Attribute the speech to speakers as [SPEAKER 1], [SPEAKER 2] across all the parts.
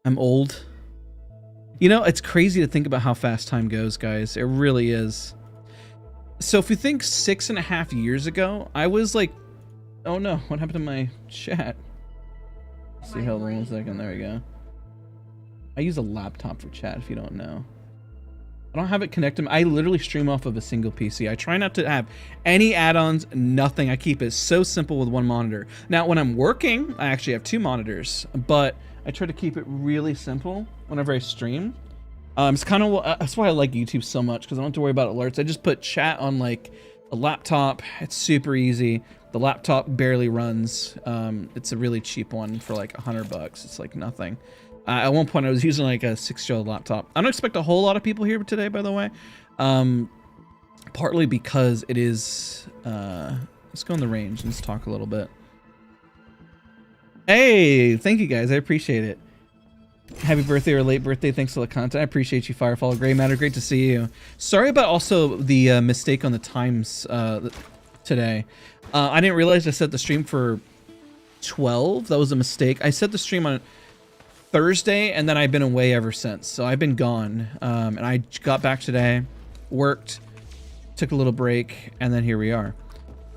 [SPEAKER 1] I'm old. You know, it's crazy to think about how fast time goes, guys. It really is. So if you think 6.5 years ago, I was like, oh no, what happened to my chat? Let's see, hold on 1 second. There we go. I use a laptop for chat, if you don't know. I don't have it connected. I literally stream off of a single PC. I try not to have any add-ons, nothing. I keep it so simple with one monitor. Now, when I'm working, I actually have 2 monitors, but I try to keep it really simple whenever I stream. It's kind of that's why I like YouTube so much, because I don't have to worry about alerts. I just put chat on like a laptop. It's super easy. The laptop barely runs. It's a really cheap one for like $100. It's like nothing. At one point, I was using like a 6-year-old laptop. I don't expect a whole lot of people here today, by the way. Partly because it is... let's go in the range and let's talk a little bit. Hey, thank you guys. I appreciate it. Happy birthday or late birthday. Thanks for the content. I appreciate you, Firefall. Gray Matter. Great to see you. Sorry about also the mistake on the times today. I didn't realize I set the stream for 12. That was a mistake. I set the stream on Thursday, and then I've been away ever since. So I've been gone, and I got back today, worked, took a little break, and then here we are.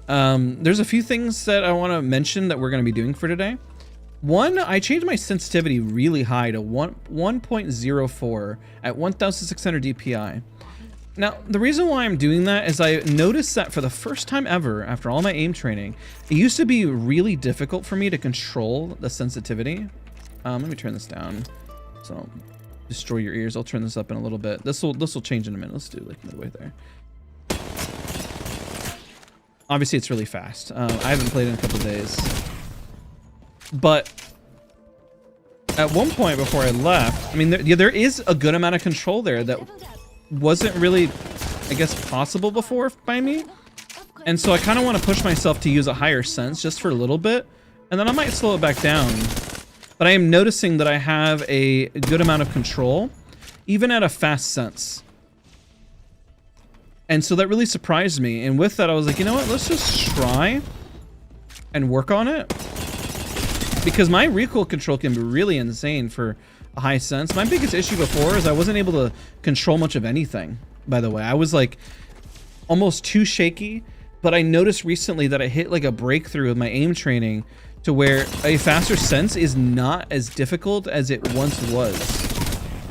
[SPEAKER 1] There's a few things that I want to mention that we're going to be doing for today. One, I changed my sensitivity really high to 1.04 at 1600 DPI. Now, the reason why I'm doing that is I noticed that for the first time ever, after all my aim training, it used to be really difficult for me to control the sensitivity. Let me turn this down, so I'll destroy your ears. I'll turn this up in a little bit. This will change in a minute. Let's do like midway there. Obviously, it's really fast. I haven't played in a couple of days, but at one point before I left, I mean, there is a good amount of control there that wasn't really, I guess, possible before by me, and so I kind of want to push myself to use a higher sense just for a little bit, and then I might slow it back down. But I am noticing that I have a good amount of control, even at a fast sense. And so that really surprised me. And with that, I was like, you know what? Let's just try and work on it. Because my recoil control can be really insane for a high sense. My biggest issue before is I wasn't able to control much of anything, by the way. I was like almost too shaky. But I noticed recently that I hit like a breakthrough with my aim training, to where a faster sense is not as difficult as it once was,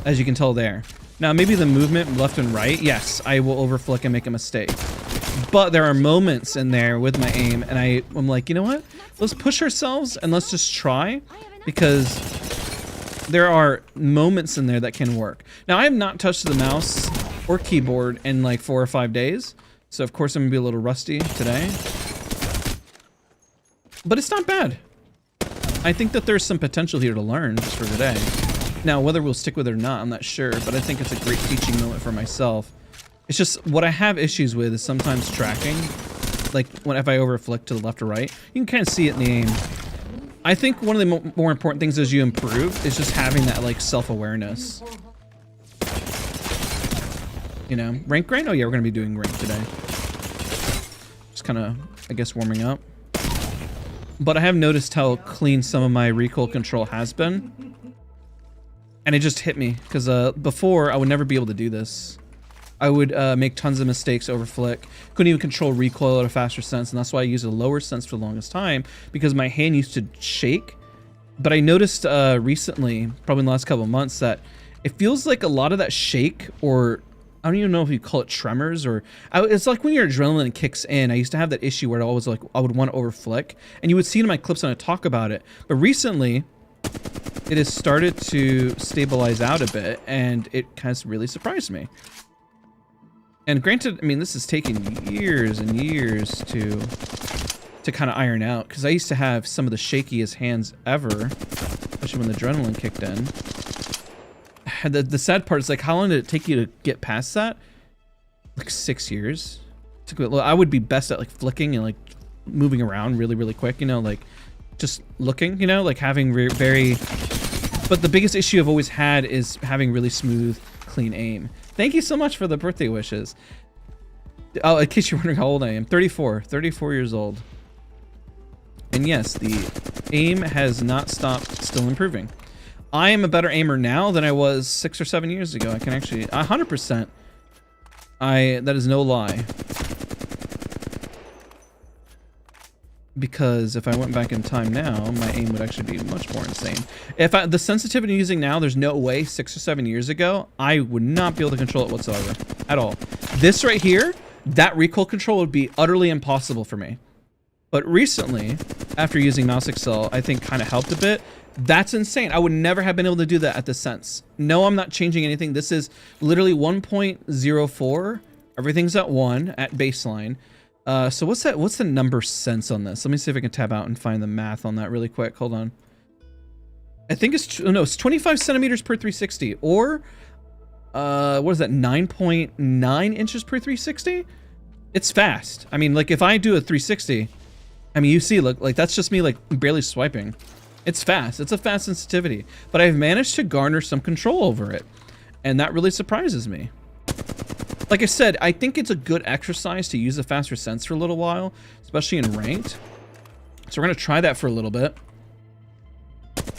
[SPEAKER 1] as you can tell there. Now, maybe the movement left and right, yes, I will overflick and make a mistake. But there are moments in there with my aim, and I'm like, you know what? Let's push ourselves and let's just try, because there are moments in there that can work. Now, I have not touched the mouse or keyboard in like 4 or 5 days, so of course I'm gonna be a little rusty today. But it's not bad. I think that there's some potential here to learn just for today. Now, whether we'll stick with it or not, I'm not sure, but I think it's a great teaching moment for myself. It's just what I have issues with is sometimes tracking. Like when if I overflick to the left or right, you can kind of see it in the aim. I think one of the more important things as you improve is just having that like self-awareness. You know, rank grind? Oh yeah, we're gonna be doing rank today. Just kind of, I guess, warming up. But I have noticed how clean some of my recoil control has been. And it just hit me, because before I would never be able to do this. I would make tons of mistakes, overflick. Couldn't even control recoil at a faster sense, and that's why I used a lower sense for the longest time, because my hand used to shake. But I noticed recently, probably in the last couple of months, that it feels like a lot of that shake, or I don't even know if you call it tremors, or it's like when your adrenaline kicks in. I used to have that issue where I always like I would want to overflick, and you would see it in my clips when I talk about it. But recently, it has started to stabilize out a bit, and it kind of really surprised me. And granted, I mean, this is taking years and years to kind of iron out, because I used to have some of the shakiest hands ever, especially when the adrenaline kicked in. The sad part is, like, how long did it take you to get past that? Like 6 years. I would be best at like flicking and like moving around really, really quick, you know, like just looking, you know, like having very, but the biggest issue I've always had is having really smooth, clean aim. Thank you so much for the birthday wishes. Oh, in case you're wondering how old I am, 34 years old. And yes, the aim has not stopped, still improving. I am a better aimer now than I was 6 or 7 years ago. I can actually 100%. That is no lie. Because if I went back in time now, my aim would actually be much more insane. The sensitivity I'm using now, there's no way 6 or 7 years ago, I would not be able to control it whatsoever. At all. This right here, that recoil control would be utterly impossible for me. But recently, after using Mouse Excel, I think kind of helped a bit. That's insane. I would never have been able to do that at this sense. No, I'm not changing anything. This is literally 1.04. Everything's at 1 at baseline. So what's that? What's the number sense on this? Let me see if I can tab out and find the math on that really quick. Hold on. I think it's, no, it's 25 centimeters per 360, or what is that? 9.9 inches per 360. It's fast. I mean, like if I do a 360, I mean, you see, look, like that's just me like barely swiping. It's fast. It's a fast sensitivity, but I've managed to garner some control over it, and that really surprises me. Like I said, I think it's a good exercise to use a faster sense for a little while, especially in ranked. So we're going to try that for a little bit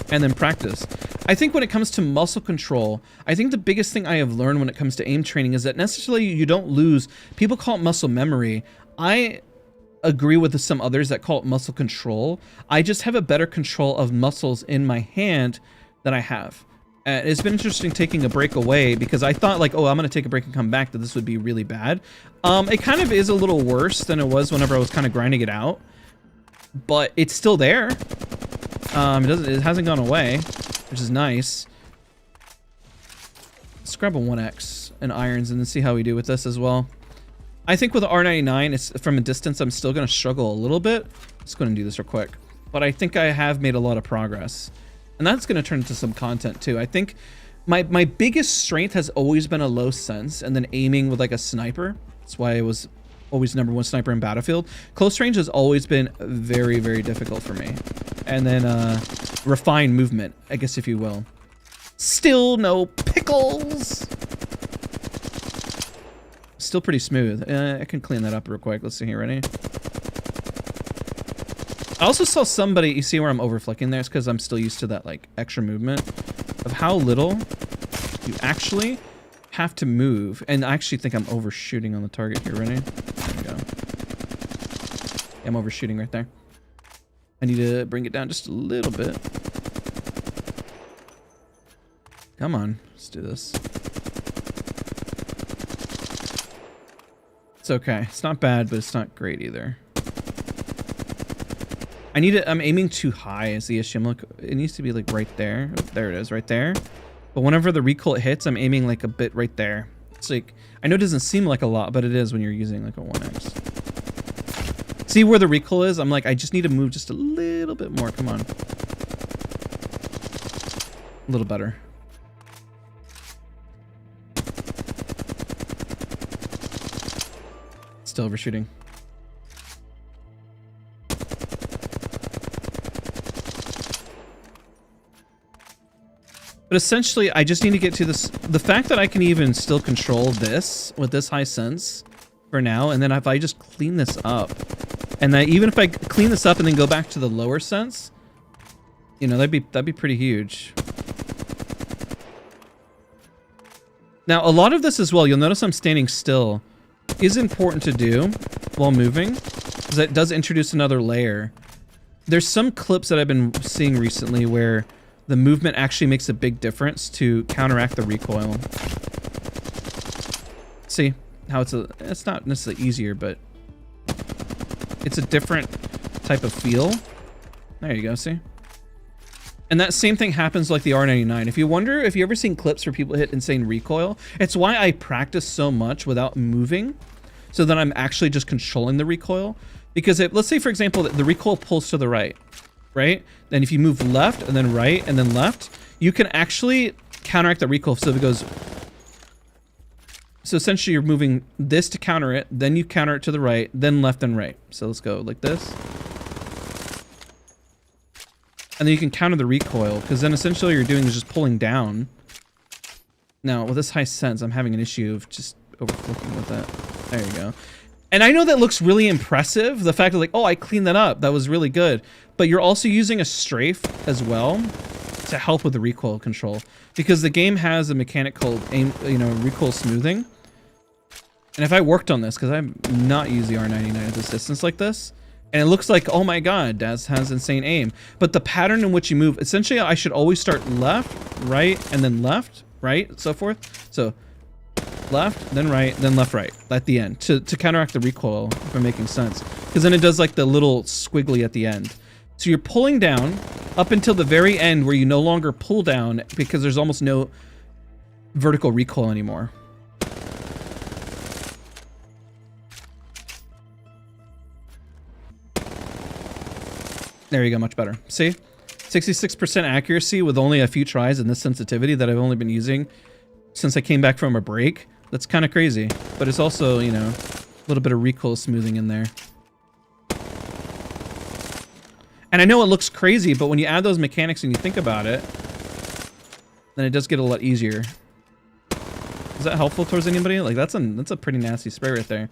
[SPEAKER 1] and then practice. I think when it comes to muscle control, I think the biggest thing I have learned when it comes to aim training is that necessarily you don't lose. People call it muscle memory. I agree with some others that call it muscle control. I just have a better control of muscles in my hand than I have. It's been interesting taking a break away because I thought like, oh, I'm going to take a break and come back, that this would be really bad. It kind of is a little worse than it was whenever I was kind of grinding it out, but it's still there. It hasn't gone away, which is nice. Let's grab a 1x and irons and then see how we do with this as well. I think with the R99, it's from a distance, I'm still going to struggle a little bit. Let's go and do this real quick. But I think I have made a lot of progress. And that's going to turn into some content too. I think my biggest strength has always been a low sense and then aiming with like a sniper. That's why I was always #1 sniper in Battlefield. Close range has always been very, very difficult for me. And then refined movement, I guess if you will. Still no pickles. Still pretty smooth. I can clean that up real quick. Let's see here. Ready? I also saw somebody, you see where I'm over flicking there? It's because I'm still used to that like extra movement of how little you actually have to move. And I actually think I'm overshooting on the target here. Ready? There we go. Yeah, I'm overshooting right there. I need to bring it down just a little bit. Come on, let's do this. It's okay. It's not bad, but it's not great either. I'm aiming too high is the issue. It needs to be like right there. There it is, right there. But whenever the recoil hits, I'm aiming like a bit right there. It's like, I know it doesn't seem like a lot, but it is when you're using like a 1x. See where the recoil is? I'm like, I just need to move just a little bit more. Come on. A little better. Still overshooting. But essentially, I just need to get to this. The fact that I can even still control this with this high sense for now, and then if I just clean this up, and then even if I clean this up and then go back to the lower sense, you know, that'd be pretty huge. Now, a lot of this as well, you'll notice I'm standing still, is important to do while moving, because it does introduce another layer. There's some clips that I've been seeing recently where the movement actually makes a big difference to counteract the recoil. See how it's not necessarily easier, but it's a different type of feel. There you go, see? And that same thing happens like the R99. If you wonder if you ever seen clips where people hit insane recoil, it's why I practice so much without moving, so that I'm actually just controlling the recoil. Because let's say, for example, that the recoil pulls to the right, then if you move left and then right and then left, you can actually counteract the recoil. So if it goes, so essentially you're moving this to counter it, then you counter it to the right, then left and right. So let's go like this. And then you can counter the recoil, because then essentially all you're doing is just pulling down. Now with this high sense, I'm having an issue of just overflicking with that. There you go. And I know that looks really impressive, the fact that like, oh, I cleaned that up, that was really good. But you're also using a strafe as well. to help with the recoil control, because the game has a mechanic called aim, recoil smoothing. And if I worked on this, because I'm not used the R99 at this distance like this, and it looks like, oh my god, Dazs has insane aim. But the pattern in which you move, essentially I should always start left, right, and then left, right, so forth. So left, then right, then left, right at the end to counteract the recoil, if I'm making sense. Because then it does like the little squiggly at the end. So you're pulling down up until the very end where you no longer pull down because there's almost no vertical recoil anymore. There you go, much better. See? 66% accuracy with only a few tries and this sensitivity that I've only been using since I came back from a break. That's kind of crazy. But it's also, you know, a little bit of recoil smoothing in there. And I know it looks crazy, but when you add those mechanics and you think about it, then it does get a lot easier. Is that helpful towards anybody? Like, that's a pretty nasty spray right there.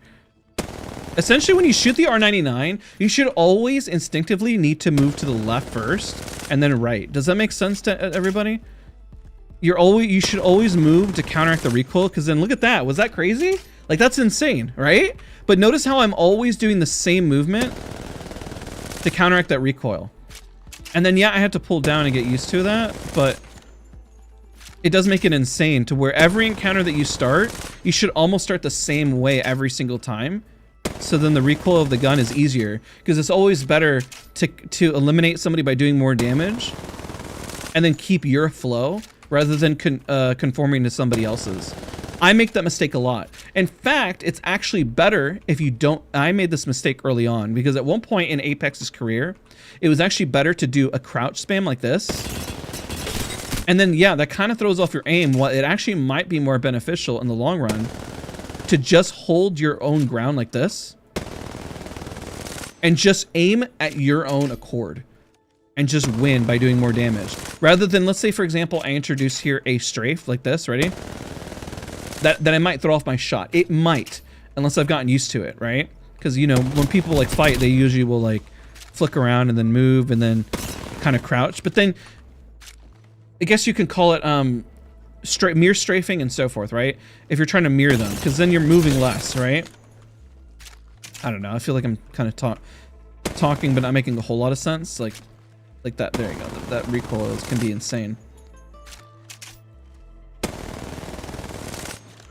[SPEAKER 1] Essentially, when you shoot the R99, you should always instinctively need to move to the left first and then right. Does that make sense to everybody? You should always move to counteract the recoil, because then look at that. Was that crazy? Like, that's insane, right? But notice how I'm always doing the same movement to counteract that recoil. And then, yeah, I have to pull down and get used to that, but it does make it insane to where every encounter that you start, you should almost start the same way every single time. So then the recoil of the gun is easier, because it's always better to eliminate somebody by doing more damage and then keep your flow rather than conforming to somebody else's. I make that mistake a lot. In fact, it's actually better if you don't. I made this mistake early on, because at one point in Apex's career, it was actually better to do a crouch spam like this. And then, yeah, that kind of throws off your aim. What it actually might be more beneficial in the long run to just hold your own ground like this and just aim at your own accord and just win by doing more damage. Rather than, let's say, for example, I introduce here a strafe like this, ready? That I might throw off my shot. It might, unless I've gotten used to it, right? Because, you know, when people like fight, they usually will like flick around and then move and then kind of crouch. But then I guess you can call it mirror strafing and so forth, right? If you're trying to mirror them, because then you're moving less, right? I don't know. I feel like I'm kind of talking, but not making a whole lot of sense. Like that. There you go. That recoil can be insane.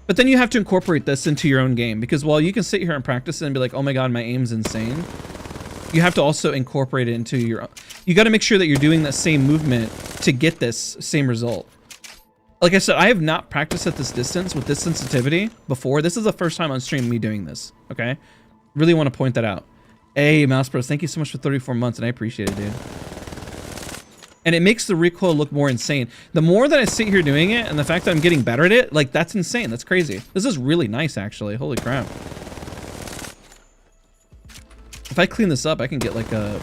[SPEAKER 1] But then you have to incorporate this into your own game, because while you can sit here and practice it and be like, oh my god, my aim's insane, you have to also incorporate it into your own. You got to make sure that you're doing that same movement to get this same result. Like I said, I have not practiced at this distance with this sensitivity before. This is the first time on stream me doing this, okay? Really want to point that out. Hey, Mouse Bros, thank you so much for 34 months, and I appreciate it, dude. And it makes the recoil look more insane. The more that I sit here doing it, and the fact that I'm getting better at it, like, that's insane. That's crazy. This is really nice, actually. Holy crap. If I clean this up, I can get like a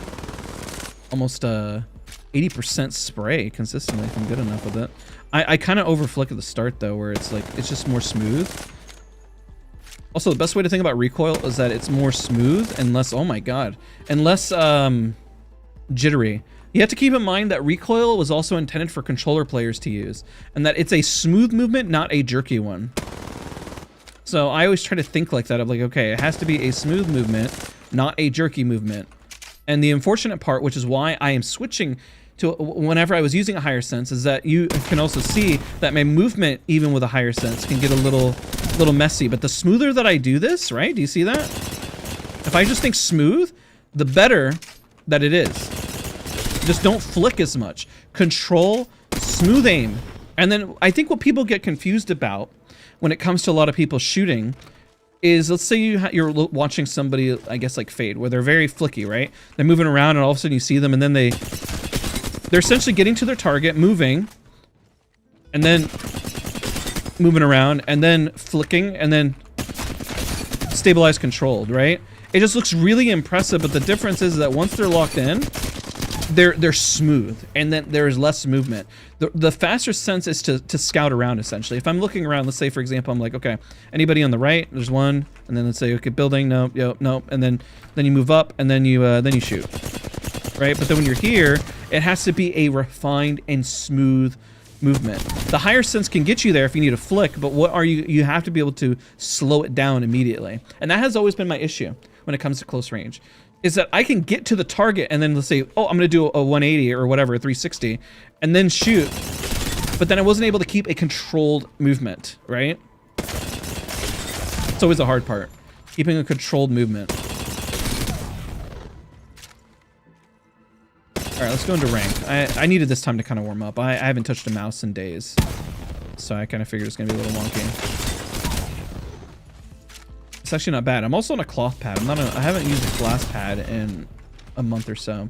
[SPEAKER 1] almost 80% spray consistently if I'm good enough with it. I kind of overflick at the start though, where it's like, it's just more smooth. Also, the best way to think about recoil is that it's more smooth and less, oh my god, and less jittery. You have to keep in mind that recoil was also intended for controller players to use, and that it's a smooth movement, not a jerky one. So I always try to think like that, of like, okay, it has to be a smooth movement, not a jerky movement. And the unfortunate part, which is why I am switching to whenever I was using a higher sense, is that you can also see that my movement, even with a higher sense, can get a little messy. But the smoother that I do this, right? Do you see that? If I just think smooth, the better that it is. Just don't flick as much. Control, smooth aim. And then I think what people get confused about when it comes to a lot of people shooting is, let's say you're watching somebody, I guess, like Fade, where they're very flicky, right? They're moving around and all of a sudden you see them, and then they're essentially getting to their target, moving, and then moving around, and then flicking, and then stabilized controlled, right? It just looks really impressive, but the difference is that once they're locked in, they're smooth, and then there's less movement. The faster sense is to scout around, essentially. If I'm looking around, let's say, for example, I'm like, okay, anybody on the right? There's one, and then let's say, okay, building, nope, and then you move up, and then you shoot, right? But then when you're here, It has to be a refined and smooth movement. The higher sense can get you there if you need a flick, but you have to be able to slow it down immediately. And that has always been my issue when it comes to close range, is that I can get to the target and then let's say, oh, I'm gonna do a 180 or whatever, a 360, and then shoot. But then I wasn't able to keep a controlled movement, right? It's always the hard part, keeping a controlled movement. All right, let's go into rank. I needed this time to kind of warm up. I haven't touched a mouse in days, so I kind of figured it's gonna be a little wonky. It's actually not bad. I'm also on a cloth pad. I haven't used a glass pad in a month or so.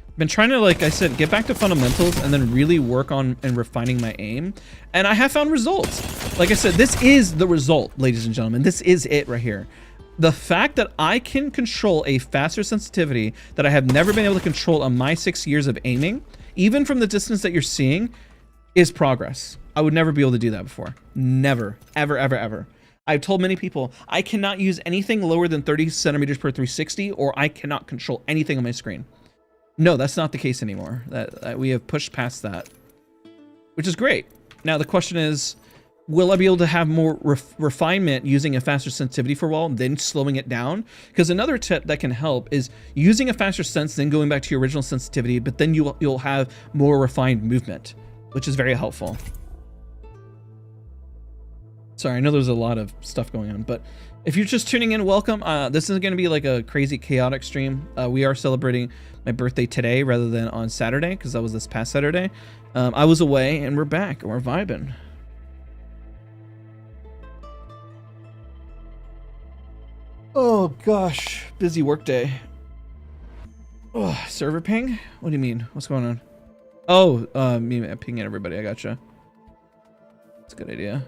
[SPEAKER 1] I've been trying to, like I said, get back to fundamentals and then really work on and refining my aim. And I have found results. Like I said, this is the result, ladies and gentlemen. This is it right here. The fact that I can control a faster sensitivity that I have never been able to control on my 6 years of aiming, even from the distance that you're seeing, is progress. I would never be able to do that before. Never, ever, ever, ever. I've told many people, I cannot use anything lower than 30 centimeters per 360, or I cannot control anything on my screen. No, that's not the case anymore. That we have pushed past that, which is great. Now the question is, will I be able to have more refinement using a faster sensitivity for a while, then slowing it down? Because another tip that can help is using a faster sense, then going back to your original sensitivity, but then you'll have more refined movement, which is very helpful. Sorry, I know there's a lot of stuff going on, but if you're just tuning in, welcome. This is going to be like a crazy chaotic stream. We are celebrating my birthday today rather than on Saturday, because that was this past Saturday. I was away and we're back and we're vibing. Oh gosh, busy work day. Oh, server ping? What do you mean? What's going on? Oh, me pinging everybody. I gotcha. That's a good idea.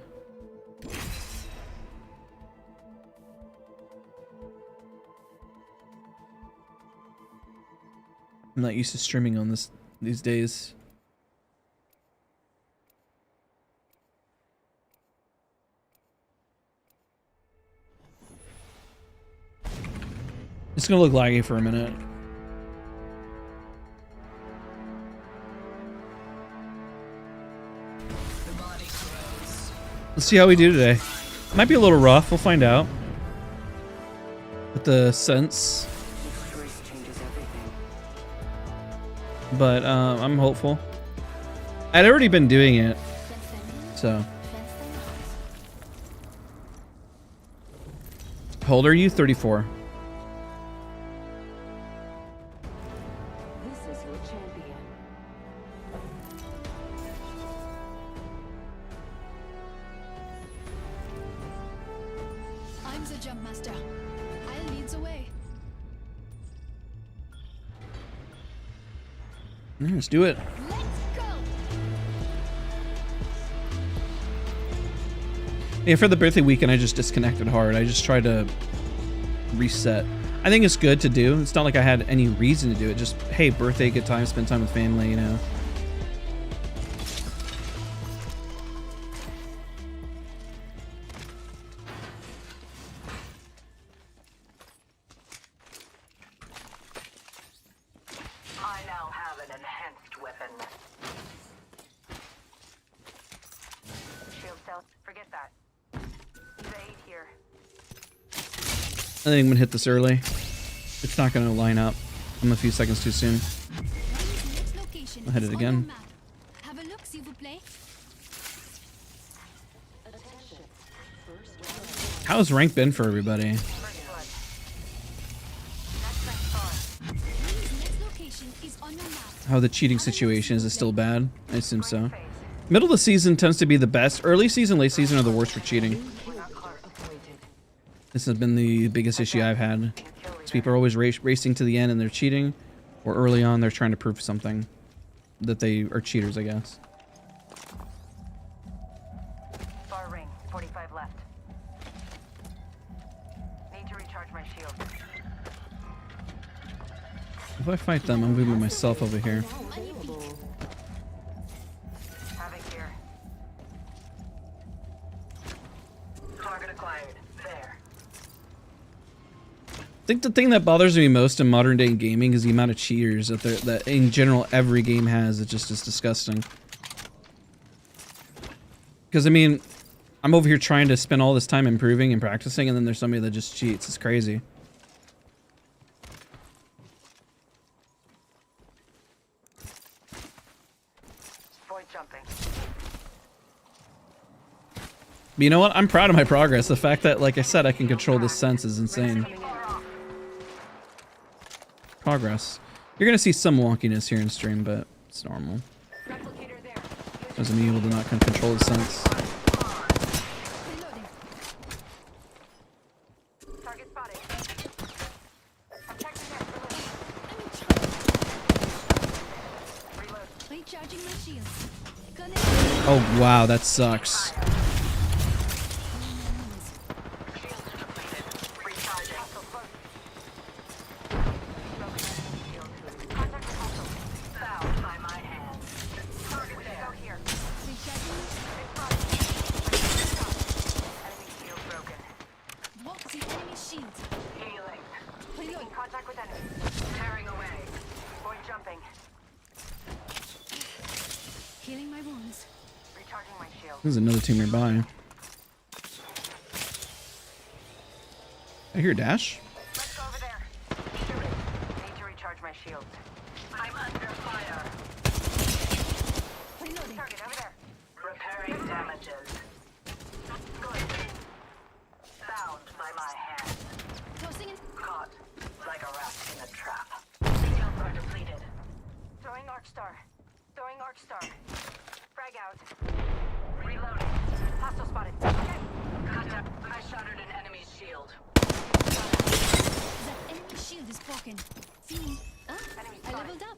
[SPEAKER 1] I'm not used to streaming on these days. It's gonna look laggy for a minute. Let's see how we do today. Might be a little rough, we'll find out. With the sense. But I'm hopeful. I'd already been doing it, so. How old are you? 34.
[SPEAKER 2] This is your champion.
[SPEAKER 3] I'm the jump master. I'll lead the way.
[SPEAKER 1] Let's do it.
[SPEAKER 3] Let's go.
[SPEAKER 1] Yeah, for the birthday weekend, I just disconnected hard. I just tried to reset. I think it's good to do. It's not like I had any reason to do it. Just, hey, birthday, good time, spend time with family, you know.
[SPEAKER 2] I now have an enhanced weapon. Shield cell, forget that. Evade here.
[SPEAKER 1] I think I'm gonna hit this early. It's not gonna line up. I'm a few seconds too soon.
[SPEAKER 3] Next location
[SPEAKER 1] I'll hit
[SPEAKER 3] is
[SPEAKER 1] it
[SPEAKER 3] on your
[SPEAKER 1] again.
[SPEAKER 3] map. Have a look, s'il vous plaît.
[SPEAKER 1] How's rank been for everybody?
[SPEAKER 2] First blood.
[SPEAKER 3] Next location is on your map.
[SPEAKER 1] How the cheating situation is it still bad? I assume so. Middle of the season tends to be the best. Early season, late season are the worst for cheating. This has been the biggest issue I've had. Is people are always racing to the end and they're cheating, or early on they're trying to prove something that they are cheaters, I guess.
[SPEAKER 2] Far ring, 45 left. Need to recharge my shield.
[SPEAKER 1] If I fight them, I'm moving myself over here.
[SPEAKER 2] Havoc here. Target acquired. There.
[SPEAKER 1] think the thing that bothers me most in modern day gaming is the amount of cheaters that in general every game has. It just is disgusting. Because I mean, I'm over here trying to spend all this time improving and practicing, and then there's somebody that just cheats. It's crazy.
[SPEAKER 2] Void jumping.
[SPEAKER 1] But you know what? I'm proud of my progress. The fact that, like I said, I can control this sense is insane. Progress. You're gonna see some wonkiness here in stream, but it's normal. Doesn't mean able to not control the sense.
[SPEAKER 3] Reloading.
[SPEAKER 2] Target spotted. Objective hit. Reload.
[SPEAKER 3] Recharging my shield. Connect.
[SPEAKER 1] Oh wow, that sucks.
[SPEAKER 2] Shields depleted. Recharging. Contact with hostile. Fouled by my hand. Target there. Go here.
[SPEAKER 3] Recharging.
[SPEAKER 2] Enemy shield broken.
[SPEAKER 3] Walk the enemy shield.
[SPEAKER 2] Healing.
[SPEAKER 3] Reload.
[SPEAKER 2] Making contact with enemy. Tearing away. Void jumping.
[SPEAKER 3] Healing my wounds.
[SPEAKER 2] Recharging my shield.
[SPEAKER 1] There's another team nearby. I hear a dash.
[SPEAKER 2] Let's go over there. Shooting. Need to recharge my shield. I'm under fire.
[SPEAKER 3] Reloading.
[SPEAKER 2] Target over there. Repairing damages. Good. Found by my hand.
[SPEAKER 3] Tossing in.
[SPEAKER 2] Caught like a rat in a trap. Shields are depleted. Throwing arc star. Throwing arc star. Frag out. Reloading. Hostile spotted. Okay. Contact. I shattered an enemy's shield.
[SPEAKER 3] That enemy shield is broken. See? Ah,
[SPEAKER 2] Enemy
[SPEAKER 3] I
[SPEAKER 2] spotted.
[SPEAKER 3] leveled up.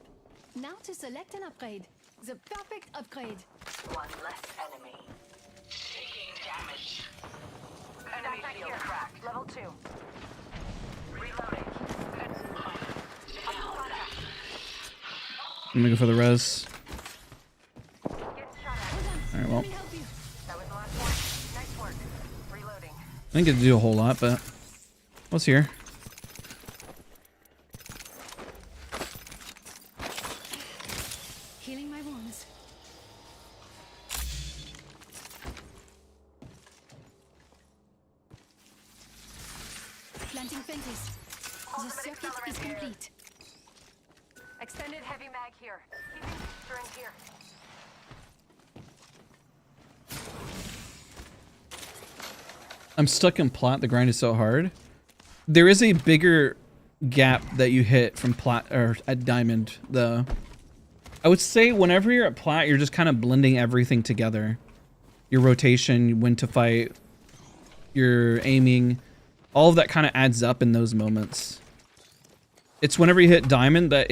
[SPEAKER 3] Now to select an upgrade. The perfect upgrade.
[SPEAKER 2] One less enemy. Taking damage. Enemy shield cracked. Level 2. Reloading.
[SPEAKER 1] I'm gonna go for the res.
[SPEAKER 2] Getting shot at.
[SPEAKER 1] Alright, well.
[SPEAKER 3] Let me help you.
[SPEAKER 2] That was the last one. Nice work. Reloading.
[SPEAKER 1] I didn't get to do a whole lot, but what's here?
[SPEAKER 3] Healing my wounds. Planting fences. The circuit is complete.
[SPEAKER 2] Extended heavy mag here. Keeping syringe here.
[SPEAKER 1] I'm stuck in plat. The grind is so hard. There is a bigger gap that you hit from plat or at diamond. I would say whenever you're at plat, you're just kind of blending everything together. Your rotation, when to fight, your aiming, all of that kind of adds up in those moments. It's whenever you hit diamond that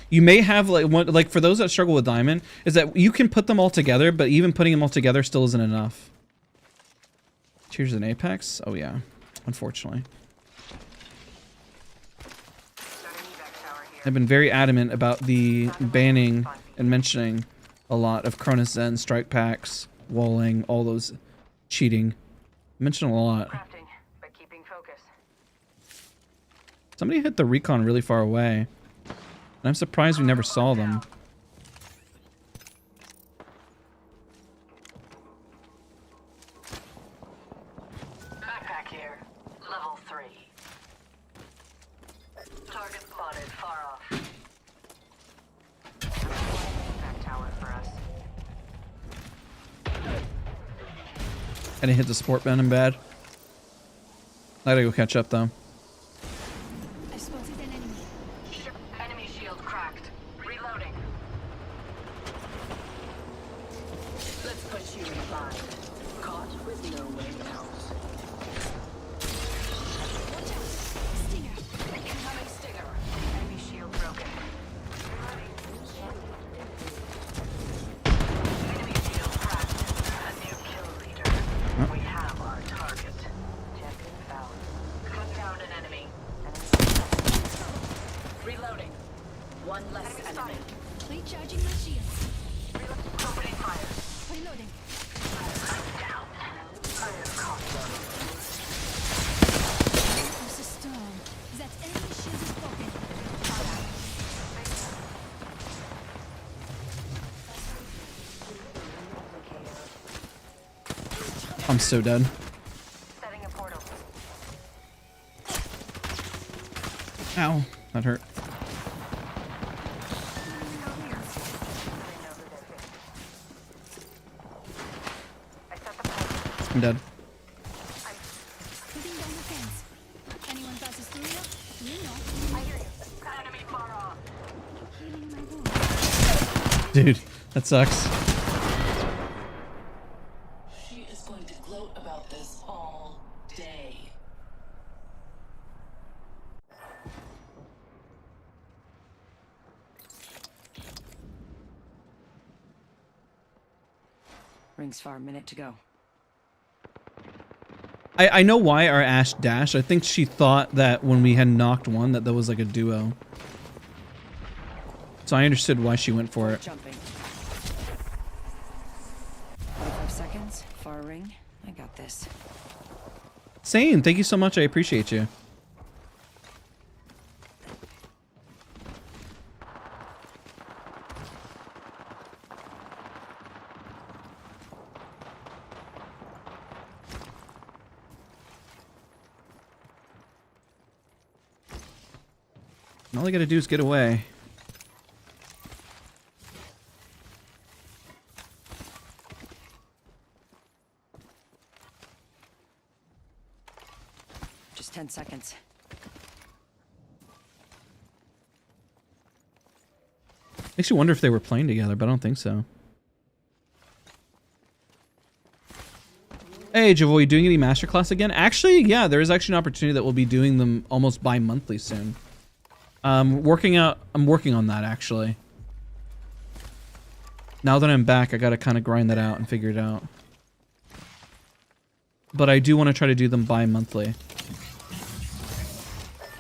[SPEAKER 1] you may have like for those that struggle with diamond is that you can put them all together, but even putting them all together still isn't enough. Cheers an Apex? Oh yeah, unfortunately. I've been very adamant about the banning and mentioning a lot of Cronus Zen, strike packs, walling, all those cheating. Mention a lot.
[SPEAKER 2] Crafting, but keeping focus.
[SPEAKER 1] Somebody hit the recon really far away. And I'm surprised we never saw them.
[SPEAKER 2] Backpack here. Level 3. Target spotted far off. Back tower for us.
[SPEAKER 1] I didn't hit the support button bad. I gotta go catch up though.
[SPEAKER 3] I spotted an enemy.
[SPEAKER 2] Enemy shield cracked. Reloading. Let's put you in a bind. Caught with no way out.
[SPEAKER 3] Watch out. Stinger.
[SPEAKER 2] Incoming stinger. Enemy shield broken. Enemy shield cracked. A new kill leader. We have our target. Champion found. Cut down an enemy. Reloading. One less enemy.
[SPEAKER 3] Recharging my shield.
[SPEAKER 2] Opening fire.
[SPEAKER 3] Reloading.
[SPEAKER 2] Down. I have caught them.
[SPEAKER 1] I'm so dead.
[SPEAKER 2] Setting a portal.
[SPEAKER 1] Ow, that hurt.
[SPEAKER 2] I set the portal.
[SPEAKER 1] I'm dead.
[SPEAKER 3] Putting down the fence. Anyone passes through here? You know.
[SPEAKER 2] I hear you. Enemy far off.
[SPEAKER 3] Healing my wound.
[SPEAKER 1] Dude, that sucks.
[SPEAKER 4] She is going to gloat about this all day.
[SPEAKER 5] Rings far, minute to go.
[SPEAKER 1] I know why our Ash dashed. I think she thought that when we had knocked one that was like a duo. So I understood why she went for it.
[SPEAKER 5] Jumping. 45 seconds, far ring. I got this.
[SPEAKER 1] Sane, thank you so much. I appreciate you. All I gotta do is get away.
[SPEAKER 5] Just 10 seconds.
[SPEAKER 1] Makes you wonder if they were playing together, but I don't think so. Hey, Javo, you doing any masterclass again? Actually, yeah, there is actually an opportunity that we'll be doing them almost bi-monthly soon. I'm working on that, actually. Now that I'm back, I gotta kind of grind that out and figure it out. But I do want to try to do them bi-monthly.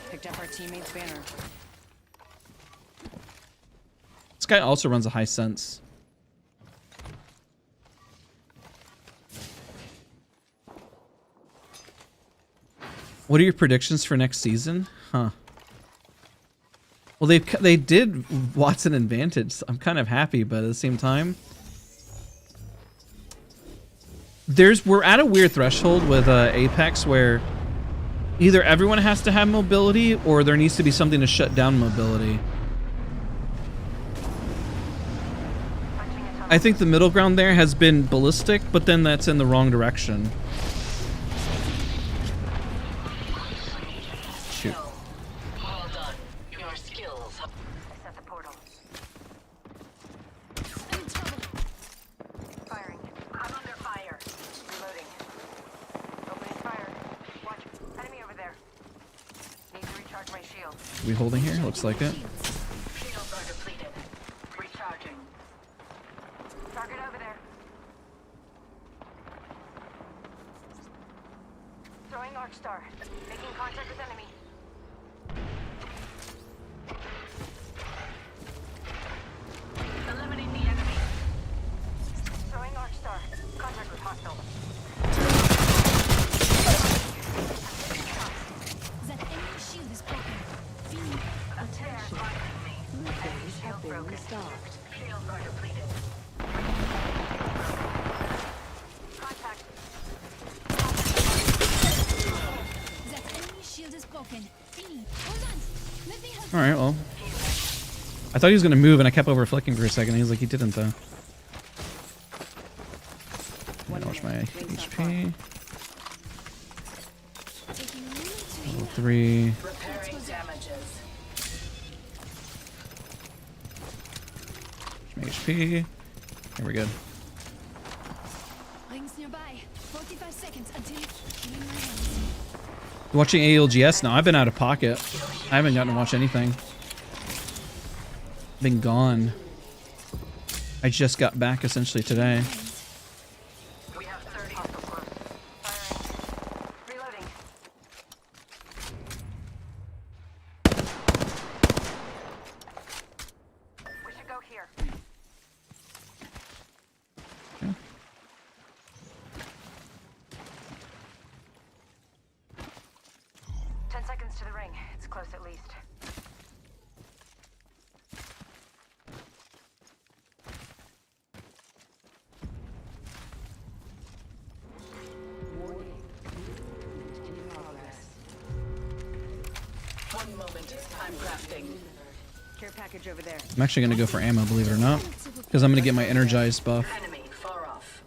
[SPEAKER 5] Picked up our teammate's banner.
[SPEAKER 1] This guy also runs a high sense. What are your predictions for next season? Huh. Well, they did Wattson advantage. So I'm kind of happy, but at the same time, we're at a weird threshold with Apex where either everyone has to have mobility or there needs to be something to shut down mobility. I think the middle ground there has been ballistic, but then that's in the wrong direction. Shoot.
[SPEAKER 4] Well done. Your skills.
[SPEAKER 2] I set the portal.
[SPEAKER 3] I'm in trouble.
[SPEAKER 2] Firing. I'm under fire. Reloading. Opening fire. Watch. Enemy over there. Need to recharge my shield.
[SPEAKER 1] We holding here? Looks like it.
[SPEAKER 2] Shields are depleted. Recharging. Target over there. Throwing Arc Star. Making contact with enemy. Eliminate the enemy. Throwing Arc Star. Contact with hostile.
[SPEAKER 3] That enemy shield is broken. Feeling
[SPEAKER 2] Attention. Enemy shield broken. Shields are depleted. Contact.
[SPEAKER 3] that enemy shield is broken. Feeling. Hold on. Let me help.
[SPEAKER 1] All right, well. I thought he was going to move, and I kept over flicking for a second. He was like, he didn't, though. Watch my HP.
[SPEAKER 3] Taking a moment to
[SPEAKER 1] Level
[SPEAKER 3] heal.
[SPEAKER 1] 3.
[SPEAKER 4] Repairing damages.
[SPEAKER 1] My HP. There we go.
[SPEAKER 3] Rings nearby. 45 seconds until healing my hands.
[SPEAKER 1] You watching ALGS? No, I've been out of pocket. I haven't gotten to watch anything. Been gone. I just got back essentially today.
[SPEAKER 2] We have 30 hostile close. Firing. Reloading. We should go here.
[SPEAKER 1] Yeah.
[SPEAKER 2] 10 seconds to the ring. It's close at least.
[SPEAKER 4] One moment. I'm crafting.
[SPEAKER 5] Care package over there.
[SPEAKER 1] I'm actually gonna go for ammo, believe it or not, because I'm gonna get my energized buff.
[SPEAKER 4] Enemy far off.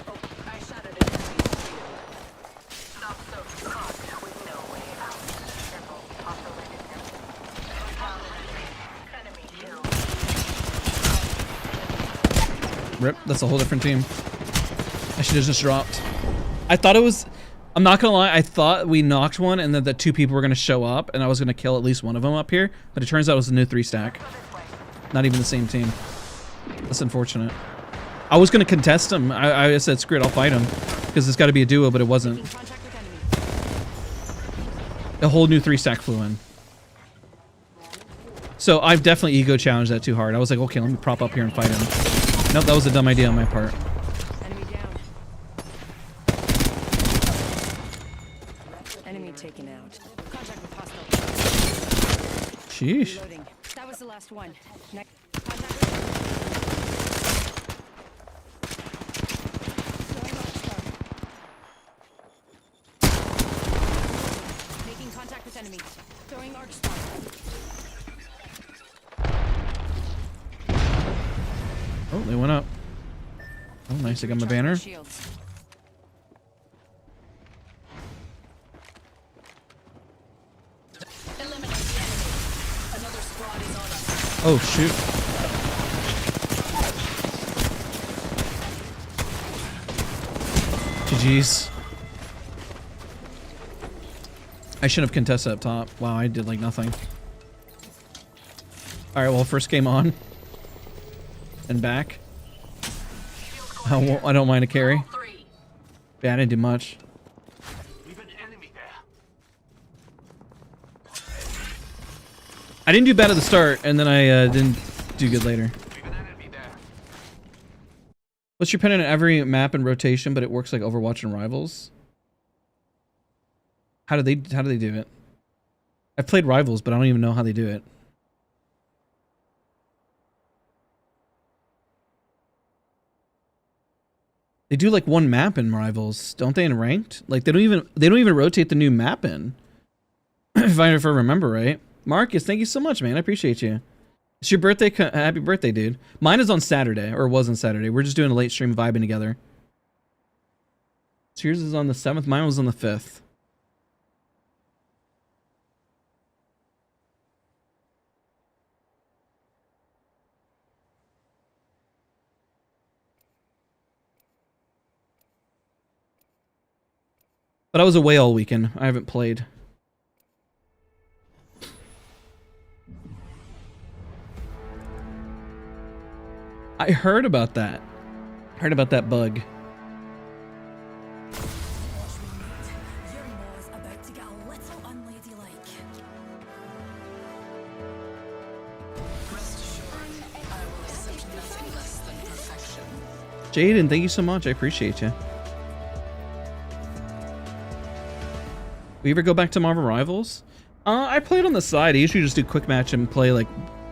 [SPEAKER 4] Oh, I shattered it.
[SPEAKER 2] Not so caught with no way out. Careful. Hostile right there. Enemy killed.
[SPEAKER 1] Rip, that's a whole different team. I should have just dropped. I thought it was, I'm not gonna lie, I thought we knocked one and then the 2 people were gonna show up and I was gonna kill at least one of them up here, but it turns out it was a new 3 stack. Not even the same team. That's unfortunate. I was gonna contest him. I said, screw it, I'll fight him. Because it's gotta be a duo, but it wasn't. A whole new 3 stack flew in. So I've definitely ego challenged that too hard. I was like, okay, let me prop up here and fight him. Nope, that was a dumb idea on my part.
[SPEAKER 5] Enemy down. Enemy taken out. Contact with hostile.
[SPEAKER 1] Sheesh.
[SPEAKER 5] Reloading. That was the last one. Next. Making contact with enemy. Throwing arc star.
[SPEAKER 1] Oh, they went up. Oh, nice. I got my banner.
[SPEAKER 5] Shields.
[SPEAKER 4] Eliminate the enemy. Another squad is on us.
[SPEAKER 1] Oh, shoot. GG's. I should have contested up top. Wow, I did like nothing. Alright, well, first game on. And back. I don't mind a carry. Yeah, I didn't do much. I didn't do bad at the start, and then I didn't do good later. What's your opinion on every map in rotation, but it works like Overwatch and Rivals? How do they do it? I've played Rivals, but I don't even know how they do it. They do like one map in Rivals, don't they? In Ranked, like they don't even rotate the new map in. if I remember right. Marcus, thank you so much, man. I appreciate you. It's your birthday. Happy birthday, dude. Mine is on Saturday, or was on Saturday. We're just doing a late stream vibing together. So yours is on the 7th. Mine was on the 5th. But I was away all weekend. I haven't played. I heard about that. Heard about that bug. Jaden, thank you so much. I appreciate you. We ever go back to Marvel Rivals? I played on the side. I usually just do quick match and play like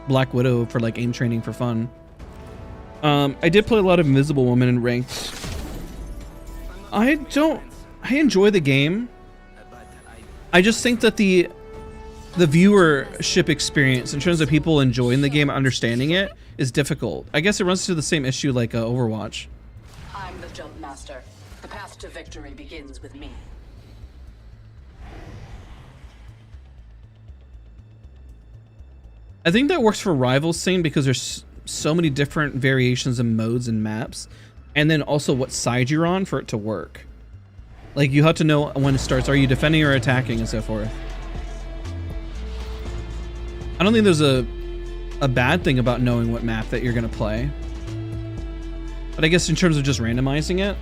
[SPEAKER 1] Black Widow for like aim training for fun. I did play a lot of Invisible Woman in ranked. I enjoy the game. I just think that the viewership experience in terms of people enjoying the game, understanding it, is difficult. I guess it runs into the same issue like Overwatch.
[SPEAKER 4] I'm the jump master. The path to victory begins with me.
[SPEAKER 1] I think that works for Rivals scene because there's so many different variations and modes and maps, and then also what side you're on for it to work. Like you have to know when it starts. Are you defending or attacking and so forth? I don't think there's a bad thing about knowing what map that you're gonna play. But I guess in terms of just randomizing it,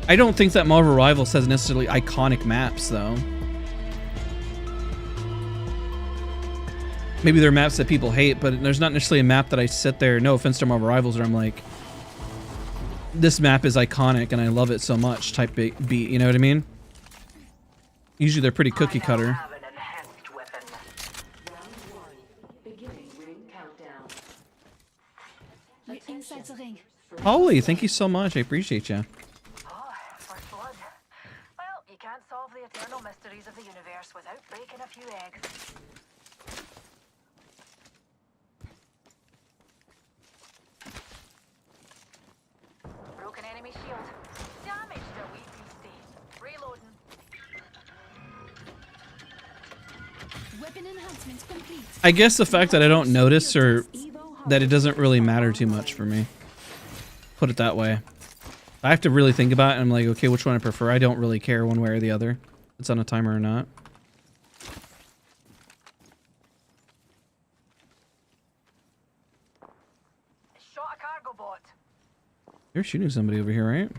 [SPEAKER 1] I don't think that Marvel Rivals has necessarily iconic maps though. Maybe there are maps that people hate, but there's not necessarily a map that I sit there, no offense to Marvel Rivals, where I'm like, this map is iconic and I love it so much type beat, you know what I mean? Usually they're pretty cookie cutter.
[SPEAKER 3] Inside the ring.
[SPEAKER 1] Holly, thank you so much. I appreciate you.
[SPEAKER 2] Oh, first blood. Well, you can't solve the eternal mysteries of the universe without breaking a few eggs. Broken enemy shield. Damaged a wee beastie. Reloading.
[SPEAKER 3] Weapon enhancements complete.
[SPEAKER 1] I guess the fact that I don't notice or that it doesn't really matter too much for me. Put it that way. I have to really think about it and I'm like, okay, which one I prefer. I don't really care one way or the other. If it's on a timer or not.
[SPEAKER 2] Shot a cargo bot.
[SPEAKER 1] You're shooting somebody over here, right?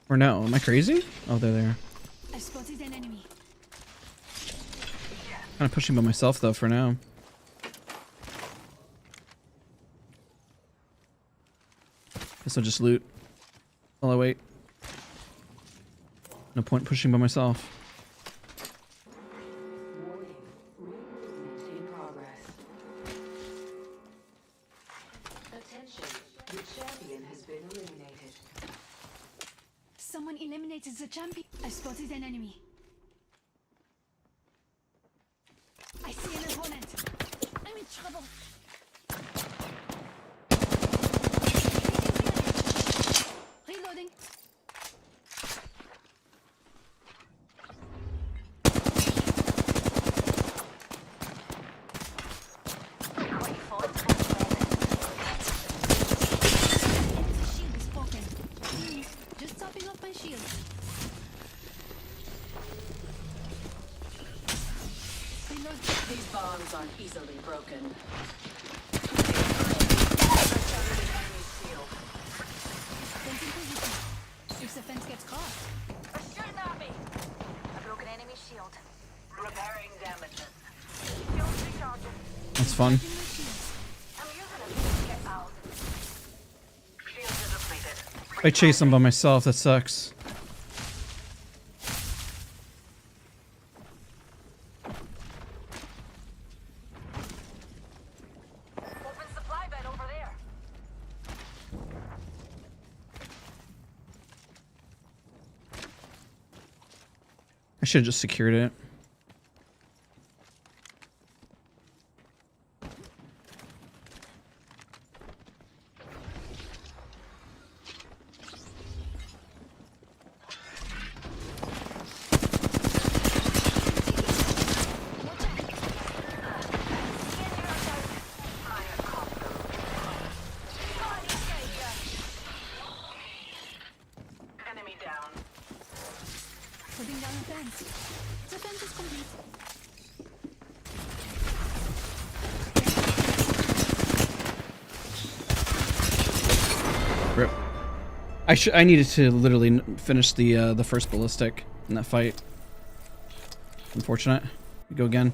[SPEAKER 1] Or no? Am I crazy? Oh, they're there.
[SPEAKER 3] I spotted an enemy.
[SPEAKER 1] Kind of pushing by myself though for now. Guess I'll just loot while I wait. No point pushing by myself.
[SPEAKER 4] In progress. Attention, the champion has been eliminated.
[SPEAKER 3] Someone eliminated the champion. I spotted an enemy. I see an opponent. I'm in trouble. Reloading. The shield is broken. Just topping off my shield. Reload.
[SPEAKER 4] These bombs aren't easily broken.
[SPEAKER 3] Fence in position. If the fence gets caught.
[SPEAKER 2] They're shooting at me. A broken enemy shield. Repairing damages. Shield recharging.
[SPEAKER 1] That's fun.
[SPEAKER 3] Charging my shields.
[SPEAKER 2] I'm using it to get out. Shields are depleted.
[SPEAKER 1] I chase them by myself. That sucks.
[SPEAKER 2] Open supply bin over there.
[SPEAKER 1] I should have just secured it.
[SPEAKER 2] Enemy down.
[SPEAKER 3] Putting down the fence. The fence is complete.
[SPEAKER 1] Rip. I needed to literally finish the first ballistic in that fight. Unfortunate. Go again.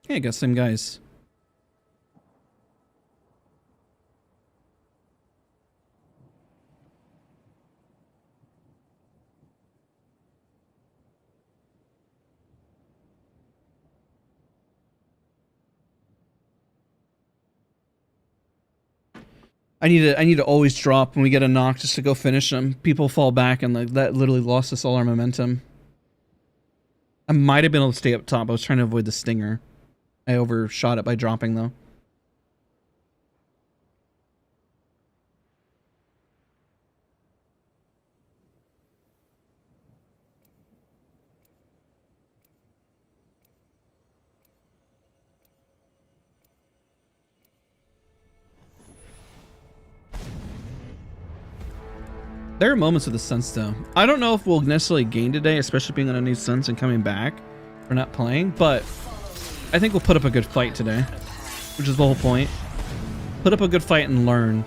[SPEAKER 1] Yeah, I got same guys. I need to always drop when we get a knock just to go finish them. People fall back and like that literally lost us all our momentum. I might have been able to stay up top. I was trying to avoid the stinger. I overshot it by dropping though. There are moments of the sense though. I don't know if we'll necessarily gain today, especially being on a new sense and coming back for not playing, but I think we'll put up a good fight today, which is the whole point. Put up a good fight and learn.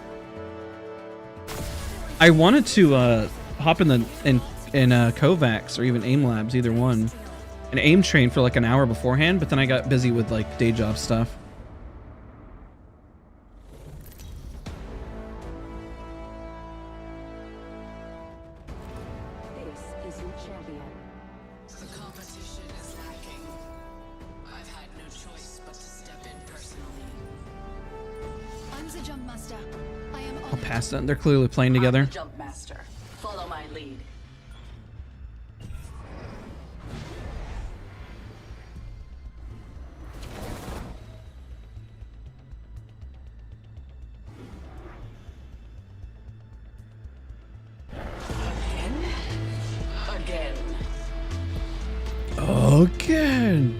[SPEAKER 1] I wanted to hop in Kovacs or even AIM Labs, either one, and aim train for like an hour beforehand, but then I got busy with like day job stuff.
[SPEAKER 5] This is your champion.
[SPEAKER 4] The competition is lacking. I've had no choice but to step in personally.
[SPEAKER 3] the jump master. I am
[SPEAKER 1] I'll
[SPEAKER 3] on it.
[SPEAKER 1] pass that. They're clearly playing
[SPEAKER 4] I'm
[SPEAKER 1] together.
[SPEAKER 4] the jump master. Follow my lead. Again.
[SPEAKER 1] Again.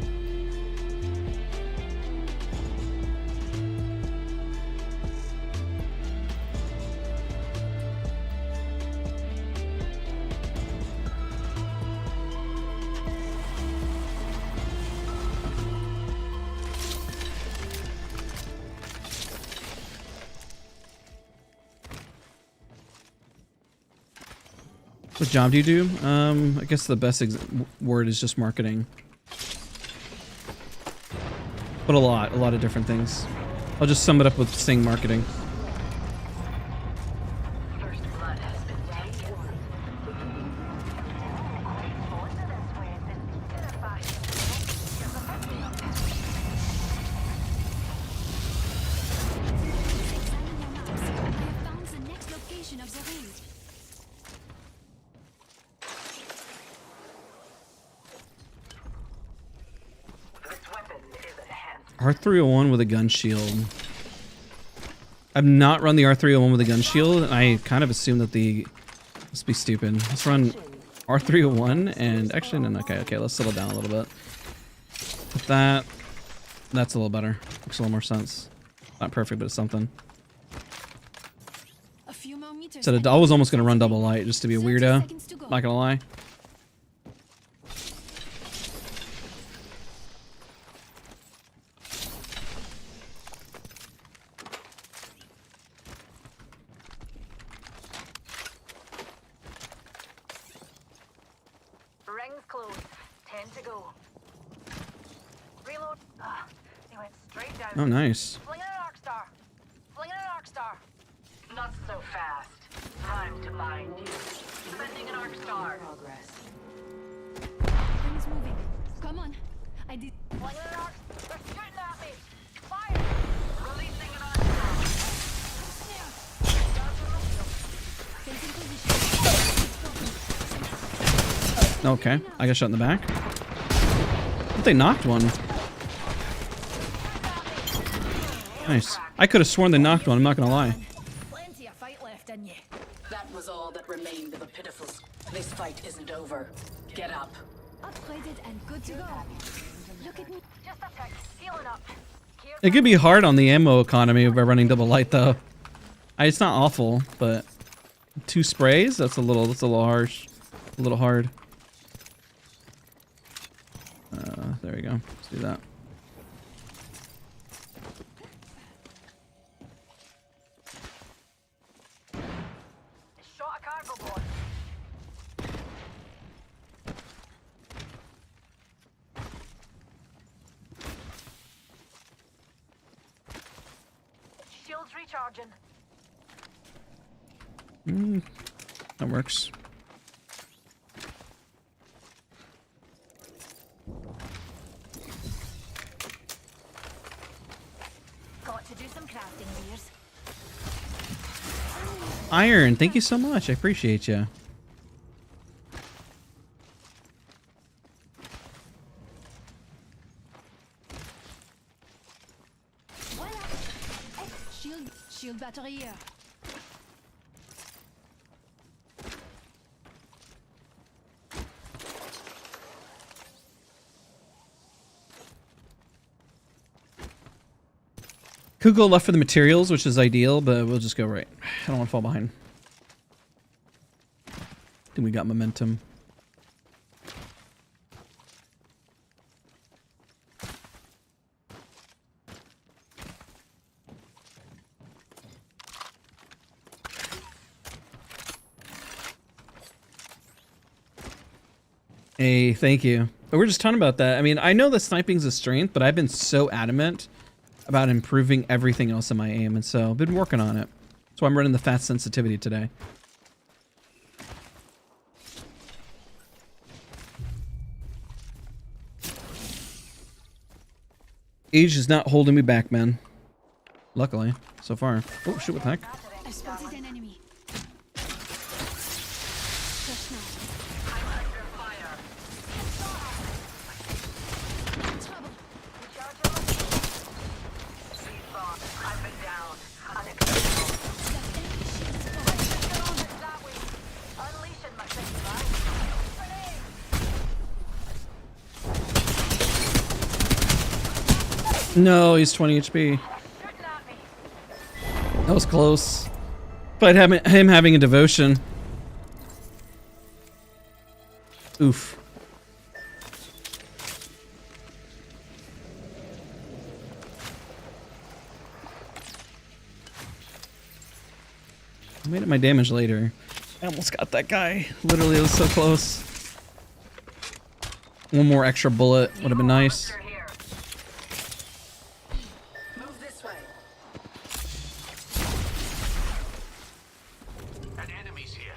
[SPEAKER 1] What job do you do? I guess the best word is just marketing. But a lot of different things. I'll just sum it up with saying marketing.
[SPEAKER 2] First blood has been taken. Most of this way has been identified.
[SPEAKER 3] Examine your maps. I have found the next location of the ring.
[SPEAKER 2] This weapon is enhanced.
[SPEAKER 1] R301 with a gun shield. I've not run the R301 with a gun shield, and I kind of assume that the... Let's be stupid. Let's run R301 and... Actually, no, okay, let's settle down a little bit. With that... That's a little better. Makes a little more sense. Not perfect, but it's something.
[SPEAKER 3] A few more meters.
[SPEAKER 1] So I was almost going to run double light just to be a
[SPEAKER 3] 30
[SPEAKER 1] weirdo.
[SPEAKER 3] seconds to go.
[SPEAKER 1] Not going to lie.
[SPEAKER 2] Rings closed. 10 to go. Reload. Ah, he went straight down.
[SPEAKER 1] Oh, nice.
[SPEAKER 2] Flinging an arc star. Flinging an arc star. Not so fast. Time to mind you. Sending an arc star.
[SPEAKER 5] Progress.
[SPEAKER 3] Ring is moving. Come on. I did.
[SPEAKER 2] Flinging an arc. They're shooting at me. Fire. Releasing an arc star.
[SPEAKER 3] Taking position.
[SPEAKER 1] Okay, I got shot in the back. But they knocked one. Nice. I could have sworn they knocked one, I'm not gonna lie.
[SPEAKER 5] Plenty of fight left in you.
[SPEAKER 4] That was all that remained of a pitiful. This fight isn't over. Get up.
[SPEAKER 3] Upgraded and good to go. Look at me.
[SPEAKER 2] Just a tick. Healing up.
[SPEAKER 1] It could be hard on the ammo economy by running double light though. It's not awful, but 2 sprays? That's a little harsh. A little hard. There we go. Let's do that.
[SPEAKER 2] Shot a cargo board. Shields recharging.
[SPEAKER 1] That works.
[SPEAKER 3] Got to do some crafting, Lears.
[SPEAKER 1] Iron, thank you so much. I appreciate you.
[SPEAKER 3] Voila. Shield battery here.
[SPEAKER 1] Could go left for the materials, which is ideal, but we'll just go right. I don't want to fall behind. I think we got momentum. Hey, thank you. But we're just talking about that. I mean, I know that sniping's a strength, but I've been so adamant about improving everything else in my aim, and so I've been working on it. That's why I'm running the fast sensitivity today. Age is not holding me back, man. Luckily, so far. Oh shit! What the heck?
[SPEAKER 3] I spotted an enemy. Just now.
[SPEAKER 2] I'm under fire.
[SPEAKER 3] Trouble.
[SPEAKER 2] Recharge your Cease bomb. I've been down. Unacceptable.
[SPEAKER 3] That enemy shield is broken.
[SPEAKER 2] Get on it that way. Unleashing my thing, right? Grenade.
[SPEAKER 1] No, he's 20 HP.
[SPEAKER 2] Shooting at me.
[SPEAKER 1] That was close. But him having a devotion. Oof. I made it my damage later. I almost got that guy. Literally, it was so close. One more extra bullet would have been nice.
[SPEAKER 2] You're here.
[SPEAKER 4] Move this way.
[SPEAKER 6] An enemy's here.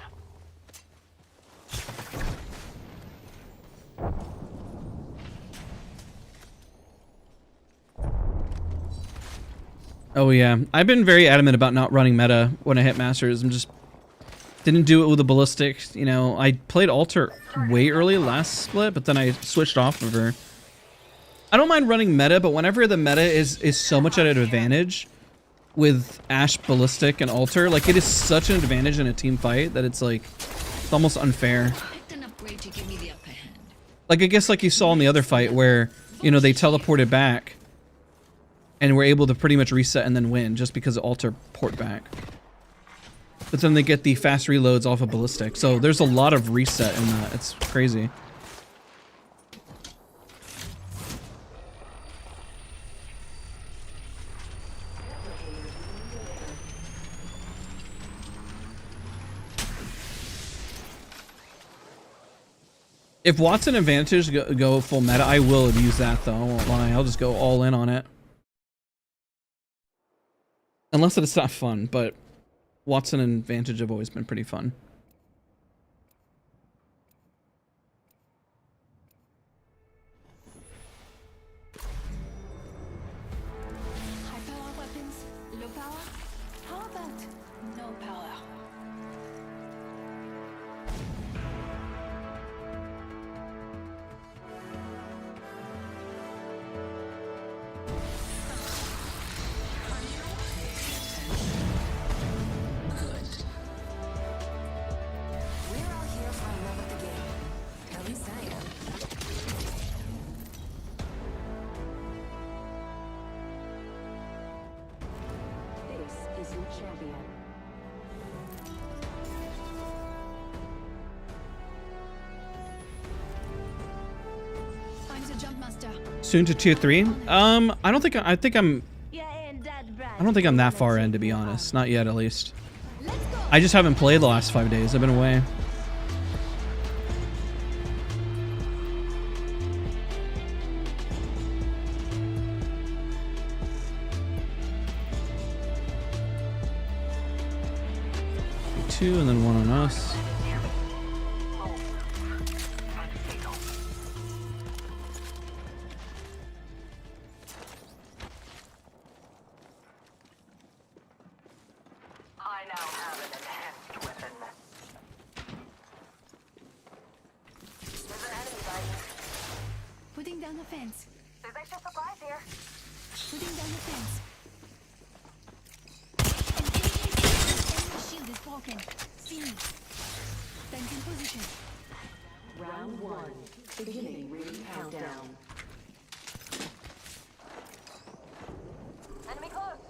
[SPEAKER 1] Oh yeah, I've been very adamant about not running meta when I hit masters. I'm just didn't do it with the ballistic. You know, I played altar way early last split, but then I switched off of her. I don't mind running meta, but whenever the meta is so much at an advantage with Ashe, ballistic, and altar, like it is such an advantage in a team fight that it's like it's almost unfair.
[SPEAKER 5] Picked an upgrade to give me the upper hand.
[SPEAKER 1] Like I guess like you saw in the other fight where you know they teleported back and were able to pretty much reset and then win just because altar port back. But then they get the fast reloads off of ballistic, so there's a lot of reset in that. It's crazy. If Wattson advantage go full meta, I will abuse that though. I won't lie. I'll just go all in on it. Unless it's not fun, but Wattson and advantage have always been pretty fun.
[SPEAKER 3] High power weapons, low power. How about no power?
[SPEAKER 5] We're all here for our love of the game. At least I am.
[SPEAKER 4] This is your champion.
[SPEAKER 3] I'm the jump master.
[SPEAKER 1] Soon to tier 3. I don't think I think I'm I don't think I'm that far in, to be honest. Not yet, at least.
[SPEAKER 3] Let's go.
[SPEAKER 1] I just haven't played the last 5 days. I've been away. Two and then one on us.
[SPEAKER 2] I now have an enhanced weapon. There's an enemy by you.
[SPEAKER 3] Putting down the fence.
[SPEAKER 2] There's extra supplies here.
[SPEAKER 3] Putting down the fence. Enemy shield is broken. See me. Fence in position.
[SPEAKER 4] Round 1. Beginning ring countdown.
[SPEAKER 2] Enemy close.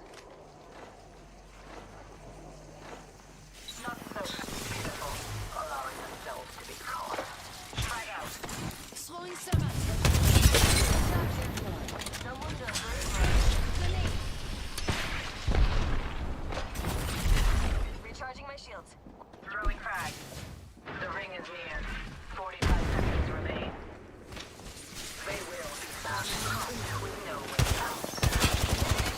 [SPEAKER 2] Not so beautiful, allowing themselves to be caught. Frag out.
[SPEAKER 3] Throwing thermite.
[SPEAKER 2] No wonder.
[SPEAKER 3] Grenade.
[SPEAKER 2] Recharging my shields. Throwing frag. The ring is near. 45 seconds remain. They will be back. We know what's out.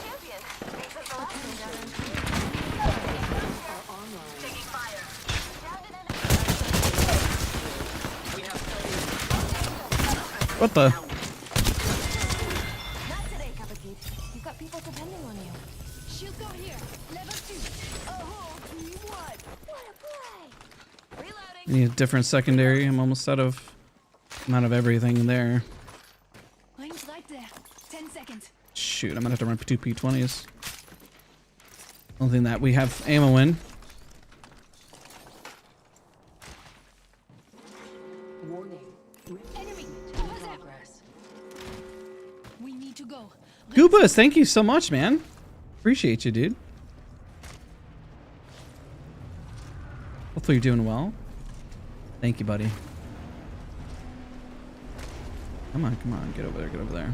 [SPEAKER 2] Champion. Because the last one done. Taking fire. Downed an enemy.
[SPEAKER 4] We have
[SPEAKER 1] What the?
[SPEAKER 3] Not today, Captain. You've got people depending on you. Shield
[SPEAKER 1] Need a different secondary. I'm almost out of everything there.
[SPEAKER 3] Range right there. 10 seconds.
[SPEAKER 1] Shoot, I'm gonna have to run 2 P20s. Only thing that we have ammo in.
[SPEAKER 4] Warning.
[SPEAKER 3] Enemy. Over there.
[SPEAKER 4] Progress.
[SPEAKER 3] We need to go.
[SPEAKER 1] Goobas, thank you so much, man. Appreciate you, dude. Hopefully you're doing well. Thank you, buddy. Come on, come on. Get over there, get over there.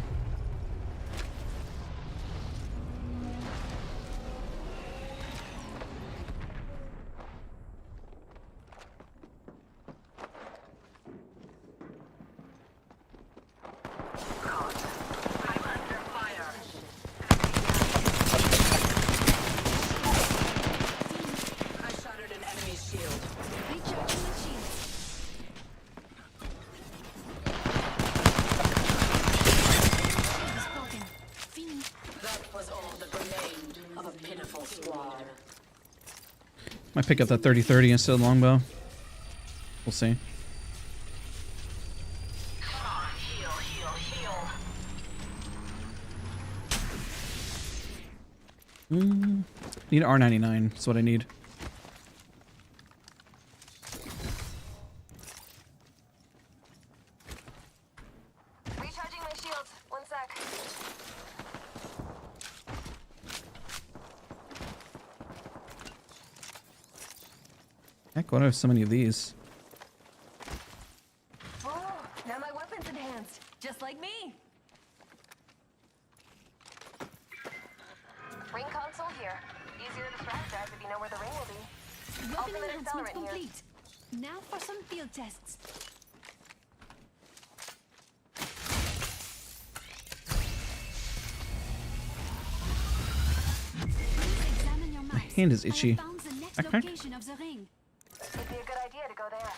[SPEAKER 4] I shattered an enemy's shield.
[SPEAKER 3] Recharging my shield. Spoken. Fini.
[SPEAKER 4] That was all that remained of a pitiful squad.
[SPEAKER 1] Might pick up that 30-30 instead of longbow. We'll see.
[SPEAKER 2] Heal, heal, heal.
[SPEAKER 1] Need R99. That's what I need.
[SPEAKER 2] Recharging my shields. 1 sec.
[SPEAKER 1] Heck, why do I have so many of these?
[SPEAKER 2] Whoa, now my weapon's enhanced. Just like me. Ring console here. Easier to strategize if you know where the ring will be.
[SPEAKER 3] Weapon
[SPEAKER 2] Ultimate
[SPEAKER 3] enhancement
[SPEAKER 2] accelerant here.
[SPEAKER 3] complete. Now for some field tests. Please examine your maps.
[SPEAKER 1] hand is
[SPEAKER 3] I have
[SPEAKER 1] itchy.
[SPEAKER 3] found the next
[SPEAKER 1] Okay.
[SPEAKER 3] location of the ring.
[SPEAKER 2] It'd be a good idea to go there.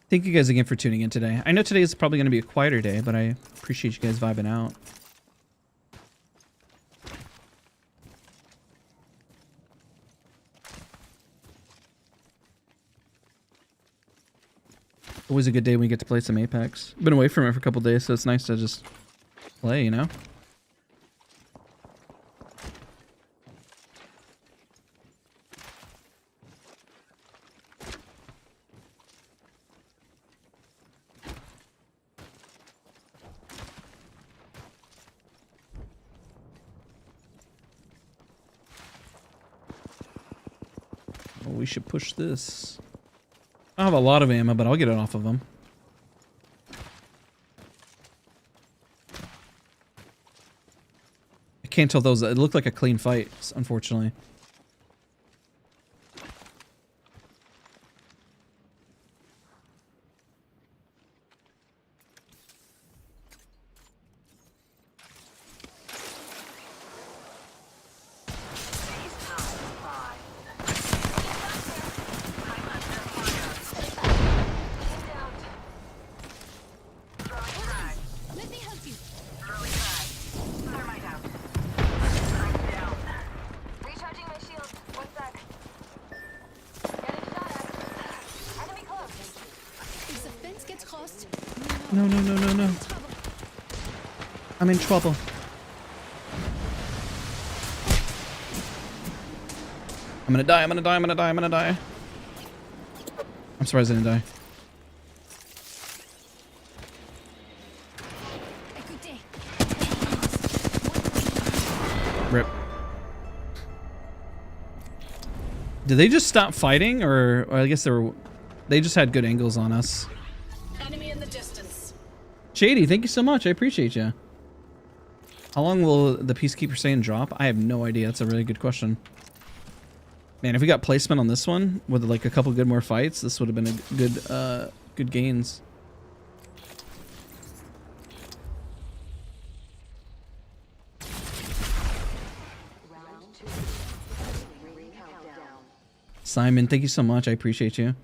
[SPEAKER 1] Thank you guys again for tuning in today. I know today is probably going to be a quieter day, but I appreciate you guys vibing out. Always a good day when we get to play some Apex. Been away from it for a couple days, so it's nice to just play, you know? Well, we should push this. I have a lot of ammo, but I'll get it off of them. I can't tell those. It looked like a clean fight, unfortunately.
[SPEAKER 3] Let me help you.
[SPEAKER 2] Recharging my shield. 1 sec. Getting shot at. Enemy close.
[SPEAKER 3] If the fence gets crossed,
[SPEAKER 1] No, no, no, no, no.
[SPEAKER 3] trouble.
[SPEAKER 1] I'm in trouble. I'm gonna die, I'm gonna die, I'm gonna die, I'm gonna die. I'm surprised I didn't die.
[SPEAKER 3] Écoutez.
[SPEAKER 1] Rip. Did they just stop fighting, or I guess they just had good angles on us.
[SPEAKER 4] Enemy in the distance.
[SPEAKER 1] Shady, thank you so much. I appreciate you. How long will the Peacekeeper saying drop? I have no idea. That's a really good question. Man, if we got placement on this one with like a couple good more fights, this would have been a good, good gains. Simon, thank you so much. I appreciate you.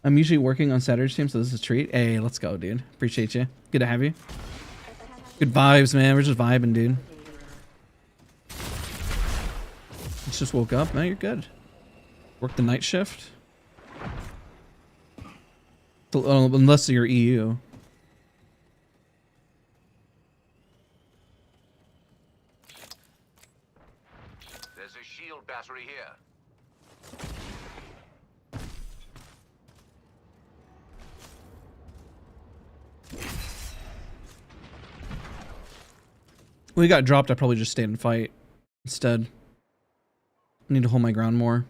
[SPEAKER 1] I'm usually working on Saturday stream, so this is a treat. Hey, let's go, dude. Appreciate you. Good to have you. Good vibes, man. We're just vibing, dude. Watts just woke up. No, you're good. Work the night shift. Unless you're EU.
[SPEAKER 6] There's a shield battery here.
[SPEAKER 1] When he got dropped, I probably just stayed and fight instead. I need to hold my ground more.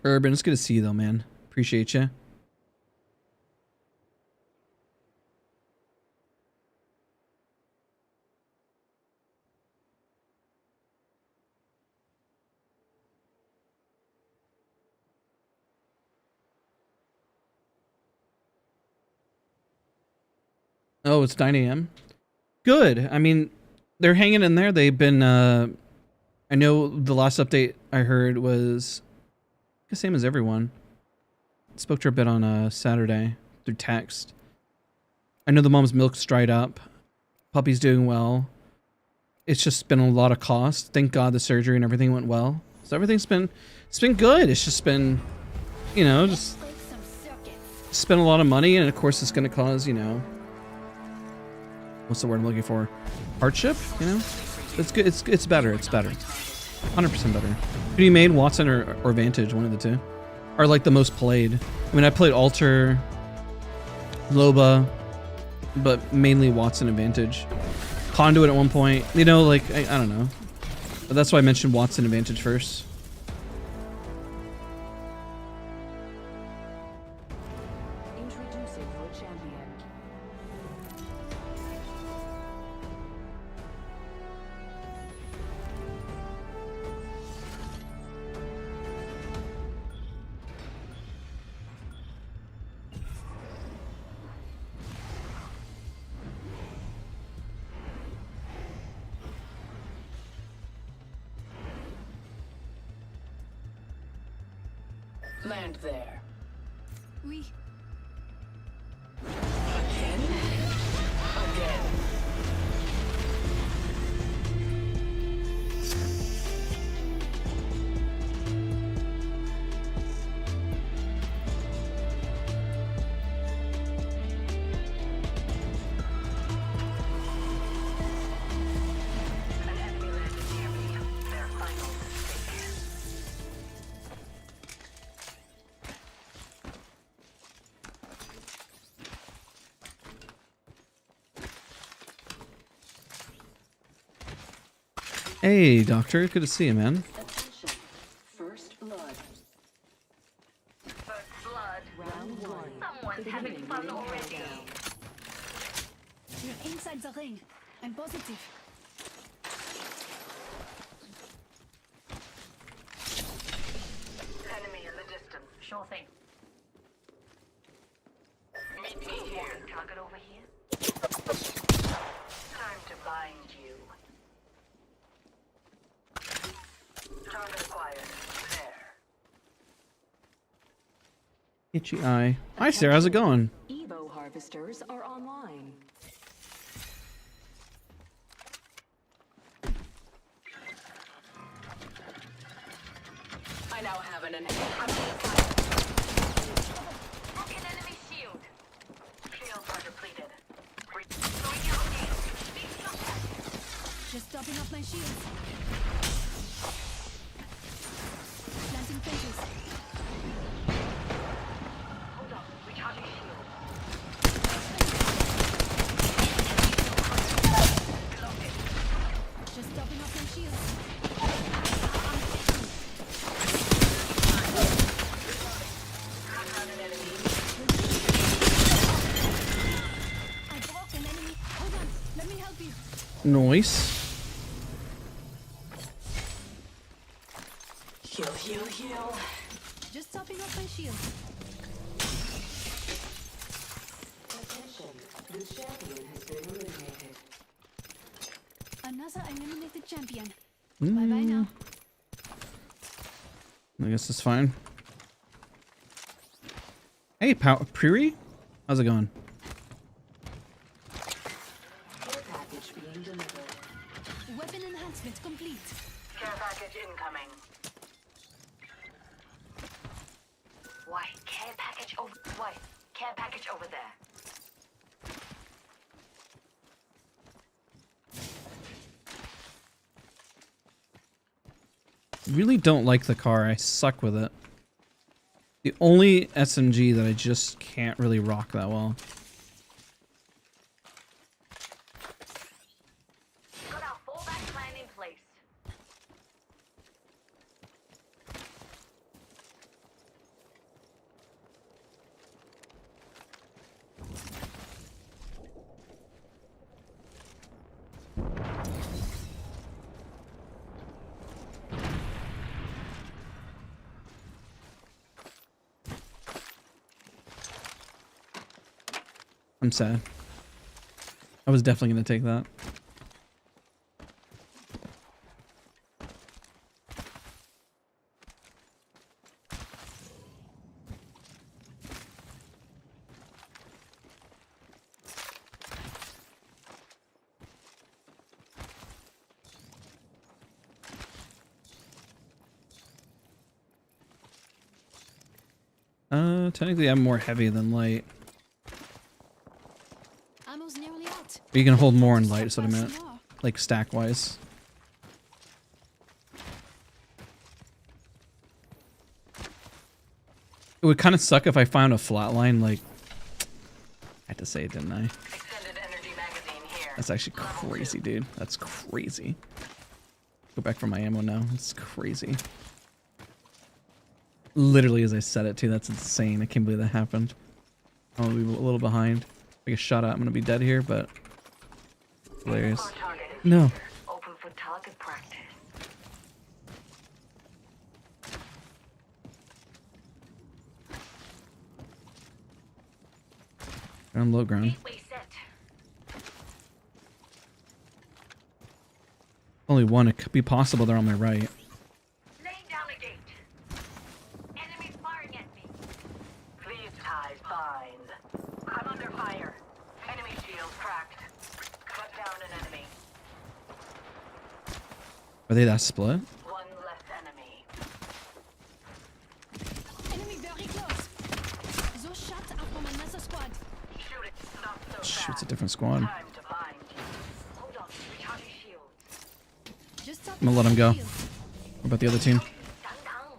[SPEAKER 1] Urban, it's good to see you though, man. Appreciate you. Oh, it's 9 a.m. Good. I mean, they're hanging in there. They've been, I know the last update I heard was the same as everyone. Spoke to her a bit on Saturday through text. I know the mom's milk's dried up. Puppy's doing well. It's just been a lot of cost. Thank God the surgery and everything went well. So everything's been, it's been good. It's just been, you know, just spend a lot of money, and of course it's going to cause, you know, what's the word I'm looking for? Hardship, you know? It's good. It's better. It's better. 100% better. Who do you main, Wattson or Vantage? One of the two. Are like the most played. I mean, I played Alter, Loba, but mainly Wattson and Vantage. Conduit at one point. You know, like, I don't know. But that's why I mentioned Wattson and Vantage first.
[SPEAKER 5] Introducing your champion.
[SPEAKER 4] Land there.
[SPEAKER 3] Oui.
[SPEAKER 4] Again? Again.
[SPEAKER 2] An enemy landed near me. Their final mistake.
[SPEAKER 1] Hey, Doctor. Good to see you, man.
[SPEAKER 4] Attention. First blood.
[SPEAKER 2] First blood.
[SPEAKER 4] Round one.
[SPEAKER 2] Someone's having fun already.
[SPEAKER 3] You're inside the ring. I'm positive.
[SPEAKER 2] Enemy in the distance. Sure thing.
[SPEAKER 4] Meet me here.
[SPEAKER 2] Target over here. Time to bind you. Target acquired. There.
[SPEAKER 1] Itchy eye. Hi, Sarah. How's it going?
[SPEAKER 5] Evo harvesters are online.
[SPEAKER 4] I now have an enemy.
[SPEAKER 2] Broken enemy shield. Shields are depleted. Restoring your shield.
[SPEAKER 3] Just topping up my shields. Planting fences.
[SPEAKER 2] Hold on. Recharging shield.
[SPEAKER 3] Just topping up my shields. I broke an enemy. Hold on. Let me help you.
[SPEAKER 1] Noise.
[SPEAKER 4] Heal, heal, heal.
[SPEAKER 3] Just topping up my shields.
[SPEAKER 5] Attention. The champion has been eliminated.
[SPEAKER 3] Another eliminated champion. Bye-bye now.
[SPEAKER 1] I guess it's fine. Hey, Priri? How's it going?
[SPEAKER 3] Weapon enhancement complete.
[SPEAKER 2] Care package incoming. Why? Care package over. Why? Care package over there.
[SPEAKER 1] Really don't like the car. I suck with it. The only SMG that I just can't really rock that well.
[SPEAKER 2] Got our fallback plan in place.
[SPEAKER 1] I'm sad. I was definitely going to take that. Technically I'm more heavy than light.
[SPEAKER 3] Ammo's nearly out.
[SPEAKER 1] But you can hold more in light, is what I meant. Like stack wise. It would kind of suck if I found a flatline, like... I had to say it, didn't I?
[SPEAKER 2] Extended energy magazine here.
[SPEAKER 1] That's actually crazy, dude. That's crazy. Go back for my ammo now. It's crazy. Literally as I said it too, that's insane. I can't believe that happened. I'm gonna be a little behind. If I get shot at, I'm gonna be dead here, but... Hilarious.
[SPEAKER 2] Our target is
[SPEAKER 1] No.
[SPEAKER 2] here. Open for target practice.
[SPEAKER 1] I'm low ground.
[SPEAKER 2] Gateway set.
[SPEAKER 1] Only one. It could be possible they're on my right.
[SPEAKER 2] Laying down a gate. Enemy firing at me. Please ties bind. I'm under fire. Enemy shield cracked. Cut down an enemy.
[SPEAKER 1] Are they that split?
[SPEAKER 2] One less enemy.
[SPEAKER 3] Enemy very close. Those shots are from another squad.
[SPEAKER 2] Shoot it. Not so
[SPEAKER 1] Shh,
[SPEAKER 2] fast.
[SPEAKER 1] it's a different squad.
[SPEAKER 2] Time to bind. Hold on. Recharging shield.
[SPEAKER 3] Just stop
[SPEAKER 1] I'm gonna let him go.
[SPEAKER 3] shield.
[SPEAKER 1] What about the other team?
[SPEAKER 2] Stand down.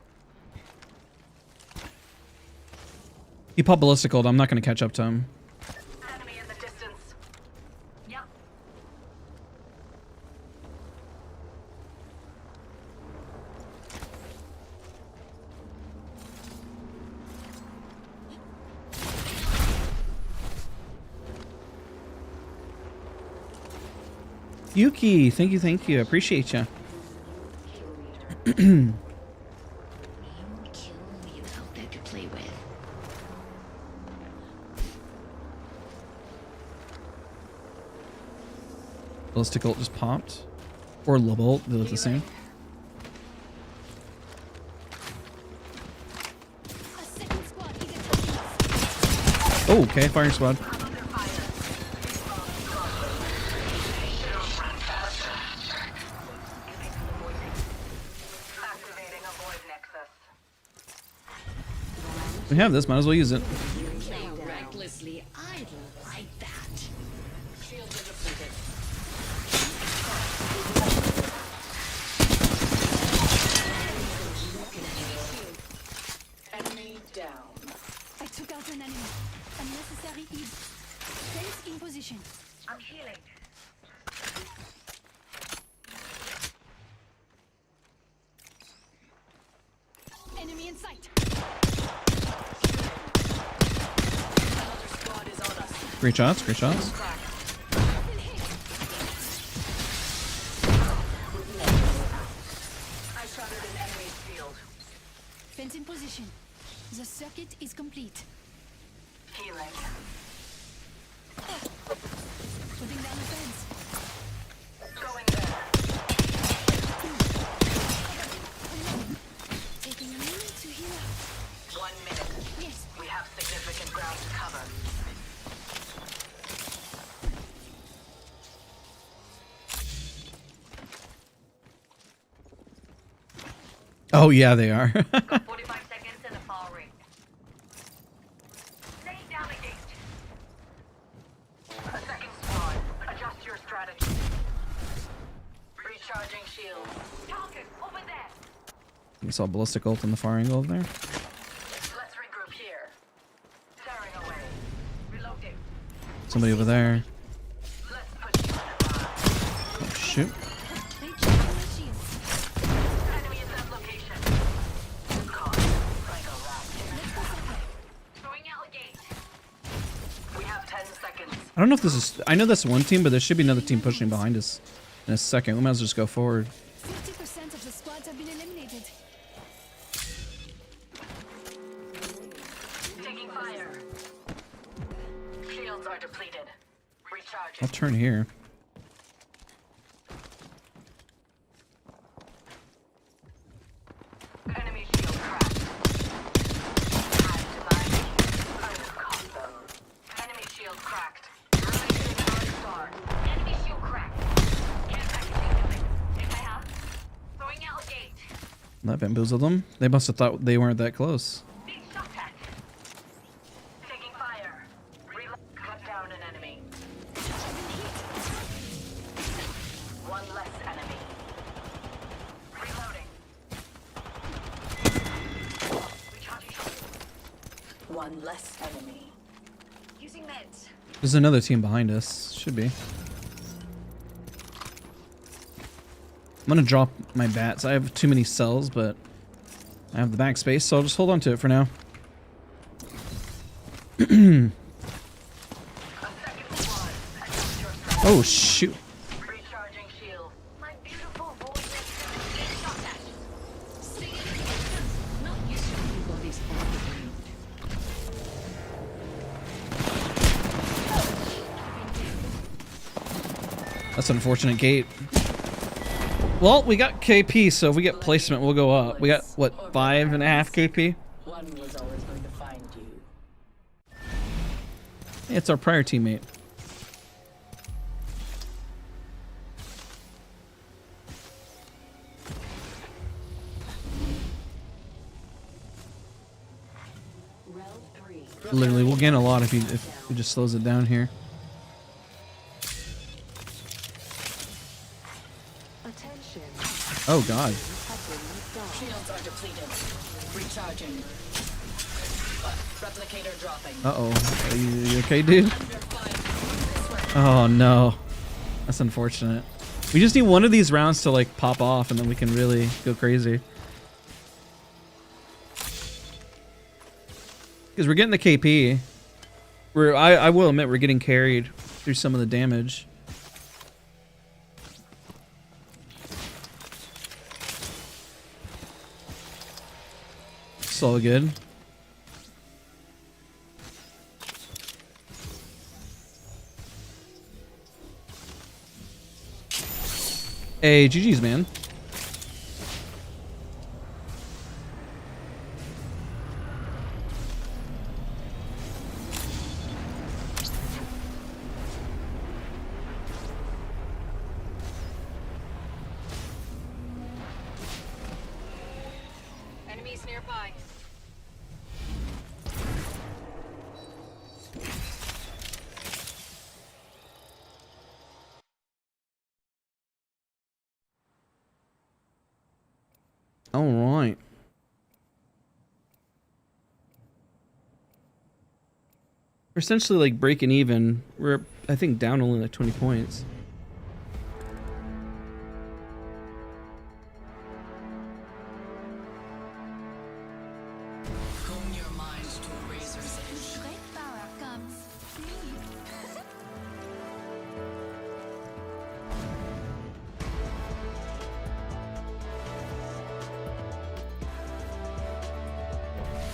[SPEAKER 1] He popped ballistic ult. I'm not gonna catch up to him.
[SPEAKER 2] Enemy in the distance. Yep.
[SPEAKER 1] Yuki, thank you, thank you. I appreciate you. Ballistic ult just popped. Or lob ult, they look the same.
[SPEAKER 3] A second squad is attacking us.
[SPEAKER 1] Oh, okay, firing squad.
[SPEAKER 2] Activating a void nexus.
[SPEAKER 1] We have this, might as well use it.
[SPEAKER 4] Play recklessly idle like that. Shields are depleted. Enemy down.
[SPEAKER 3] I took out an enemy. Unnecessary heal. Tanks in position.
[SPEAKER 2] I'm healing.
[SPEAKER 3] Enemy in sight.
[SPEAKER 4] Another squad is on us.
[SPEAKER 1] Great shots, great shots.
[SPEAKER 3] Been hit.
[SPEAKER 2] I shattered an enemy's shield.
[SPEAKER 3] Fence in position. The circuit is complete.
[SPEAKER 2] Healing.
[SPEAKER 3] Putting down the fence.
[SPEAKER 2] Going there.
[SPEAKER 3] Taking a minute to heal up.
[SPEAKER 2] 1 minute.
[SPEAKER 3] Yes.
[SPEAKER 2] We have significant ground to cover.
[SPEAKER 1] Oh yeah, they are.
[SPEAKER 2] Got 45 seconds in the fall ring. Laying down the gate. A second squad. Adjust your strategy. Recharging shields. Target over there.
[SPEAKER 1] You saw ballistic ult in the far angle over there.
[SPEAKER 2] Let's regroup here. Tearing away. Reloading.
[SPEAKER 1] Somebody over there.
[SPEAKER 2] Let's push you on the line.
[SPEAKER 1] Oh shoot.
[SPEAKER 3] Recharging my shields.
[SPEAKER 2] Enemy is at location. Caught. Like a rat. Throwing out a gate. We have 10 seconds.
[SPEAKER 1] I don't know if this is. I know that's one team, but there should be another team pushing behind us in a second. We might as well just go forward.
[SPEAKER 3] 50% of the squads have been eliminated.
[SPEAKER 2] Taking fire. Shields are depleted. Recharging.
[SPEAKER 1] I'll turn here.
[SPEAKER 2] Enemy shield cracked. Add to my I've caught them. Enemy shield cracked. Releasing North Star. Enemy shield cracked. Can't packaging doing. If I have. Throwing out a gate.
[SPEAKER 1] That bamboozled them. They must have thought they weren't that close.
[SPEAKER 2] Being shot at. Taking fire. Cut down an enemy. One less enemy. Reloading. Recharging shield. One less enemy. Using meds.
[SPEAKER 1] There's another team behind us. Should be. I'm gonna drop my bats. I have too many cells, but I have the backspace, so I'll just hold on to it for now.
[SPEAKER 2] A second squad. Adjust your strategy.
[SPEAKER 1] Oh shoot.
[SPEAKER 2] Recharging shield. My beautiful voice is being shot at.
[SPEAKER 4] Sing it. Not used to anybody's on the ground.
[SPEAKER 1] That's an unfortunate gate. Well, we got KP, so if we get placement, we'll go up. We got, what, 5.5 KP?
[SPEAKER 5] One was always going to find you.
[SPEAKER 1] Hey, it's our prior teammate.
[SPEAKER 5] Round 3.
[SPEAKER 1] Literally, we'll gain a lot if he just slows it down here.
[SPEAKER 5] Attention.
[SPEAKER 1] Oh god.
[SPEAKER 5] Shields are depleted. Recharging. Replicator dropping.
[SPEAKER 1] Uh-oh. Are you okay, dude? Oh no. That's unfortunate. We just need one of these rounds to like pop off and then we can really go crazy. Because we're getting the KP. I will admit we're getting carried through some of the damage. It's all good. Hey, GG's, man.
[SPEAKER 2] Enemies nearby.
[SPEAKER 1] All right. We're essentially like breaking even. We're, I think, down only like 20 points.
[SPEAKER 5] Hone your mind to a razor's edge.
[SPEAKER 3] Great power comes free.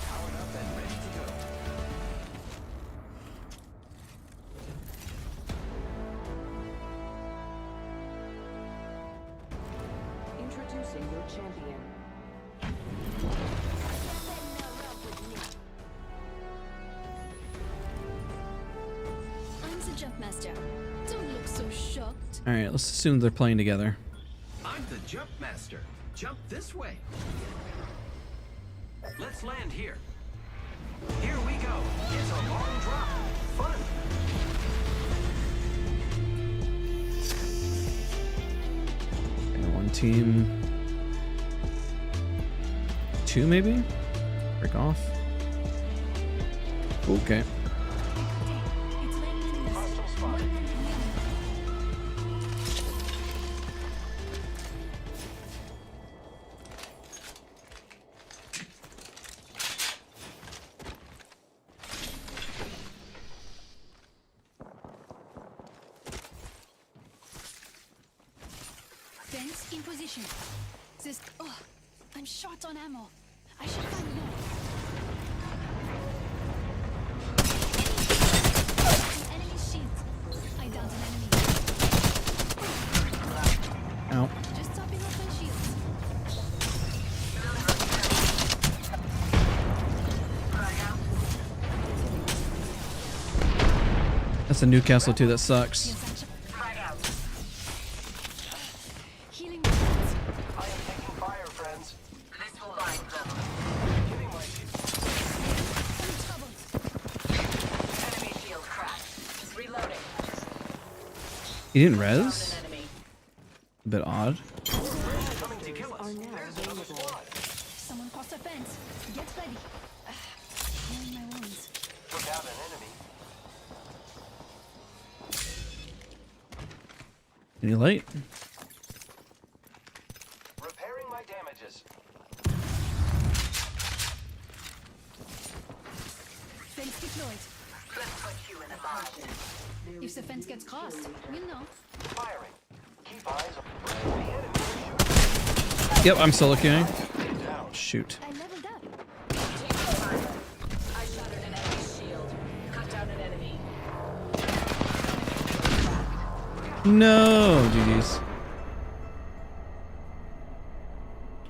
[SPEAKER 6] Powered up and ready to go.
[SPEAKER 5] Introducing your champion.
[SPEAKER 3] I'm the jump master. Don't look so shocked.
[SPEAKER 1] All right, let's assume they're playing together.
[SPEAKER 6] I'm the jump master. Jump this way. Let's land here. Here we go. It's a long drop. Fun.
[SPEAKER 1] And one team. 2 maybe? Break off. Okay.
[SPEAKER 3] It's late in this.
[SPEAKER 6] Hostile spotted.
[SPEAKER 3] Fence in position. This. Oh, I'm short on ammo. I should find more. An enemy shield. I downed an enemy.
[SPEAKER 1] Ow.
[SPEAKER 3] Just topping off my shields.
[SPEAKER 1] That's a Newcastle too. That sucks.
[SPEAKER 2] Frag out.
[SPEAKER 3] Healing my hands.
[SPEAKER 6] I am taking fire, friends.
[SPEAKER 2] This will bind them.
[SPEAKER 6] Giving my shield.
[SPEAKER 3] I'm troubled.
[SPEAKER 2] Enemy shield cracked. Reloading.
[SPEAKER 1] He didn't
[SPEAKER 2] Found
[SPEAKER 1] res?
[SPEAKER 2] an enemy.
[SPEAKER 1] A bit odd.
[SPEAKER 6] Coming to kill us. There's another squad.
[SPEAKER 3] Someone crossed a fence. Get ready. Healing my wounds.
[SPEAKER 6] Took out an enemy.
[SPEAKER 1] Any light?
[SPEAKER 6] Repairing my damages.
[SPEAKER 3] Fence deployed.
[SPEAKER 2] Let's put you in a bind.
[SPEAKER 3] If the fence gets crossed, we'll know.
[SPEAKER 6] Firing. Keep eyes on the enemy. Shooting.
[SPEAKER 1] Yep, I'm solo queuing.
[SPEAKER 6] Down.
[SPEAKER 1] Shoot.
[SPEAKER 3] I leveled up.
[SPEAKER 4] I shattered an enemy's shield. Cut down an enemy.
[SPEAKER 1] No, GG's.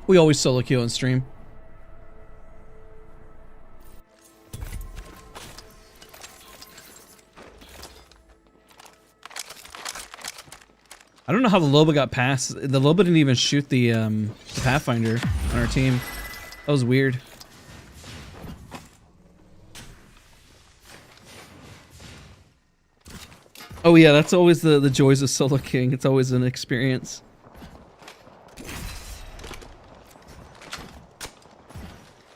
[SPEAKER 1] We always solo queue on stream. I don't know how the Loba got past. The Loba didn't even shoot the Pathfinder on our team. That was weird. Oh yeah, that's always the joys of solo queuing. It's always an experience.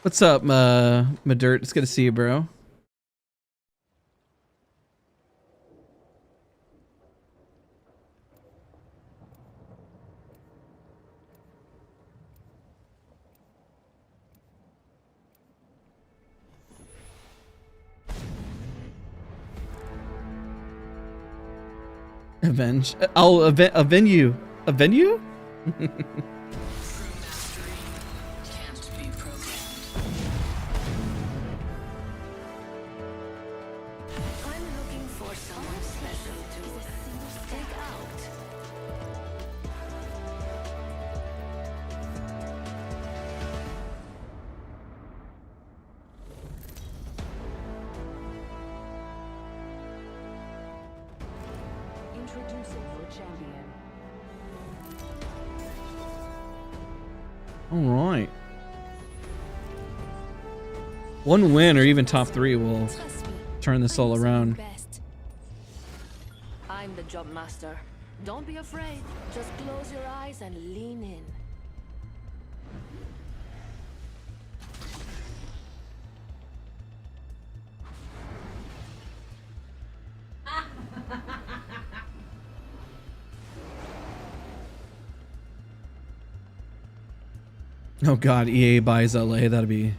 [SPEAKER 1] What's up, Madirt? It's good to see you, bro. Avenge. Oh, a venue. A venue?
[SPEAKER 4] True mastery can't be programmed.
[SPEAKER 5] I'm looking for someone special to take out. Introducing for champion.
[SPEAKER 1] All right. One win or even top 3 will
[SPEAKER 3] Trust me.
[SPEAKER 1] turn this all
[SPEAKER 3] I'm
[SPEAKER 1] around.
[SPEAKER 3] best.
[SPEAKER 5] I'm the job master. Don't be afraid. Just close your eyes and lean in.
[SPEAKER 1] Oh god, EA buys LA. That'd be.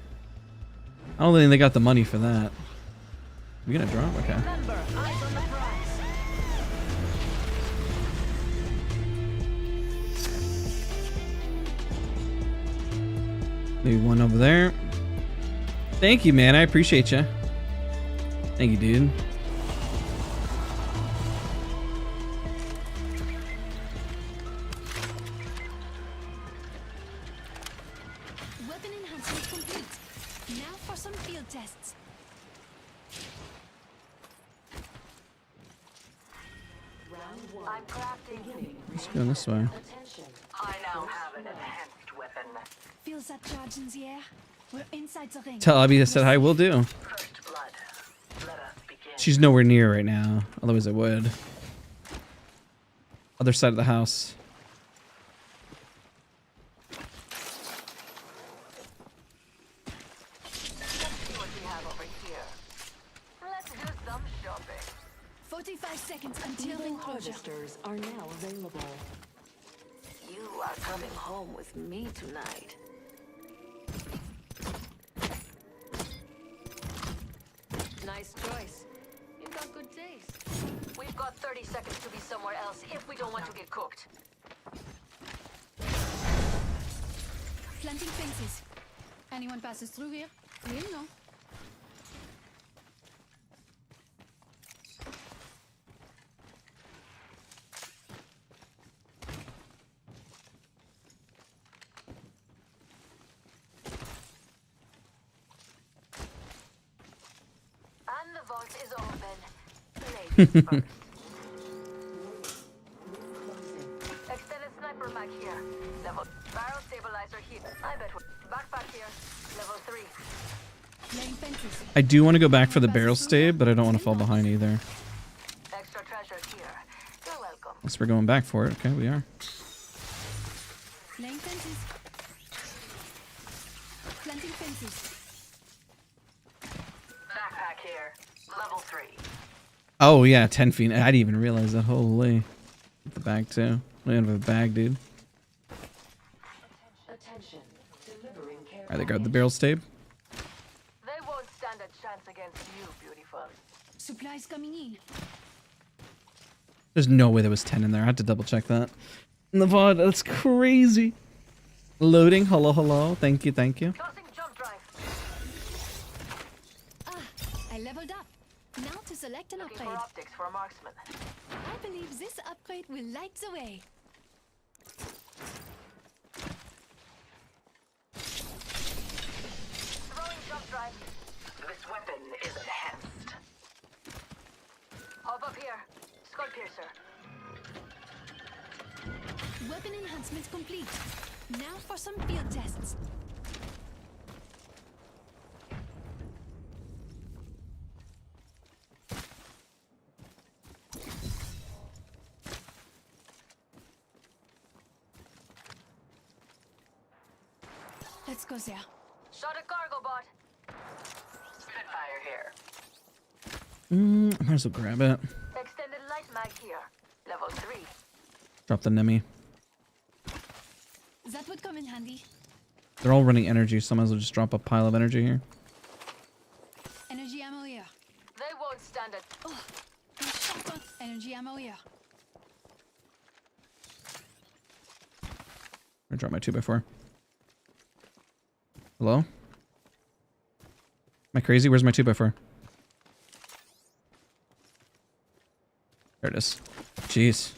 [SPEAKER 1] I don't think they got the money for that. We gonna drop? Okay.
[SPEAKER 5] Remember, eyes on the prize.
[SPEAKER 1] Maybe one over there. Thank you, man. I appreciate you. Thank you, dude.
[SPEAKER 3] Weapon enhancement complete. Now for some field tests.
[SPEAKER 2] I'm crafting.
[SPEAKER 1] Let's go this way.
[SPEAKER 2] I now have an enhanced weapon.
[SPEAKER 3] Feels that charge in the air. We're inside the ring.
[SPEAKER 1] Tell Abby I said hi, will do.
[SPEAKER 2] First blood. Let us begin.
[SPEAKER 1] She's nowhere near right now. Otherwise I would. Other side of the house.
[SPEAKER 2] Let's see what we have over here. Let's do some shopping.
[SPEAKER 3] 45 seconds until
[SPEAKER 5] Healing
[SPEAKER 3] ring closure.
[SPEAKER 5] harvesters are now available. You are coming home with me tonight. Nice choice. You've got good taste.
[SPEAKER 2] We've got 30 seconds to be somewhere else if we don't want to get cooked.
[SPEAKER 3] Planting fences. Anyone passes through here, we'll know.
[SPEAKER 2] And the vault is open. Ladies first. Extended sniper mag here. Level. Barrel stabilizer here. I bet we're backpack here. Level 3.
[SPEAKER 3] Laying fences.
[SPEAKER 1] I do want to go back for the barrel stave, but I don't want to fall behind either.
[SPEAKER 2] Extra treasure here. You're welcome.
[SPEAKER 1] Unless we're going back for it. Okay, we are.
[SPEAKER 3] Laying fences. Planting fences.
[SPEAKER 2] Backpack here. Level 3.
[SPEAKER 1] Oh yeah, 10 feet. I didn't even realize that. Holy. The bag too. I don't have a bag, dude.
[SPEAKER 5] Attention. Delivering care.
[SPEAKER 1] Alright, they grabbed the barrel stave.
[SPEAKER 2] They won't stand a chance against you, beautiful.
[SPEAKER 3] Supplies coming in.
[SPEAKER 1] There's no way there was 10 in there. I had to double check that. In the VOD, that's crazy. Loading. Hello, hello. Thank you, thank you.
[SPEAKER 2] Tossing jump drive.
[SPEAKER 3] Ah, I leveled up. Now to select an
[SPEAKER 2] Looking
[SPEAKER 3] upgrade.
[SPEAKER 2] for optics for a marksman.
[SPEAKER 3] I believe this upgrade will light the way.
[SPEAKER 2] Throwing jump drive. This weapon is enhanced. Hop up here. Skull piercer.
[SPEAKER 3] Weapon enhancement complete. Now for some field tests. Let's go there.
[SPEAKER 2] Shot a cargo bot. Spitfire here.
[SPEAKER 1] Might as well grab it.
[SPEAKER 2] Extended light mag here. Level 3.
[SPEAKER 1] Drop the Nemi.
[SPEAKER 3] That would come in handy.
[SPEAKER 1] They're all running energy, so I might as well just drop a pile of energy here.
[SPEAKER 3] Energy ammo here.
[SPEAKER 2] They won't stand it.
[SPEAKER 3] Oh, and shotgun. Energy ammo here.
[SPEAKER 1] I drop my 2x4. Hello? Am I crazy? Where's my 2x4? There it is. Jeez.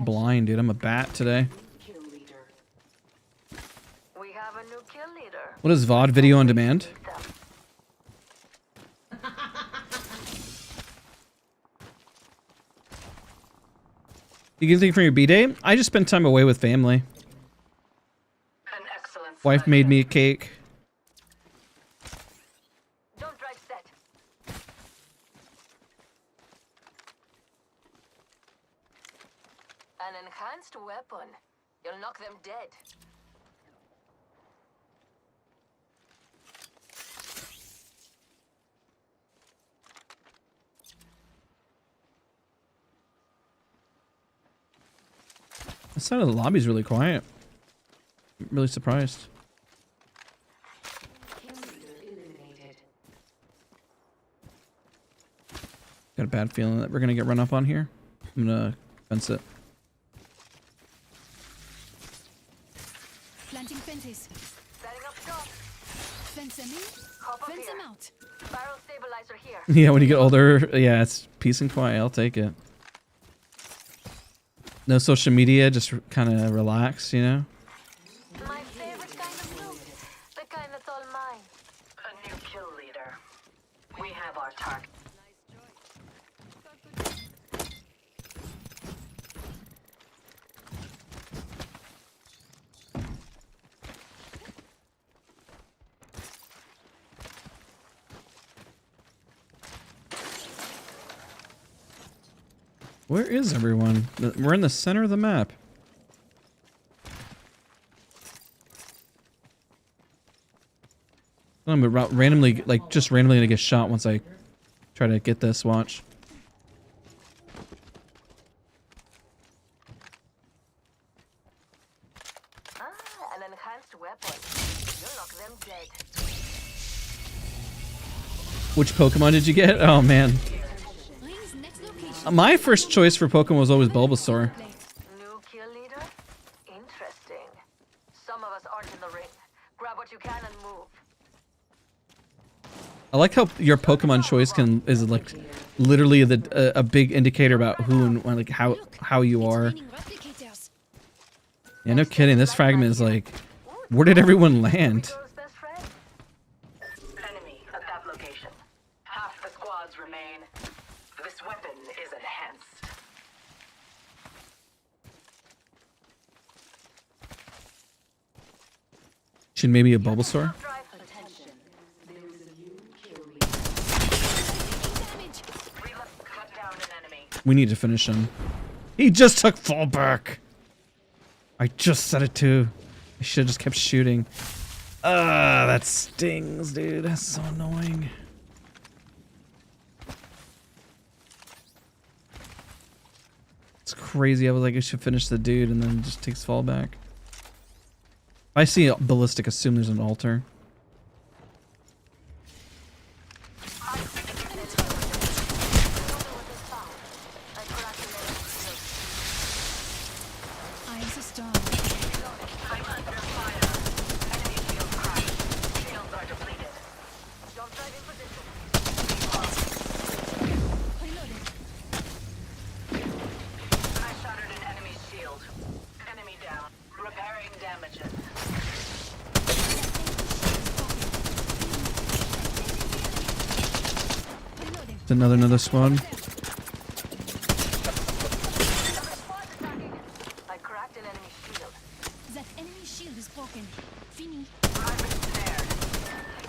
[SPEAKER 1] Blind, dude. I'm a bat today.
[SPEAKER 5] Kill leader.
[SPEAKER 2] We have a new kill leader.
[SPEAKER 1] What is VOD? Video on demand? You get anything for your B-Day? I just spent time away with family.
[SPEAKER 2] An excellent
[SPEAKER 1] Wife made me a cake.
[SPEAKER 2] Jump drive set. An enhanced weapon. You'll knock them dead.
[SPEAKER 1] The side of the lobby's really quiet. I'm really surprised.
[SPEAKER 5] Kill leader eliminated.
[SPEAKER 1] Got a bad feeling that we're gonna get run up on here. I'm gonna fence it.
[SPEAKER 3] Planting fences.
[SPEAKER 2] Setting up shop.
[SPEAKER 3] Fence them in.
[SPEAKER 2] Hop up
[SPEAKER 3] Fence
[SPEAKER 2] here.
[SPEAKER 3] them out.
[SPEAKER 2] Barrel stabilizer here.
[SPEAKER 1] Yeah, when you get older, yeah, it's peace and quiet. I'll take it. No social media, just kind of relax, you know?
[SPEAKER 2] My favorite kind of loot. The kind that's all mine. A new kill leader. We have our target.
[SPEAKER 1] Where is everyone? We're in the center of the map. I'm randomly, like, just randomly gonna get shot once I try to get this. Watch.
[SPEAKER 2] An enhanced weapon. You'll knock them dead.
[SPEAKER 1] Which Pokemon did you get? Oh man.
[SPEAKER 3] Ring's next location.
[SPEAKER 1] My first choice for Pokemon was always Bulbasaur.
[SPEAKER 2] New kill leader? Interesting. Some of us aren't in the ring. Grab what you can and move.
[SPEAKER 1] I like how your Pokemon choice is like literally a big indicator about who and like how you are.
[SPEAKER 3] Raining replicators.
[SPEAKER 1] Yeah, no kidding. This fragment is like, where did everyone land?
[SPEAKER 2] Goes best friend?
[SPEAKER 6] Enemy at that location. Half the squads remain. This weapon is enhanced.
[SPEAKER 1] Should maybe a Bulbasaur?
[SPEAKER 2] Drive.
[SPEAKER 3] Damage.
[SPEAKER 6] Cut down an enemy.
[SPEAKER 1] We need to finish him. He just took fallback. I just said it too. I should have just kept shooting. That stings, dude. That's so annoying. It's crazy. I was like, I should finish the dude, and then it just takes fallback. I see a ballistic. Assume there's an altar.
[SPEAKER 3] Eyes are strong.
[SPEAKER 6] I'm under fire. Enemy shield cracked. Shields are depleted.
[SPEAKER 2] Don't drive in position.
[SPEAKER 3] Reloading.
[SPEAKER 6] I shattered an enemy's shield. Enemy down. Repairing damages.
[SPEAKER 3] Reloading.
[SPEAKER 1] It's another squad.
[SPEAKER 2] I cracked an enemy shield.
[SPEAKER 3] That enemy shield is broken. Fini.
[SPEAKER 6] I've been snared.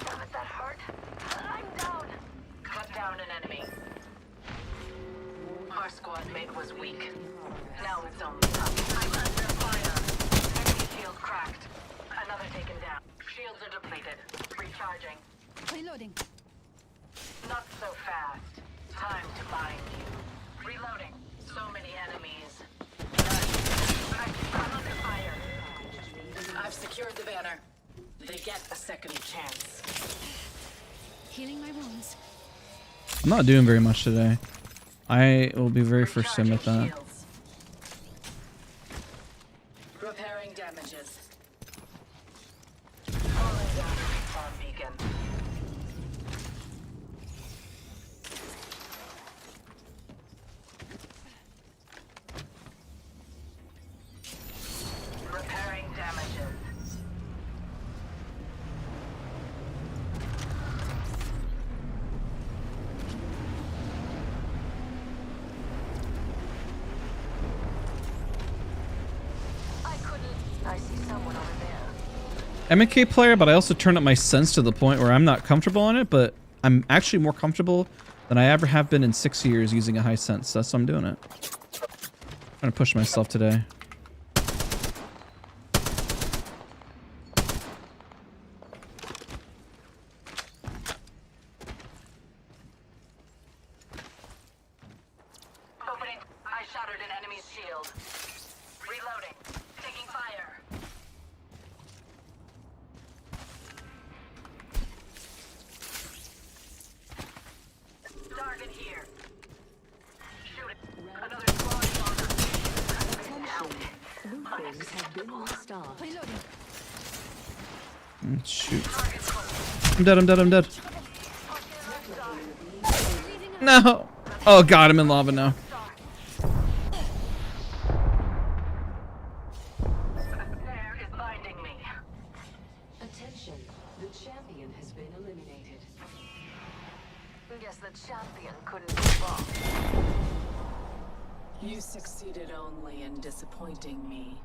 [SPEAKER 2] Damn it, that hurt. I'm down.
[SPEAKER 6] Cut down an enemy. Our squad mate was weak. Now it's only up. I'm under fire. Enemy shield cracked. Another taken down. Shields are depleted. Recharging.
[SPEAKER 3] Reloading.
[SPEAKER 6] Not so fast. Time to bind you. Reloading. So many enemies. I'm under fire. I've secured the banner. They get a second chance.
[SPEAKER 3] Healing my wounds.
[SPEAKER 1] I'm not doing very much today. I will be very first to admit that.
[SPEAKER 6] Shields. Repairing damages. Calling down a recon beacon. Repairing damages.
[SPEAKER 2] I couldn't. I see someone over there.
[SPEAKER 1] I'm a K player, but I also turned up my sense to the point where I'm not comfortable on it, but I'm actually more comfortable than I ever have been in 6 years using a high sense. That's why I'm doing it. I'm trying to push myself today.
[SPEAKER 6] Opening. I shattered an enemy's shield. Reloading. Taking fire. Target here. Shoot it. Another squad bomber.
[SPEAKER 3] Reloading.
[SPEAKER 1] Shoot. I'm dead. No. Oh god, I'm in lava now.
[SPEAKER 6] There is binding me.
[SPEAKER 4] Attention, the champion has been eliminated.
[SPEAKER 2] Guess the champion couldn't be wrong.
[SPEAKER 6] You succeeded only in disappointing me.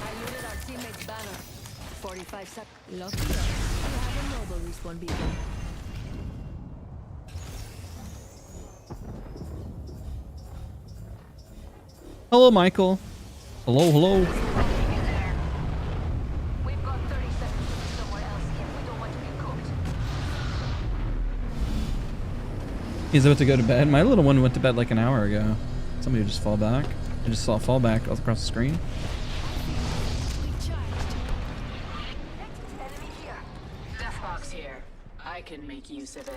[SPEAKER 5] I looted our teammate's banner. 45 seconds. Lucky. Mobile respawn beacon.
[SPEAKER 1] Hello, Michael. Hello, hello.
[SPEAKER 2] We've got 30 seconds to be somewhere else if we don't want to get cooked.
[SPEAKER 1] He's about to go to bed. My little one went to bed like an hour ago. Somebody just fall back. I just saw a fall back all across the screen.
[SPEAKER 3] Recharged.
[SPEAKER 2] Enemy here.
[SPEAKER 6] Death box here. I can make use of it.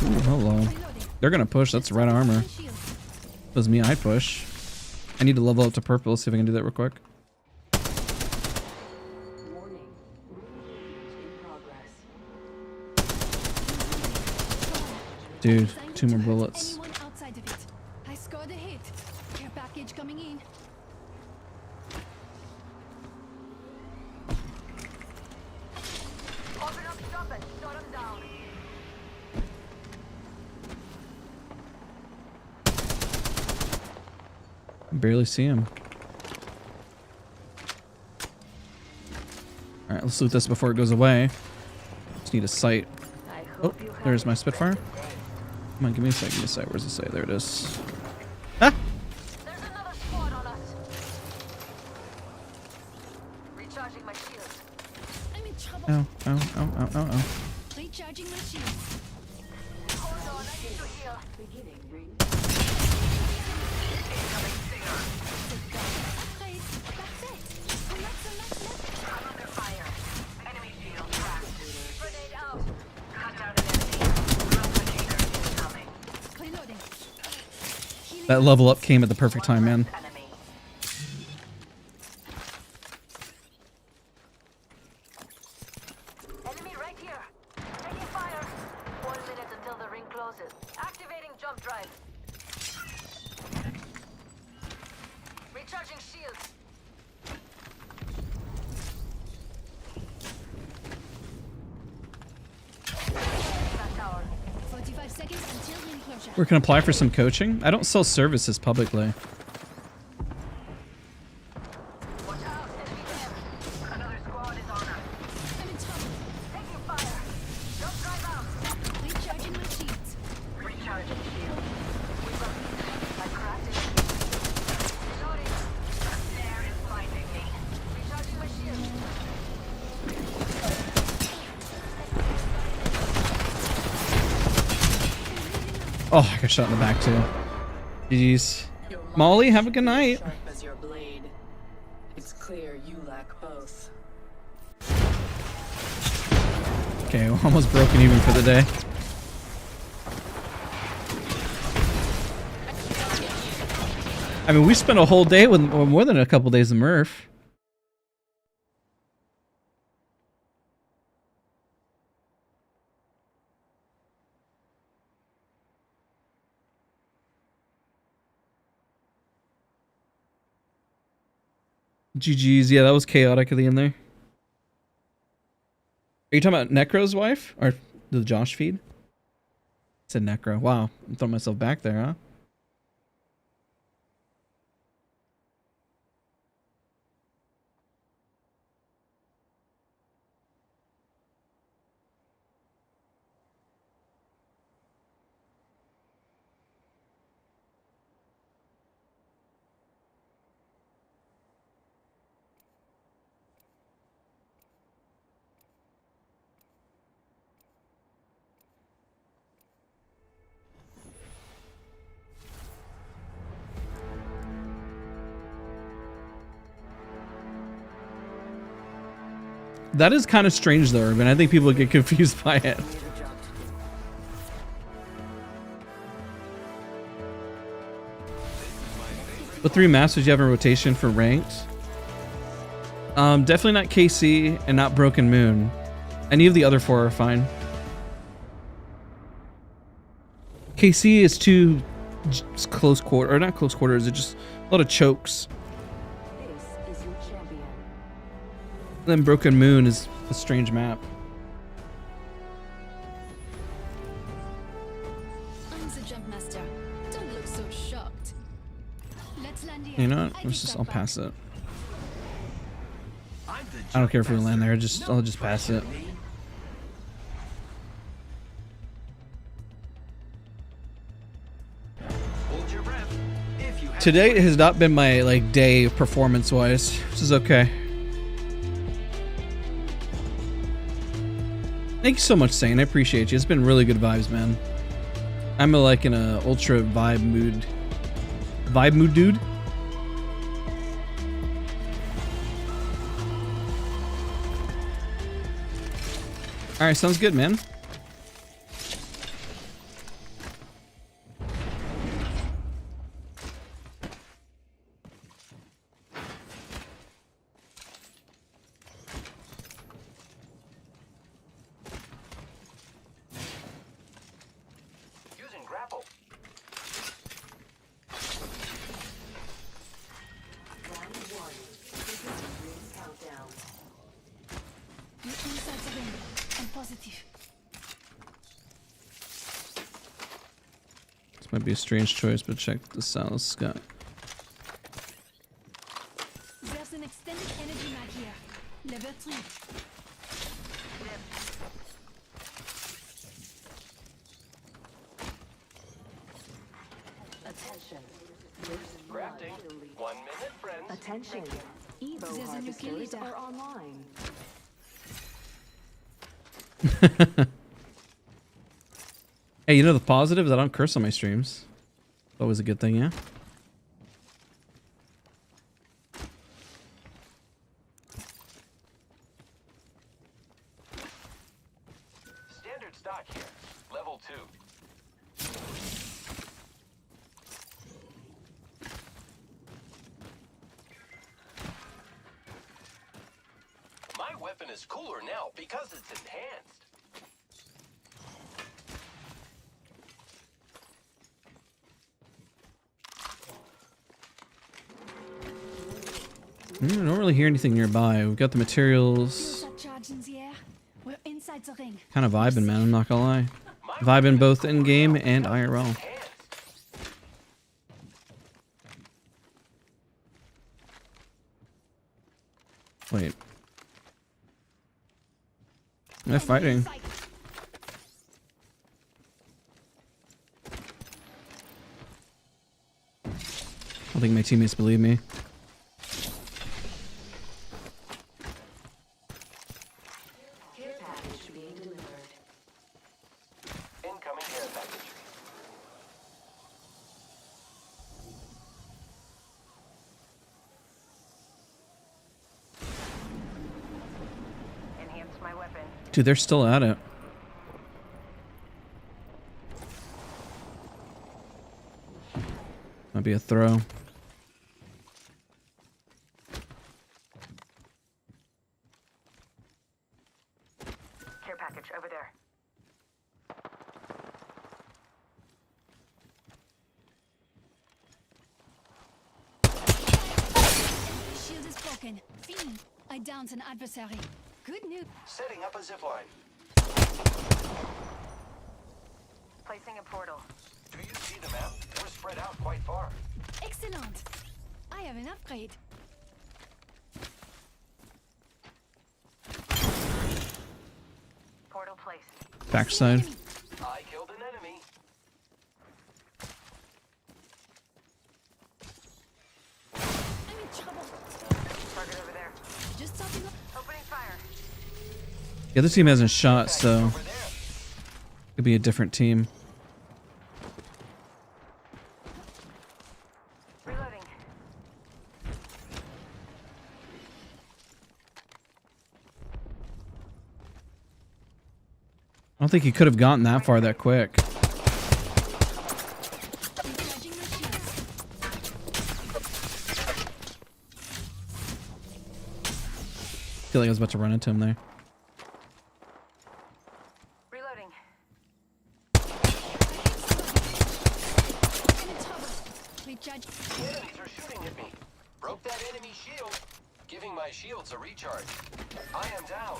[SPEAKER 1] Ooh, hello.
[SPEAKER 3] Reloading.
[SPEAKER 1] They're gonna push. That's red armor.
[SPEAKER 3] Shield.
[SPEAKER 1] If it was me, I'd push. I need to level up to purple. Let's see if I can do that real quick.
[SPEAKER 4] Warning. In progress.
[SPEAKER 1] Dude,
[SPEAKER 3] Time
[SPEAKER 1] 2 more
[SPEAKER 3] to hurt
[SPEAKER 1] bullets.
[SPEAKER 3] anyone outside of it. I scored a hit. Care package coming in.
[SPEAKER 2] Open up shop and shut them down.
[SPEAKER 1] I barely see him. Alright, let's loot this before it goes away. Just need a sight.
[SPEAKER 2] I
[SPEAKER 1] Oh,
[SPEAKER 2] hope you have
[SPEAKER 1] there's my
[SPEAKER 2] a
[SPEAKER 1] Spitfire.
[SPEAKER 2] pleasant day.
[SPEAKER 1] Come on, give me a sight, give me a sight. Where's the sight? There it is.
[SPEAKER 2] There's another squad on us. Recharging my shield.
[SPEAKER 3] I'm in trouble.
[SPEAKER 1] Ow, ow, ow, ow, ow, ow.
[SPEAKER 3] Recharging my shield.
[SPEAKER 2] Hold on, I need to heal.
[SPEAKER 4] Beginning ring.
[SPEAKER 3] Upgrade. Parfait. Relax, relax, relax.
[SPEAKER 6] I'm under fire. Enemy shield cracked.
[SPEAKER 2] Grenade out.
[SPEAKER 6] Cut down an enemy. Replicator incoming.
[SPEAKER 3] Reloading. Healing.
[SPEAKER 1] That level up came at the perfect time, man.
[SPEAKER 6] Enemy.
[SPEAKER 2] Enemy right here. Taking fire. 1 minute until the ring closes. Activating jump drive. Recharging shields. That tower.
[SPEAKER 3] 45 seconds until ring closure.
[SPEAKER 1] We can apply for some coaching. I don't sell services publicly.
[SPEAKER 2] Watch out, enemy there.
[SPEAKER 6] Another squad is on us.
[SPEAKER 3] I'm in trouble.
[SPEAKER 2] Taking fire. Jump drive out.
[SPEAKER 3] Recharging my shields.
[SPEAKER 6] Recharging shield.
[SPEAKER 2] I cracked it. Reloading.
[SPEAKER 6] A snare is blinding me.
[SPEAKER 2] Recharging my shield.
[SPEAKER 1] Oh, I got shot in the back too. GG's. Molly, have a good night.
[SPEAKER 6] Sharp as your blade. It's clear you lack both.
[SPEAKER 1] Okay, we're almost broken even for the day. I mean, we spent a whole day with, or more than a couple days of Murph. GG's, yeah, that was chaotic at the end there. Are you talking about Necro's wife? Or the Josh feed? It said Necro. Wow, I'm throwing myself back there, huh? That is kind of strange though, Urban. I think people get confused by it. What 3 masters you have in rotation for ranked? Definitely not KC and not Broken Moon. Any of the other 4 are fine. KC is too close quarter, or not close quarters. It's just a lot of chokes.
[SPEAKER 4] This is your champion.
[SPEAKER 1] Then Broken Moon is a strange map.
[SPEAKER 3] I'm the jump master. Don't look so shocked. Let's land here.
[SPEAKER 1] You know what?
[SPEAKER 3] I
[SPEAKER 1] Let's
[SPEAKER 3] take
[SPEAKER 1] just,
[SPEAKER 3] that
[SPEAKER 1] I'll
[SPEAKER 3] back.
[SPEAKER 1] pass it.
[SPEAKER 7] I'm
[SPEAKER 1] I don't care if we land there. I'll just pass it. Today has not been my like day performance-wise, which is okay. Thank you so much, Sane. I appreciate you. It's been really good vibes, man. I'm like in a ultra vibe mood. Vibe mood, dude. All right, sounds good, man. Might be a strange choice, but check this out, Scott.
[SPEAKER 3] There's an extended energy mag here. Level 3.
[SPEAKER 6] Attention. Crafting. 1 minute, friends. Attention. Evo
[SPEAKER 3] There's a new kill
[SPEAKER 6] harvesters
[SPEAKER 3] leader.
[SPEAKER 6] are online.
[SPEAKER 1] Hey, you know the positive is I don't curse on my streams. Always a good thing, yeah?
[SPEAKER 7] Standard stock here. Level 2. My weapon is cooler now because it's enhanced.
[SPEAKER 1] I don't really hear anything nearby. We've got the materials.
[SPEAKER 3] Fuels are charged in the air. We're inside the ring.
[SPEAKER 1] Kind of vibing, man. I'm not gonna lie. Vibing both in game and IRL. Wait. They're fighting. I don't think my teammates believe me.
[SPEAKER 6] Care package being delivered.
[SPEAKER 7] Incoming care package.
[SPEAKER 2] Enhance my weapon.
[SPEAKER 1] Dude, they're still at it. Might be a throw.
[SPEAKER 2] Care package over there.
[SPEAKER 3] Shield is broken. Fiend, I downed an adversary. Good news.
[SPEAKER 7] Setting up a zipline.
[SPEAKER 2] Placing a portal.
[SPEAKER 7] Do you see the map? We're spread out quite far.
[SPEAKER 3] Excellent. I have an upgrade.
[SPEAKER 2] Portal placed.
[SPEAKER 1] Backside.
[SPEAKER 7] I killed an enemy.
[SPEAKER 3] I'm in trouble.
[SPEAKER 2] Target over there.
[SPEAKER 3] Just stopping up.
[SPEAKER 2] Opening fire.
[SPEAKER 1] The other team hasn't shot, so
[SPEAKER 7] Over there.
[SPEAKER 1] could be a different team.
[SPEAKER 2] Reloading.
[SPEAKER 1] I don't think he could have gotten that far that quick.
[SPEAKER 3] Recharging my shields.
[SPEAKER 1] I feel like I was about to run into him there.
[SPEAKER 2] Reloading.
[SPEAKER 3] I'm in trouble. Recharge.
[SPEAKER 7] Enemies are shooting at me. Broke that enemy shield. Giving my shields a recharge. I am down.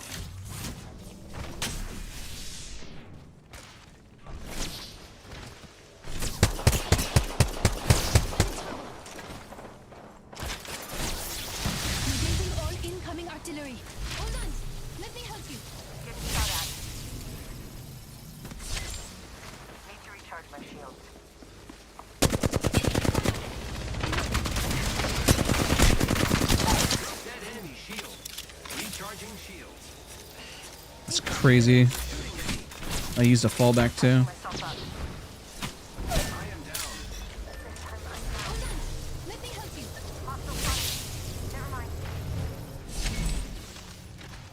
[SPEAKER 3] Negating all incoming artillery.
[SPEAKER 2] recharge my shields.
[SPEAKER 7] Dead enemy shield. Recharging shields.
[SPEAKER 1] That's crazy. I used a fallback too.
[SPEAKER 2] Myself up.
[SPEAKER 7] I am down.
[SPEAKER 3] Hold on. Let me help you.
[SPEAKER 2] Hostile spotted. Never mind.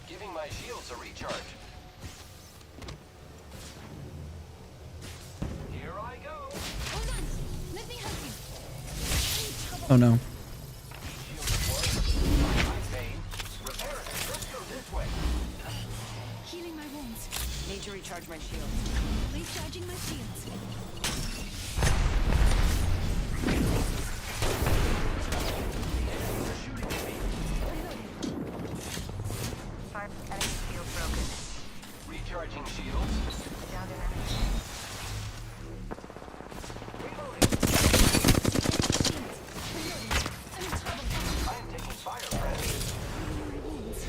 [SPEAKER 7] Giving my shields a recharge. Here I go.
[SPEAKER 3] Hold on. Let me help you.
[SPEAKER 1] Oh no.
[SPEAKER 7] Shield deployed. High pain. Repair it. Let's go this way.
[SPEAKER 3] Healing my wounds.
[SPEAKER 5] Need to recharge my shield.
[SPEAKER 3] Recharging my shields.
[SPEAKER 7] They're shooting at me.
[SPEAKER 2] Five enemy shield broken.
[SPEAKER 7] Recharging shields.
[SPEAKER 2] Down to enemy.
[SPEAKER 7] Reloading.
[SPEAKER 3] Shields. Reloading. I'm in trouble.
[SPEAKER 7] I am taking fire, friend.
[SPEAKER 3] Healing my wounds.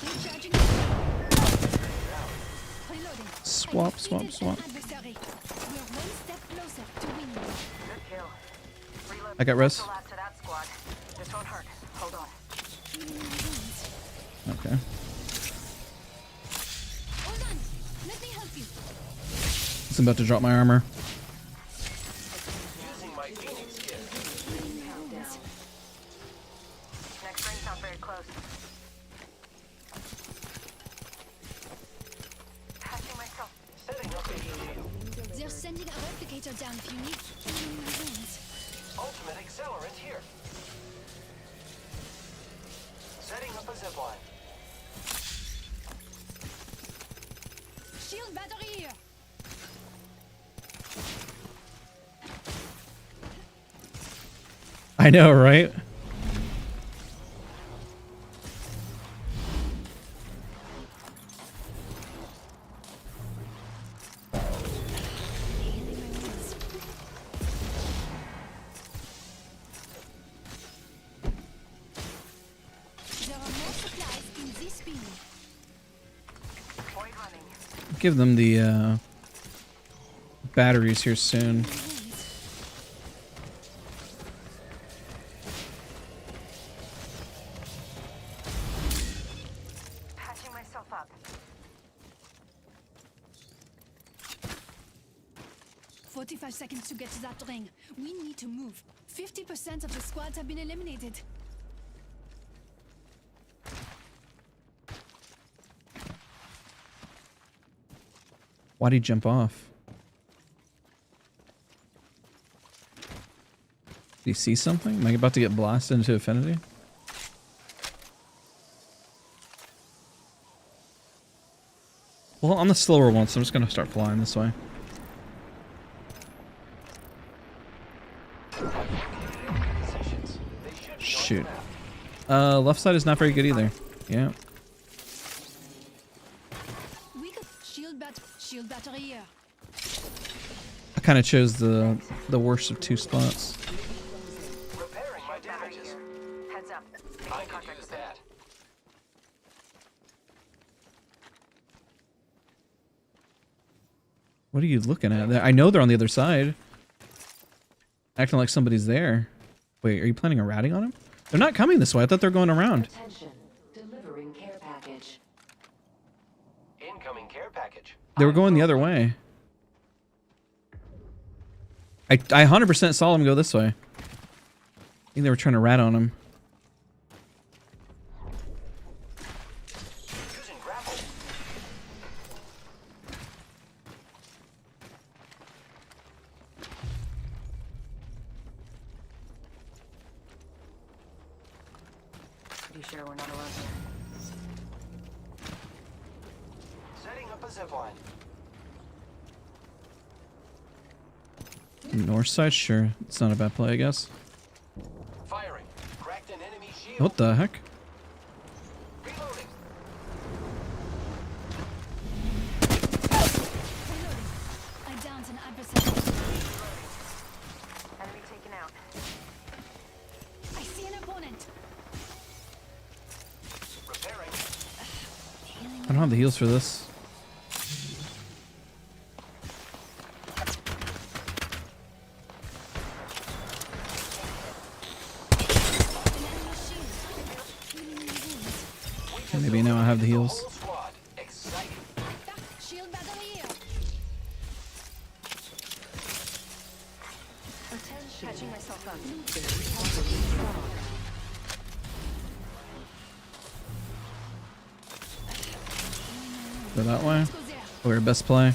[SPEAKER 3] Recharging my shields. Reloading.
[SPEAKER 1] Swap,
[SPEAKER 3] I
[SPEAKER 1] swap,
[SPEAKER 3] defeated
[SPEAKER 1] swap.
[SPEAKER 3] an adversary. We're one step closer to winning.
[SPEAKER 2] Good kill. Reload.
[SPEAKER 1] I got res.
[SPEAKER 2] Hostile last to that squad. This won't hurt. Hold on.
[SPEAKER 3] Healing my wounds.
[SPEAKER 1] Okay.
[SPEAKER 3] Hold on. Let me help you.
[SPEAKER 1] I'm about to drop my armor.
[SPEAKER 7] Using my Phoenix kit.
[SPEAKER 3] Healing my wounds.
[SPEAKER 2] Next ring's not very close. Patching myself.
[SPEAKER 7] Setting up a shield.
[SPEAKER 3] They're sending a replicator down if you need. Healing my wounds.
[SPEAKER 7] Ultimate accelerant here. Setting up a zipline.
[SPEAKER 3] Shield battery here.
[SPEAKER 1] I know, right?
[SPEAKER 3] Healing my wounds. There are more supplies in this bin.
[SPEAKER 2] Void running.
[SPEAKER 1] Give them the batteries here soon.
[SPEAKER 3] Wounds.
[SPEAKER 2] Patching myself up.
[SPEAKER 3] 45 seconds to get to that ring. We need to move. 50% of the squads have been eliminated.
[SPEAKER 1] Why'd he jump off? Did he see something? Am I about to get blasted into infinity? Well, I'm the slower one, so I'm just gonna start flying this way.
[SPEAKER 7] Positions. They should be on
[SPEAKER 1] Shoot.
[SPEAKER 7] the map.
[SPEAKER 1] Left side is not very good either. Yeah.
[SPEAKER 3] We got shield battery here.
[SPEAKER 1] I kind of chose the worst of two spots.
[SPEAKER 7] Repairing my
[SPEAKER 2] Battery
[SPEAKER 7] damages.
[SPEAKER 2] here. Heads up.
[SPEAKER 7] I
[SPEAKER 2] Taking
[SPEAKER 7] could
[SPEAKER 2] contact
[SPEAKER 7] use
[SPEAKER 2] with
[SPEAKER 7] that.
[SPEAKER 1] What are you looking at? I know they're on the other side. Acting like somebody's there. Wait, are you planning a ratting on them? They're not coming this way. I thought they were going around.
[SPEAKER 4] Attention. Delivering care package.
[SPEAKER 7] Incoming care package.
[SPEAKER 1] They were going the other way. I 100% saw them go this way. I think they were trying to rat on him.
[SPEAKER 7] Using grapple.
[SPEAKER 2] you sure we're not alone here?
[SPEAKER 7] Setting up a zipline.
[SPEAKER 1] North side, sure. It's not a bad play, I guess.
[SPEAKER 7] Firing. Cracked an enemy shield.
[SPEAKER 1] What the heck?
[SPEAKER 7] Reloading.
[SPEAKER 3] Reloading. I downed an adversary.
[SPEAKER 2] Enemy taken out.
[SPEAKER 3] I see an opponent.
[SPEAKER 7] Repairing.
[SPEAKER 3] Healing
[SPEAKER 1] I don't have the heals for this. Okay, maybe now I have the heals.
[SPEAKER 7] Whole squad. Exciting.
[SPEAKER 3] Shield battery here.
[SPEAKER 5] Patching myself up.
[SPEAKER 1] Go that way.
[SPEAKER 3] Go there.
[SPEAKER 1] Oh, your best play.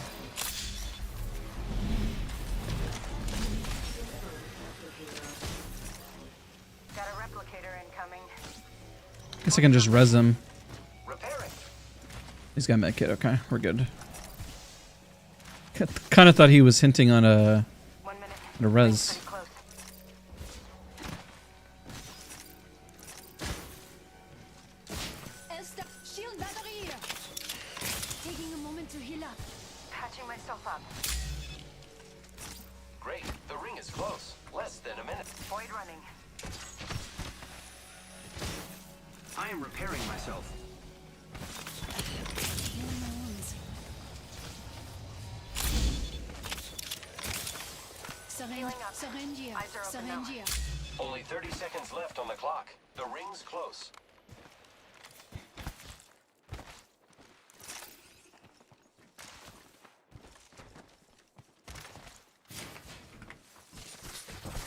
[SPEAKER 2] Got a replicator incoming.
[SPEAKER 1] Guess I can just res him.
[SPEAKER 7] Repairing.
[SPEAKER 1] He's got medkit. Okay, we're good. Kind of thought he was hinting on a
[SPEAKER 2] 1 minute.
[SPEAKER 1] res.
[SPEAKER 2] Pretty close.
[SPEAKER 3] Elsta, shield battery here. Taking a moment to heal up.
[SPEAKER 2] Patching myself up.
[SPEAKER 7] Great. The ring is close. Less than a minute.
[SPEAKER 2] Void running.
[SPEAKER 8] I am repairing myself.
[SPEAKER 3] Healing my wounds.
[SPEAKER 2] Healing up.
[SPEAKER 3] Syringe here.
[SPEAKER 2] Eyes are open now.
[SPEAKER 3] Syringe here.
[SPEAKER 7] Only 30 seconds left on the clock. The ring's close.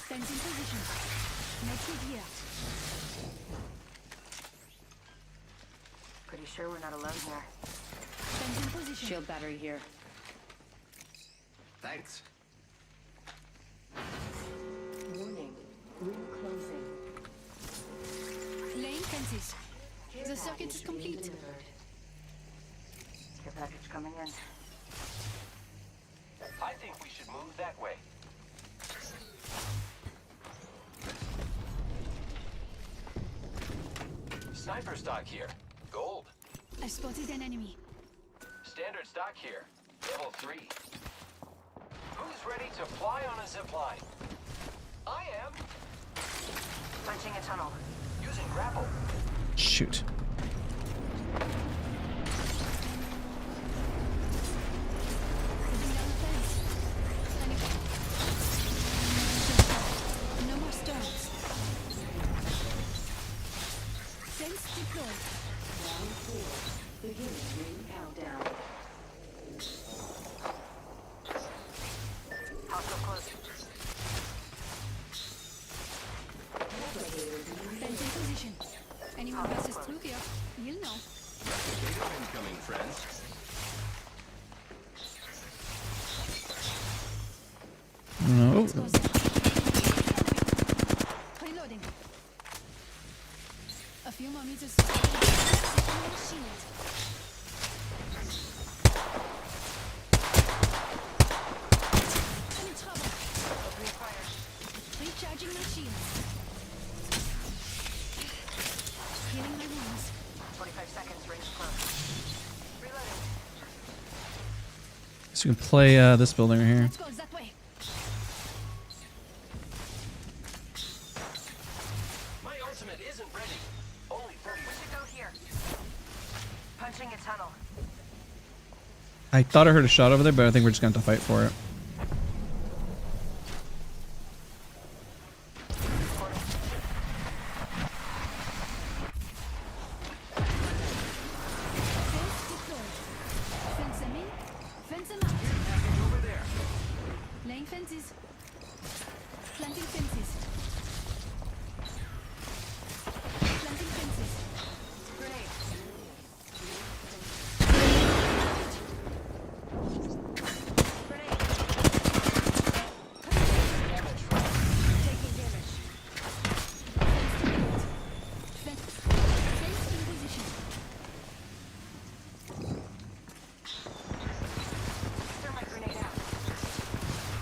[SPEAKER 3] Stands in position. Medkit here.
[SPEAKER 2] Pretty sure we're not alone here.
[SPEAKER 3] Stands in position.
[SPEAKER 5] Shield battery here.
[SPEAKER 8] Thanks.
[SPEAKER 4] Warning. Ring closing.
[SPEAKER 3] Laying fences. The circuit is complete.
[SPEAKER 2] Care package coming in.
[SPEAKER 7] I think we should move that way. Sniper stock here. Gold.
[SPEAKER 3] I spotted an enemy.
[SPEAKER 7] Standard stock here. Level 3. Who's ready to fly on a zipline? I am.
[SPEAKER 2] Punching a tunnel.
[SPEAKER 7] Using grapple.
[SPEAKER 1] Shoot.
[SPEAKER 3] Moving down the fence. No more stones. Fence deployed.
[SPEAKER 4] Round 4. Beginning ring countdown.
[SPEAKER 2] Hostile close.
[SPEAKER 3] Fence in position. Anyone passes through here, you'll know.
[SPEAKER 8] Data incoming, friends.
[SPEAKER 1] No.
[SPEAKER 3] Let's go there. Reloading. A few more meters. Shield. I'm in trouble.
[SPEAKER 2] Opening fire.
[SPEAKER 3] Recharging my shields. Healing my wounds.
[SPEAKER 2] 45 seconds. Range close. Reloading.
[SPEAKER 1] So we can play this building right here.
[SPEAKER 3] Let's go that way.
[SPEAKER 7] My ultimate isn't ready. Only 30.
[SPEAKER 2] We should go here. Punching a tunnel.
[SPEAKER 1] I thought I heard a shot over there, but I think we're just going to have to fight for it.
[SPEAKER 3] Fence deployed. Fence them in. Fence them out.
[SPEAKER 8] Over there.
[SPEAKER 3] Laying fences. Planting fences. Planting fences.
[SPEAKER 2] Grenade. Grenade. Taking damage.
[SPEAKER 3] Fence in position.
[SPEAKER 2] Thermite grenade out.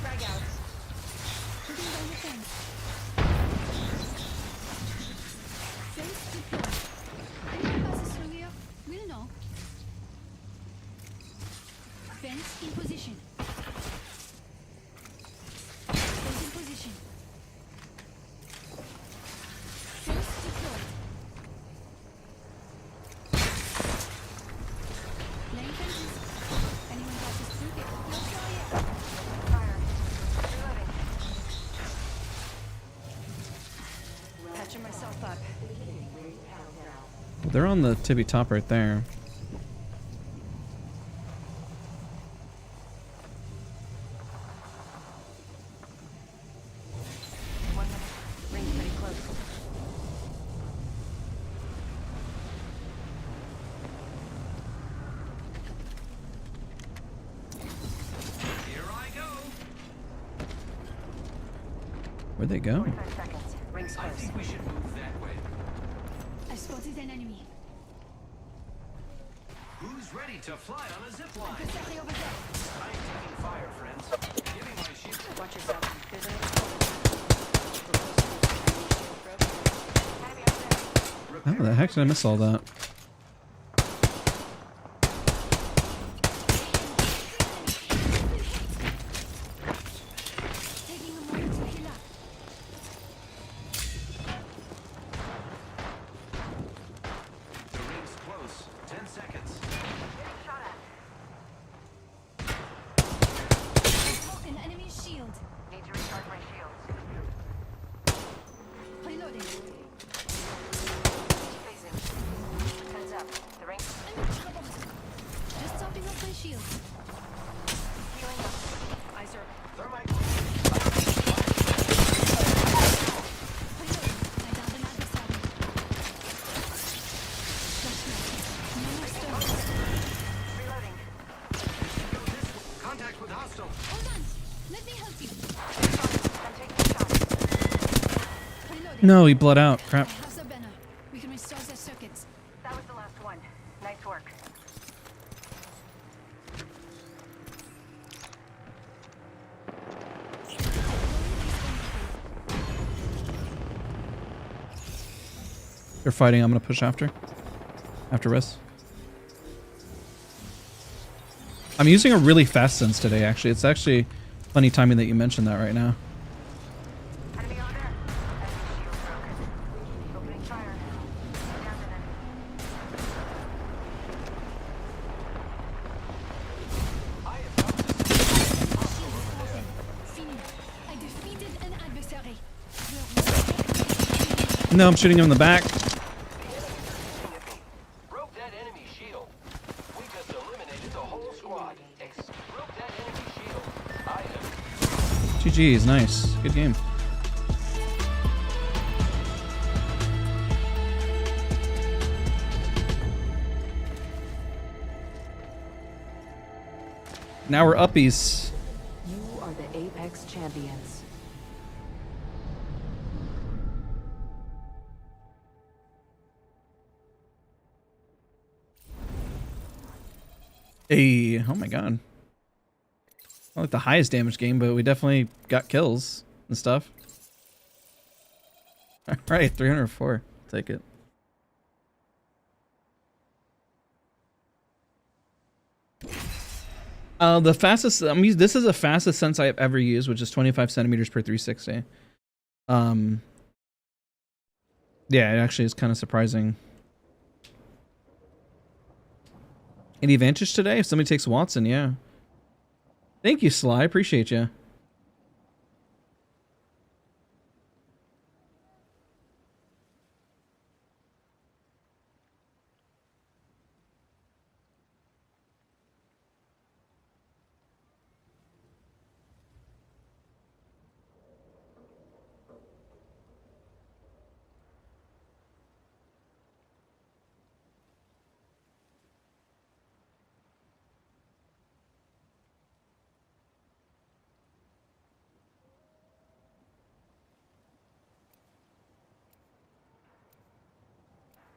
[SPEAKER 2] Frag out.
[SPEAKER 3] Putting down the fence. Fence deployed. Anyone passes through here, we'll know. Fence in position. Fence in position. Fence deployed. Laying fences. Anyone passes through here, we'll know here.
[SPEAKER 2] Fire. Reloading. Patching myself up.
[SPEAKER 1] They're on the tippy top right there.
[SPEAKER 5] Ring's pretty close.
[SPEAKER 8] Here I go.
[SPEAKER 1] Where'd they go?
[SPEAKER 5] 45 seconds. Ring's
[SPEAKER 8] I
[SPEAKER 5] close.
[SPEAKER 8] think we should move that way.
[SPEAKER 3] I spotted an enemy.
[SPEAKER 8] Who's ready to fly on a zip line?
[SPEAKER 3] Adversary over there.
[SPEAKER 8] I'm taking fire, friends. Giving my shield.
[SPEAKER 5] Watch yourself. There's an
[SPEAKER 1] How the heck did I miss all that?
[SPEAKER 3] Taking a moment to heal up.
[SPEAKER 8] The ring's close. 10 seconds.
[SPEAKER 2] Getting shot at.
[SPEAKER 3] Broke an enemy's shield.
[SPEAKER 2] Need to recharge my shields.
[SPEAKER 3] Reloading.
[SPEAKER 2] Phasing. Heads up. The ring.
[SPEAKER 3] Just topping off my shield.
[SPEAKER 2] Healing up.
[SPEAKER 5] Eye sir.
[SPEAKER 8] Thermite.
[SPEAKER 3] Reloading. I downed an adversary. Flashlight. No more stones.
[SPEAKER 2] Reloading.
[SPEAKER 8] Contact with hostile.
[SPEAKER 3] Hold on. Let me help you.
[SPEAKER 2] I'm taking shots.
[SPEAKER 3] Reloading.
[SPEAKER 1] No, he bled out. Crap.
[SPEAKER 3] I have the banner. We can restore the circuits.
[SPEAKER 2] That was the last one. Nice work.
[SPEAKER 1] They're fighting. I'm gonna push after. After rest. I'm using a really fast sense today, actually. It's actually funny timing that you mentioned that right now.
[SPEAKER 2] Enemy on there. Enemy shield broken. Opening fire. Down to them.
[SPEAKER 7] I have found this.
[SPEAKER 3] Fini. I defeated an adversary.
[SPEAKER 1] No, I'm shooting him in the back.
[SPEAKER 7] Broke that enemy shield. We just eliminated the whole squad. Broke that enemy shield. I have
[SPEAKER 1] GG's, nice. Good game. Now we're uppies.
[SPEAKER 5] You are the Apex champions.
[SPEAKER 1] Hey, oh my god. Not like the highest damage game, but we definitely got kills and stuff. Alright, 304. Take it. The fastest, this is the fastest sense I've ever used, which is 25 centimeters per 360. Yeah, it actually is kind of surprising. Any advantage today? If somebody takes Wattson, yeah. Thank you, Sly. Appreciate you.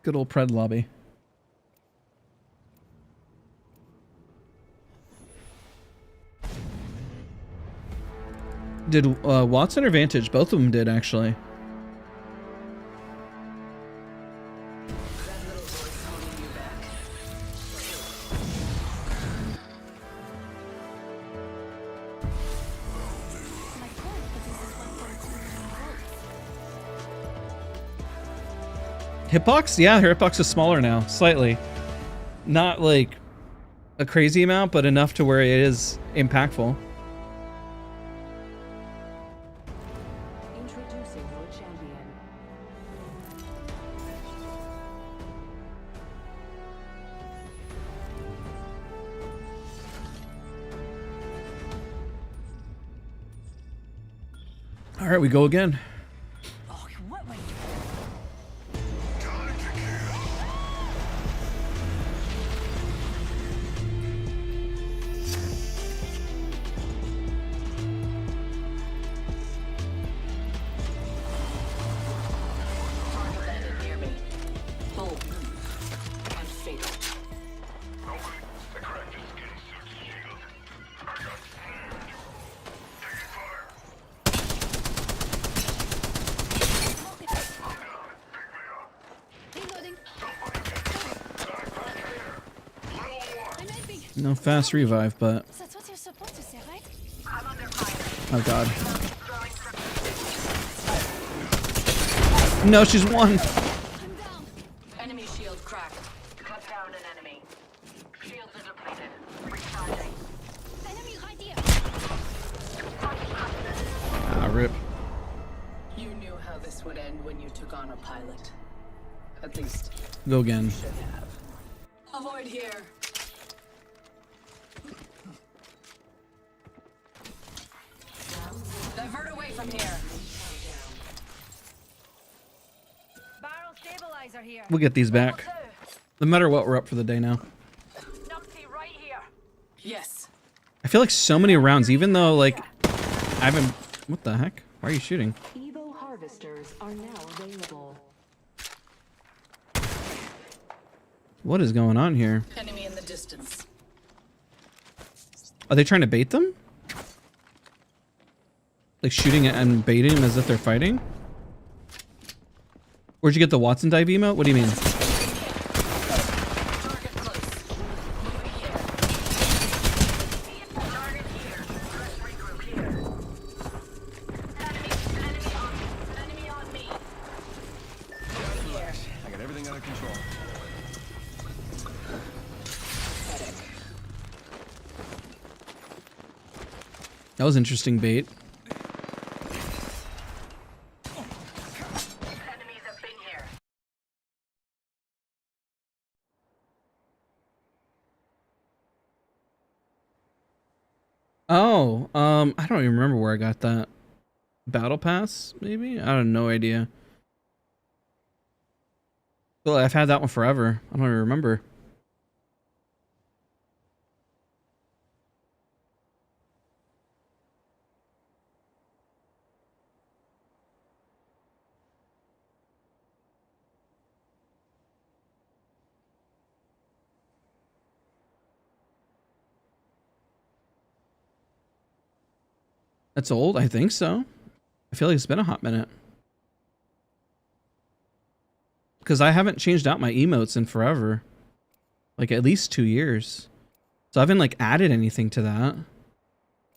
[SPEAKER 1] Good old Pred lobby. Did Wattson or Vantage? Both of them did, actually. Hitbox? Yeah, her hitbox is smaller now, slightly. Not like a crazy amount, but enough to where it is impactful.
[SPEAKER 5] Introducing your champion.
[SPEAKER 1] All right, we go again.
[SPEAKER 3] Oh, what were you?
[SPEAKER 4] Target landed near me. Bold move. And fatal.
[SPEAKER 3] Reloading. I'm helping.
[SPEAKER 1] No fast revive, but
[SPEAKER 3] That's what you're supposed to say, right?
[SPEAKER 2] I'm under fire.
[SPEAKER 1] oh god.
[SPEAKER 2] Throwing cryptic.
[SPEAKER 1] No, she's one.
[SPEAKER 3] I'm down.
[SPEAKER 4] Enemy shield cracked.
[SPEAKER 6] Cut down an enemy. Shields are depleted. Recharging.
[SPEAKER 3] Enemy right here.
[SPEAKER 1] Ah, rip.
[SPEAKER 4] You knew how this would end when you took on a pilot. At least,
[SPEAKER 1] Go again.
[SPEAKER 4] should have. Avoid here. Divert away from here.
[SPEAKER 2] Barrel stabilizer here.
[SPEAKER 1] We'll get these back. No matter what, we're up for the day now.
[SPEAKER 2] Numpty right here.
[SPEAKER 4] Yes.
[SPEAKER 1] I feel like so many rounds, even though like I haven't. What the heck? Why are you shooting?
[SPEAKER 5] Evo harvesters are now available.
[SPEAKER 1] What is going on here?
[SPEAKER 4] Enemy in the distance.
[SPEAKER 1] Are they trying to bait them? Like shooting and baiting them as if they're fighting? Where'd you get the Wattson dive emote? What do you mean?
[SPEAKER 4] Target close. Moving here.
[SPEAKER 6] Target here. Let's regroup here. Enemy on me.
[SPEAKER 8] I got everything under control.
[SPEAKER 4] Pathetic.
[SPEAKER 1] That was interesting bait.
[SPEAKER 6] Enemies have been here.
[SPEAKER 1] Oh, I don't even remember where I got that. Battle pass, maybe? I have no idea. Well, I've had that one forever. I don't even remember. That's old? I think so. I feel like it's been a hot minute. Because I haven't changed out my emotes in forever. Like at least 2 years. So I haven't like added anything to that.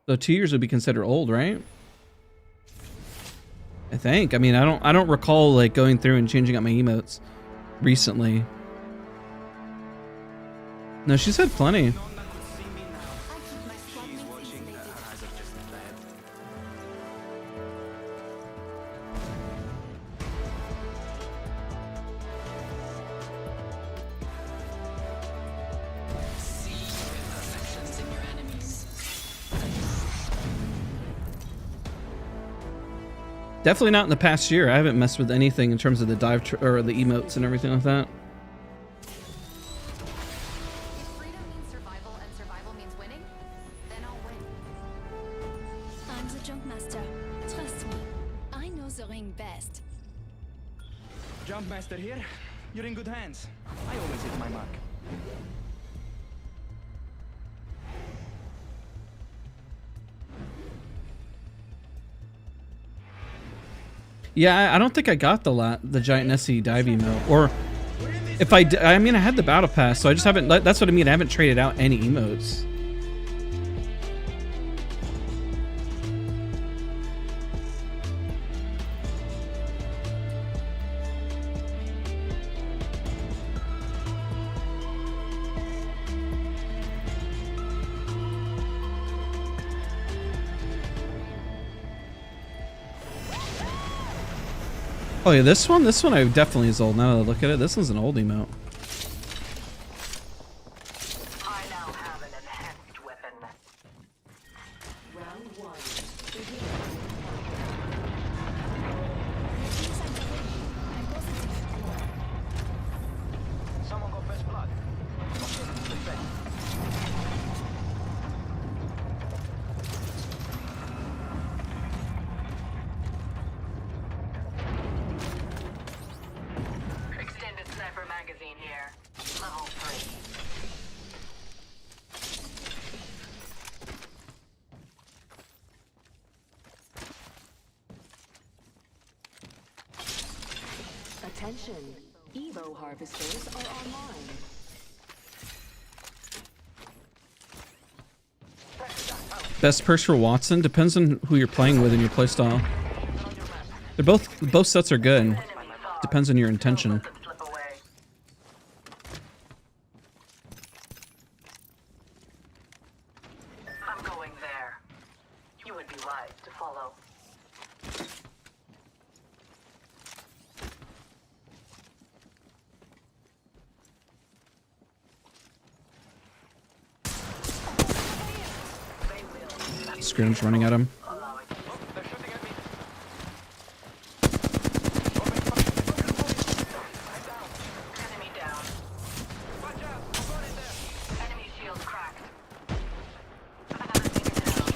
[SPEAKER 1] So 2 years would be considered old, right? I think. I mean, I don't recall like going through and changing out my emotes recently. No, she's had plenty.
[SPEAKER 3] I keep my squad mates insulated.
[SPEAKER 4] See imperfections in your enemies.
[SPEAKER 1] Definitely not in the past year. I haven't messed with anything in terms of the dive or the emotes and everything like that.
[SPEAKER 9] If freedom means survival and survival means winning, then I'll win.
[SPEAKER 3] I'm the jump master. Trust me. I know the ring best.
[SPEAKER 10] Jumpmaster here. You're in good hands. I always hit my mark.
[SPEAKER 1] Yeah, I don't think I got the giant Nessie dive emote. Or if I mean, I had the battle pass, so I just haven't. That's what I mean. I haven't traded out any emotes. Oh yeah, this one I definitely is old. Now that I look at it, this one's an old emote.
[SPEAKER 6] I now have an enhanced weapon.
[SPEAKER 4] Round one. Attention, Evo harvesters are online.
[SPEAKER 1] Best perks for Wattson depends on who you're playing with and your playstyle. They're both sets are good. Depends on your intention.
[SPEAKER 6] Slip away. I'm going there. You would be wise to follow.
[SPEAKER 1] Scrim's running at him.
[SPEAKER 6] Enemy down. Watch out! Enemy shield cracked. Another taken down.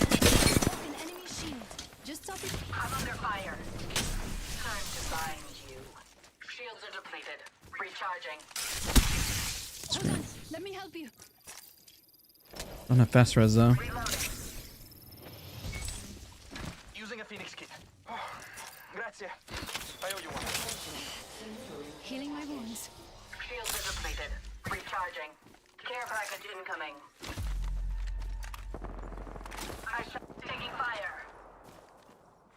[SPEAKER 3] An enemy shield. Just stop it.
[SPEAKER 6] I'm under fire. Time to bind you. Shields are depleted. Recharging.
[SPEAKER 3] Hold on. Let me help you.
[SPEAKER 1] Don't have fast res though.
[SPEAKER 6] Reloading.
[SPEAKER 10] Using a Phoenix kit. Oh, grazie. I owe you one.
[SPEAKER 3] Healing my wounds.
[SPEAKER 6] Shields are depleted. Recharging. Care package incoming. Taking fire.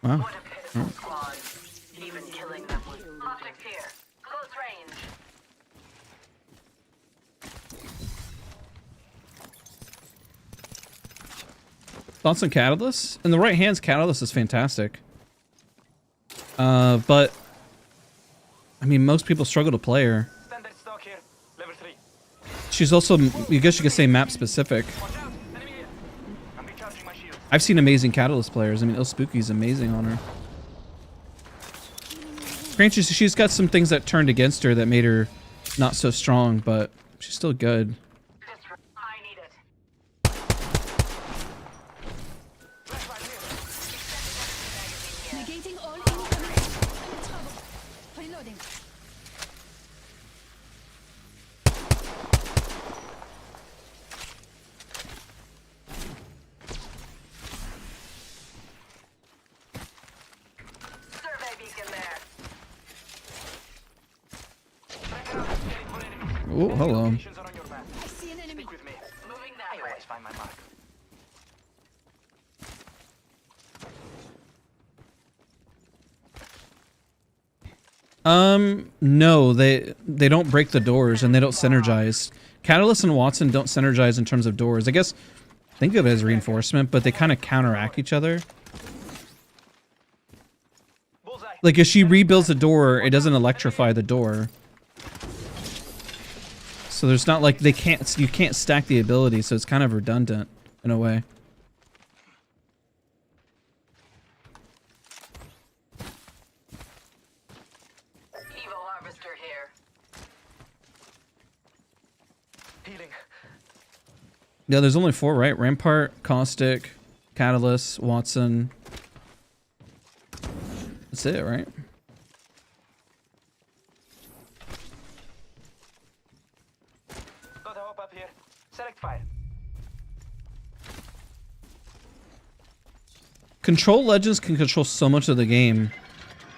[SPEAKER 1] Wow.
[SPEAKER 6] What a pitiful squad. Even killing them was... Optics here. Close range.
[SPEAKER 1] Thoughts on Catalyst? In the right hands, Catalyst is fantastic. But I mean, most people struggle to play her.
[SPEAKER 10] Standard stock here. Level 3.
[SPEAKER 1] She's also, I guess you could say, map specific.
[SPEAKER 10] Watch out! Enemy here. I'm recharging my shield.
[SPEAKER 1] I've seen amazing Catalyst players. I mean, Il Spooky's amazing on her. Granted, she's got some things that turned against her that made her not so strong, but she's still good.
[SPEAKER 6] I need it.
[SPEAKER 3] Negating all incoming. I'm in trouble. Reloading.
[SPEAKER 6] Survey beacon there.
[SPEAKER 1] Oh, hello.
[SPEAKER 10] Locations are on your map.
[SPEAKER 3] I see an enemy.
[SPEAKER 10] Stick with me.
[SPEAKER 6] Moving
[SPEAKER 10] I
[SPEAKER 6] that way.
[SPEAKER 10] always find my mark.
[SPEAKER 1] No, they don't break the doors and they don't synergize. Catalyst and Wattson don't synergize in terms of doors. I guess think of it as reinforcement, but they kind of counteract each other.
[SPEAKER 10] Bullseye.
[SPEAKER 1] Like if she rebuilds the door, it doesn't electrify the door. So there's not like you can't stack the ability, so it's kind of redundant in a way.
[SPEAKER 6] Evo harvester here.
[SPEAKER 10] Healing.
[SPEAKER 1] Yeah, there's only 4, right? Rampart, Caustic, Catalyst, Wattson. That's it, right?
[SPEAKER 10] Got a hope up here. Select fire.
[SPEAKER 1] Control Legends can control so much of the game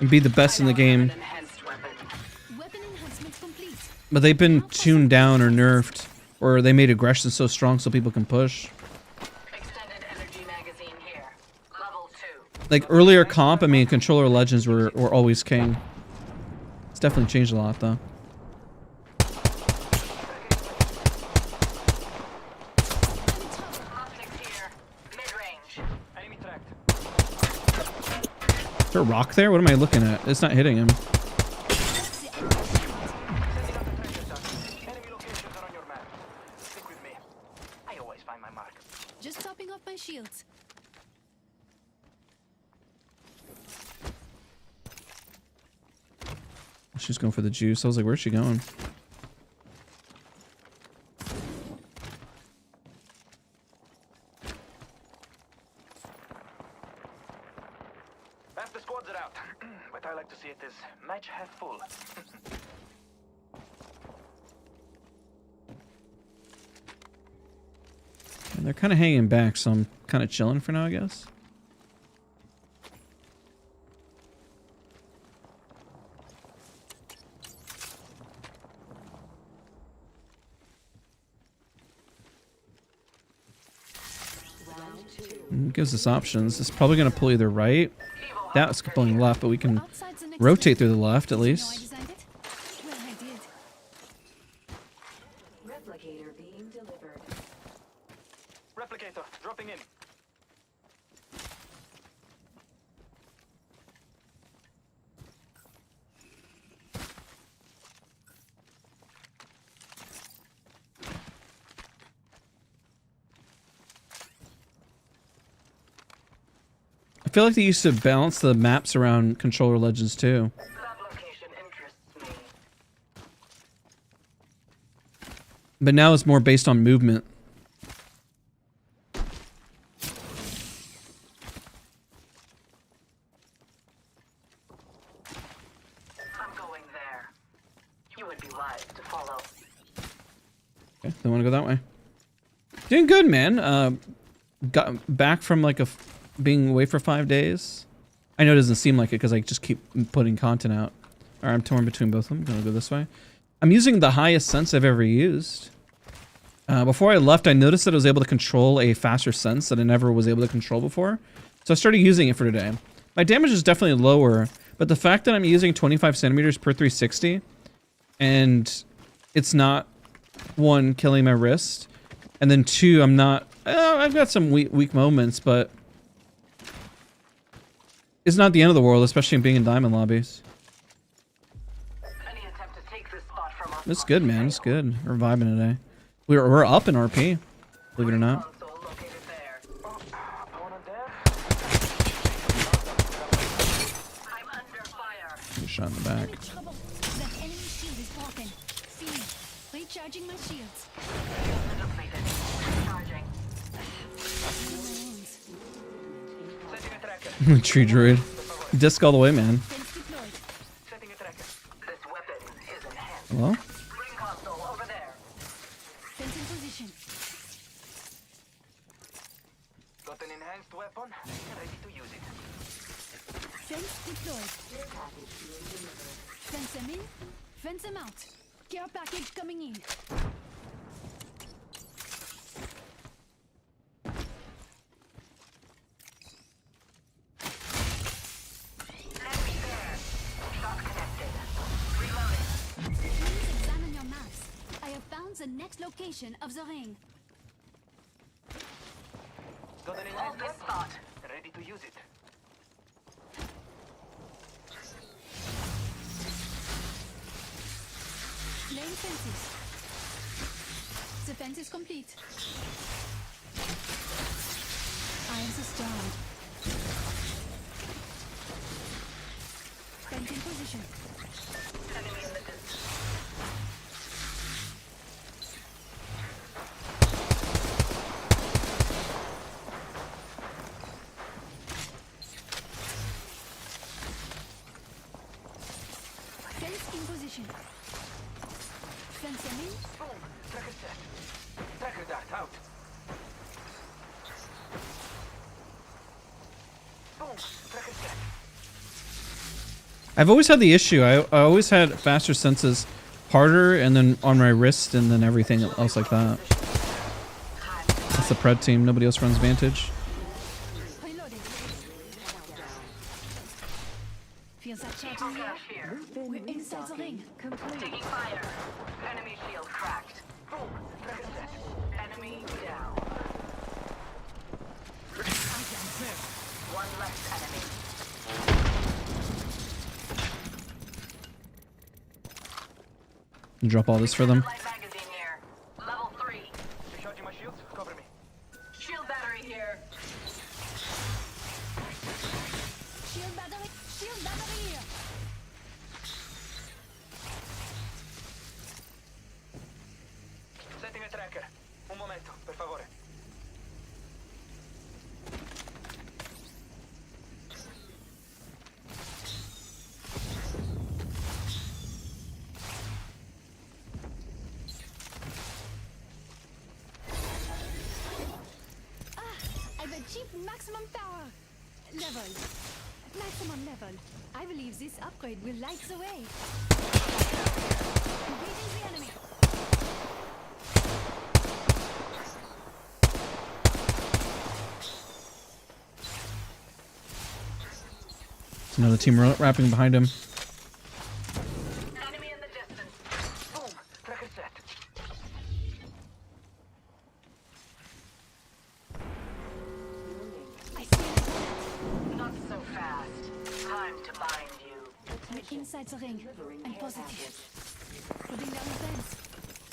[SPEAKER 1] and be the best in the game,
[SPEAKER 6] Enhanced weapon.
[SPEAKER 3] Weapon enhancements complete.
[SPEAKER 1] but they've been tuned down or nerfed, or they made aggression so strong so people can push.
[SPEAKER 6] Extended energy magazine here. Level 2.
[SPEAKER 1] Like earlier comp, I mean, Controller Legends were always king. It's definitely changed a lot though.
[SPEAKER 6] Optics here. Mid-range.
[SPEAKER 10] Enemy tracked.
[SPEAKER 1] Is there a rock there? What am I looking at? It's not hitting him.
[SPEAKER 10] Sending out the treasure tunnel. Enemy locations are on your map. Stick with me. I always find my mark.
[SPEAKER 3] Just topping off my shields.
[SPEAKER 1] She's going for the juice. I was like, where's she going?
[SPEAKER 10] Half the squads are out, but I like to see it as match half full.
[SPEAKER 1] And they're kind of hanging back, so I'm kind of chilling for now, I guess. gives us options. It's probably going to pull either right. That's pulling left, but we can
[SPEAKER 3] Outside's the next
[SPEAKER 1] rotate
[SPEAKER 3] step.
[SPEAKER 1] through the left at
[SPEAKER 3] You know I
[SPEAKER 1] least.
[SPEAKER 3] designed it? Well, I did.
[SPEAKER 4] Replicator being delivered.
[SPEAKER 10] Replicator, dropping in.
[SPEAKER 1] I feel like they used to balance the maps around controller legends too.
[SPEAKER 6] That location interests me.
[SPEAKER 1] But now it's more based on movement.
[SPEAKER 6] I'm going there. You would be wise to follow.
[SPEAKER 1] Okay, they want to go that way. Doing good, man. Got back from like being away for 5 days. I know it doesn't seem like it because I just keep putting content out. Alright, I'm torn between both of them. Gonna go this way. I'm using the highest sense I've ever used. Before I left, I noticed that I was able to control a faster sense that I never was able to control before. So I started using it for today. My damage is definitely lower, but the fact that I'm using 25 centimeters per 360 and it's not, one, killing my wrist, and then two, I'm not, I've got some weak moments, but it's not the end of the world, especially being in diamond lobbies.
[SPEAKER 6] Any attempt to take this spot from us.
[SPEAKER 1] It's good, man. It's good. We're vibing today. We're up in RP, believe it or not.
[SPEAKER 6] Console located there.
[SPEAKER 10] One on there.
[SPEAKER 6] I'm under fire.
[SPEAKER 1] Get shot in the back.
[SPEAKER 3] Enemy trouble. That enemy shield is broken. See, recharging my shields.
[SPEAKER 6] Depleted. Charging.
[SPEAKER 10] Setting a tracker.
[SPEAKER 1] Tree druid. Disc all the way, man.
[SPEAKER 3] Fence deployed.
[SPEAKER 10] Setting a tracker.
[SPEAKER 6] This weapon is enhanced.
[SPEAKER 1] Hello?
[SPEAKER 6] Ring console over there.
[SPEAKER 3] Fence in position.
[SPEAKER 10] Got an enhanced weapon. Ready to use it.
[SPEAKER 3] Fence deployed. Fence them in. Fence them out. Care package coming in.
[SPEAKER 6] Enemy there. Shot connected. Reloading.
[SPEAKER 3] Please examine your maps. I have found the next location of the ring.
[SPEAKER 10] Got an
[SPEAKER 6] Hold
[SPEAKER 10] enhanced
[SPEAKER 6] this
[SPEAKER 10] weapon.
[SPEAKER 6] spot.
[SPEAKER 10] Ready to use it.
[SPEAKER 3] Laying fences. The fence is complete. Irons are strong. Fence in position.
[SPEAKER 6] Enemy in the distance.
[SPEAKER 3] Fence in position. Fence them in.
[SPEAKER 10] Boom. Tracker set. Tracker dart out. Boom. Tracker set.
[SPEAKER 1] I've always had the issue. I always had faster senses harder and then on my wrist and then everything else like that. It's the Pred team. Nobody else runs Vantage.
[SPEAKER 3] Reloaded. Feels like charging here.
[SPEAKER 6] Cash here.
[SPEAKER 3] We're inside the ring.
[SPEAKER 6] Taking fire. Enemy shield cracked.
[SPEAKER 10] Boom. Tracker set.
[SPEAKER 6] Enemy down. One less enemy.
[SPEAKER 1] Drop all this for them.
[SPEAKER 6] Light magazine here. Level 3.
[SPEAKER 10] Recharging my shields. Cover me.
[SPEAKER 6] Shield battery here.
[SPEAKER 3] Shield battery. Shield battery here.
[SPEAKER 10] Setting a tracker. Un momento, per favore.
[SPEAKER 3] I've achieved maximum power. Level. Maximum level. I believe this upgrade will light the way. Engaging the enemy.
[SPEAKER 1] There's another team wrapping behind him.
[SPEAKER 6] Enemy in the distance.
[SPEAKER 10] Boom. Tracker set.
[SPEAKER 3] I see
[SPEAKER 6] Not so fast. Time to bind you.
[SPEAKER 3] it. Inside the ring. I'm positive. Putting down the fence.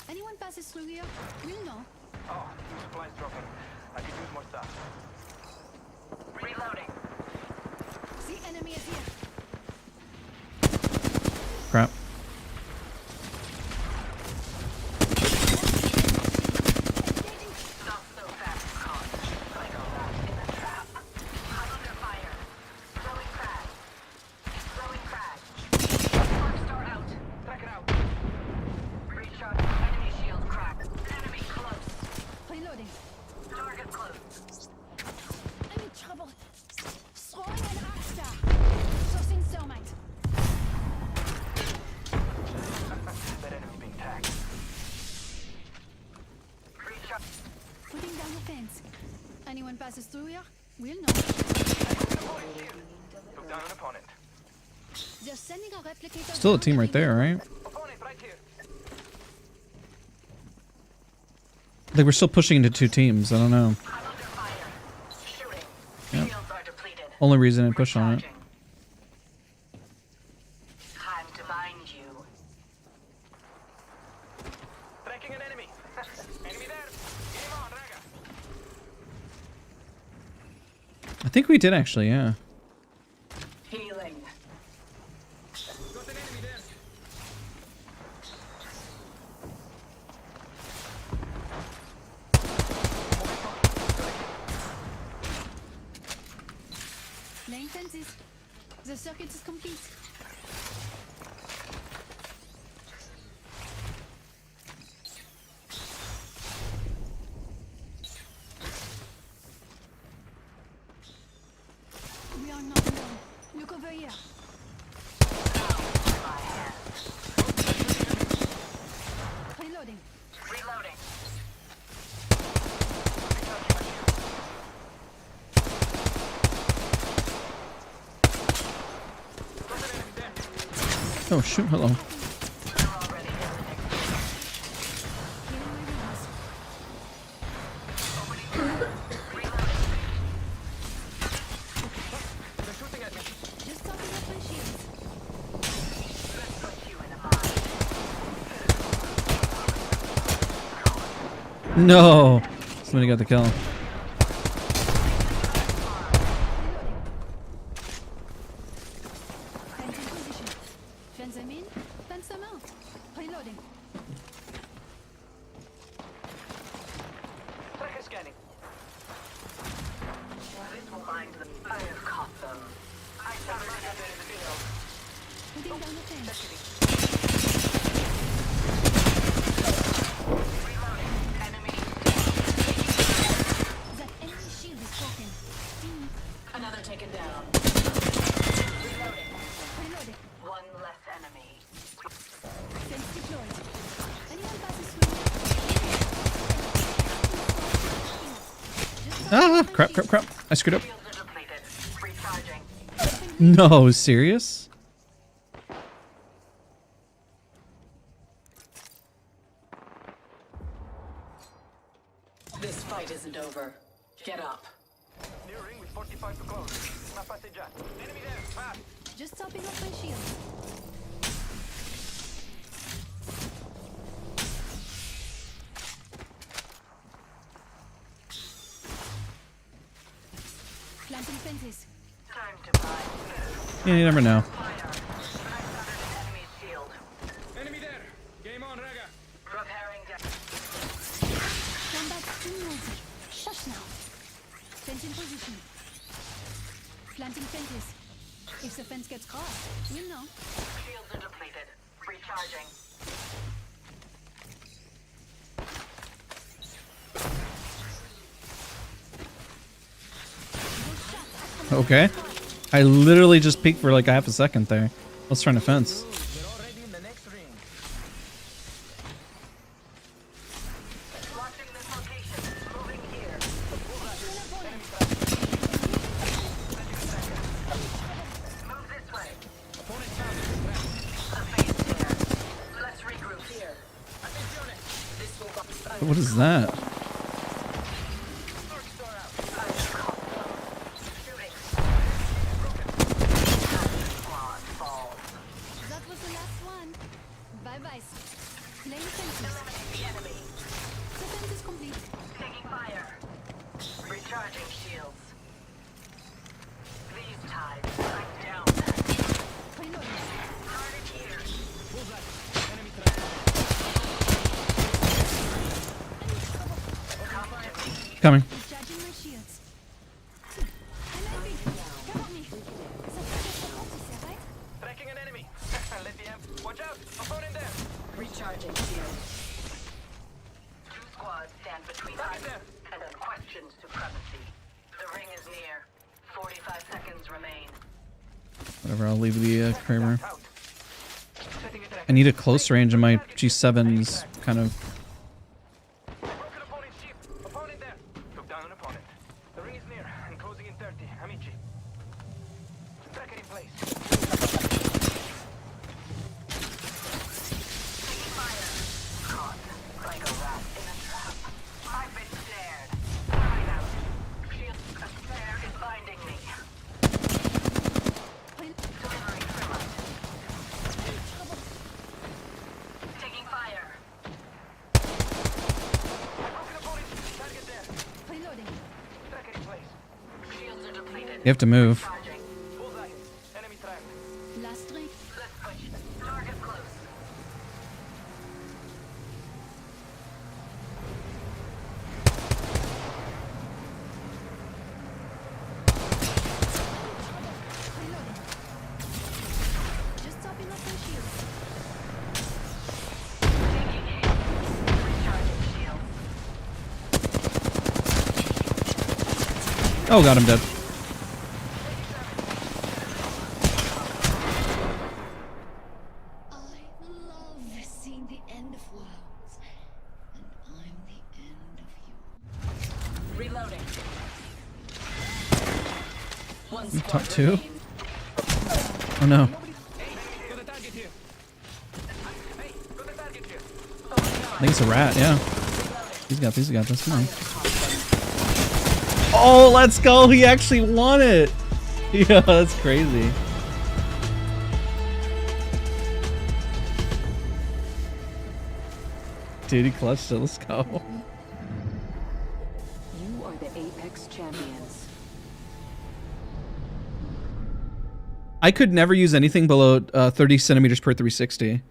[SPEAKER 3] Anyone passes through here, we'll know.
[SPEAKER 10] Oh, new supplies dropping. I could use more stuff.
[SPEAKER 6] Reloading.
[SPEAKER 3] The enemy is here.
[SPEAKER 1] Crap.
[SPEAKER 6] Not so fast, caught. Like a rat in a trap. I'm under fire. Throwing frag. Throwing frag. Arc star out.
[SPEAKER 10] Tracker out.
[SPEAKER 6] Recharge. Enemy shield cracked. Enemy close.
[SPEAKER 3] Reloading.
[SPEAKER 6] Target close.
[SPEAKER 3] I'm in trouble. Throwing an arc star. Tossing thermite.
[SPEAKER 10] That enemy being tagged.
[SPEAKER 6] Recharge.
[SPEAKER 3] Putting down the fence. Anyone passes through here, we'll know.
[SPEAKER 10] Took down an opponent.
[SPEAKER 3] They're sending a replicator.
[SPEAKER 1] Still a
[SPEAKER 3] down
[SPEAKER 1] team right
[SPEAKER 3] the
[SPEAKER 1] there, right?
[SPEAKER 10] Opponent right here.
[SPEAKER 1] I think we're still pushing into two teams. I don't know.
[SPEAKER 6] I'm under fire. Shooting.
[SPEAKER 1] Yep.
[SPEAKER 6] Shields are depleted.
[SPEAKER 1] Only reason I push on it.
[SPEAKER 6] Recharging. Time to bind you.
[SPEAKER 10] Tracking an enemy. Enemy there. Game on, Raga.
[SPEAKER 1] I think we did actually, yeah.
[SPEAKER 6] Healing.
[SPEAKER 10] Got an enemy there.
[SPEAKER 3] Laying fences. The circuit is complete. We are not alone. Look over here. Reloading.
[SPEAKER 6] Reloading.
[SPEAKER 1] Oh shoot, hello.
[SPEAKER 6] We're already in the next
[SPEAKER 3] Healing my wounds.
[SPEAKER 6] reloading.
[SPEAKER 10] They're shooting at me.
[SPEAKER 3] Just topping up my shields.
[SPEAKER 6] Let's put you in a mine.
[SPEAKER 1] No! Somebody got the kill.
[SPEAKER 3] Fence in position. Fence them in, fence them out. Reloading.
[SPEAKER 10] Tracker scanning.
[SPEAKER 6] This will bind them. I have caught them. I shot a rocket in the field.
[SPEAKER 3] Putting down the fence.
[SPEAKER 6] Reloading. Enemy.
[SPEAKER 3] That enemy shield is broken.
[SPEAKER 6] Another taken down. Reloading.
[SPEAKER 3] Reloading.
[SPEAKER 6] One less enemy.
[SPEAKER 3] Fence deployed. Anyone passes through? Just
[SPEAKER 1] Ah, crap, crap, crap. I screwed up.
[SPEAKER 6] Shields are depleted. Recharging.
[SPEAKER 1] No, serious?
[SPEAKER 4] This fight isn't over. Get up.
[SPEAKER 10] Near ring with 45 to close. Una passeggiata. Enemy there. Fast.
[SPEAKER 3] Just topping up my shields. Planting fences.
[SPEAKER 6] Time to bind.
[SPEAKER 1] Yeah, you never know.
[SPEAKER 6] Fire. I shattered an enemy's shield.
[SPEAKER 10] Enemy there. Game on, Raga.
[SPEAKER 6] Repairing deck.
[SPEAKER 3] Combat too noisy. Shush now. Fence in position. Planting fences. If the fence gets crossed, we'll know.
[SPEAKER 6] Shields are depleted. Recharging.
[SPEAKER 1] Okay. I literally just peeked for like half a second there. I was trying to fence.
[SPEAKER 10] We're already in the next ring.
[SPEAKER 6] Watching this location. Moving here. Move this
[SPEAKER 1] What is that?
[SPEAKER 3] That was the last one. Bye-bye. Laying fences.
[SPEAKER 2] The enemy.
[SPEAKER 3] The fence is complete.
[SPEAKER 2] Taking fire. Recharging shields. These tides strike down.
[SPEAKER 3] Reloading.
[SPEAKER 2] Target here.
[SPEAKER 10] Enemy track.
[SPEAKER 1] Coming.
[SPEAKER 3] Recharging my shields. Enemy. Cover me. The fence is complete, right?
[SPEAKER 10] Tracking an enemy. Let the amp. Watch out. Opponent there.
[SPEAKER 2] Recharging shields. 2 squads stand between us
[SPEAKER 10] Target there.
[SPEAKER 2] and unquestioned supremacy. The ring is near. 45 seconds remain.
[SPEAKER 1] Whatever, I'll leave the Kramer.
[SPEAKER 10] Out. Setting a track.
[SPEAKER 1] I need a close range, and my G7's kind of...
[SPEAKER 10] Broken opponent's jeep. Opponent there. Took down an opponent. The ring is near and closing in 30. Amici. Tracker in place.
[SPEAKER 2] Taking fire. Caught like a rat in a trap. I've been snared. Hide out. Shield. A snare is binding me. Delivering thermite. Taking fire.
[SPEAKER 10] Broken opponent. Target there.
[SPEAKER 3] Reloading.
[SPEAKER 10] Tracker in place.
[SPEAKER 2] Shields are depleted.
[SPEAKER 1] You have to move.
[SPEAKER 2] Charging.
[SPEAKER 10] Bullseye. Enemy tracked.
[SPEAKER 3] Last ring.
[SPEAKER 2] Let's push. Target close.
[SPEAKER 3] Reloading. Just topping up my shields.
[SPEAKER 2] Taking hit. Recharging shields.
[SPEAKER 1] Oh god, I'm dead.
[SPEAKER 4] I love seeing the end of worlds, and I'm the end of you.
[SPEAKER 2] Reloading. One
[SPEAKER 1] Top
[SPEAKER 2] squad
[SPEAKER 1] 2?
[SPEAKER 2] remains.
[SPEAKER 1] Oh no.
[SPEAKER 10] Got a target here. Hey, got a target here.
[SPEAKER 1] I think it's a rat, yeah. He's got this, come on. Oh, let's go! He actually won it! Yeah, that's crazy. Dude, he clutched it, let's go.
[SPEAKER 6] You are the Apex champions.
[SPEAKER 1] I could never use anything below 30 centimeters per 360.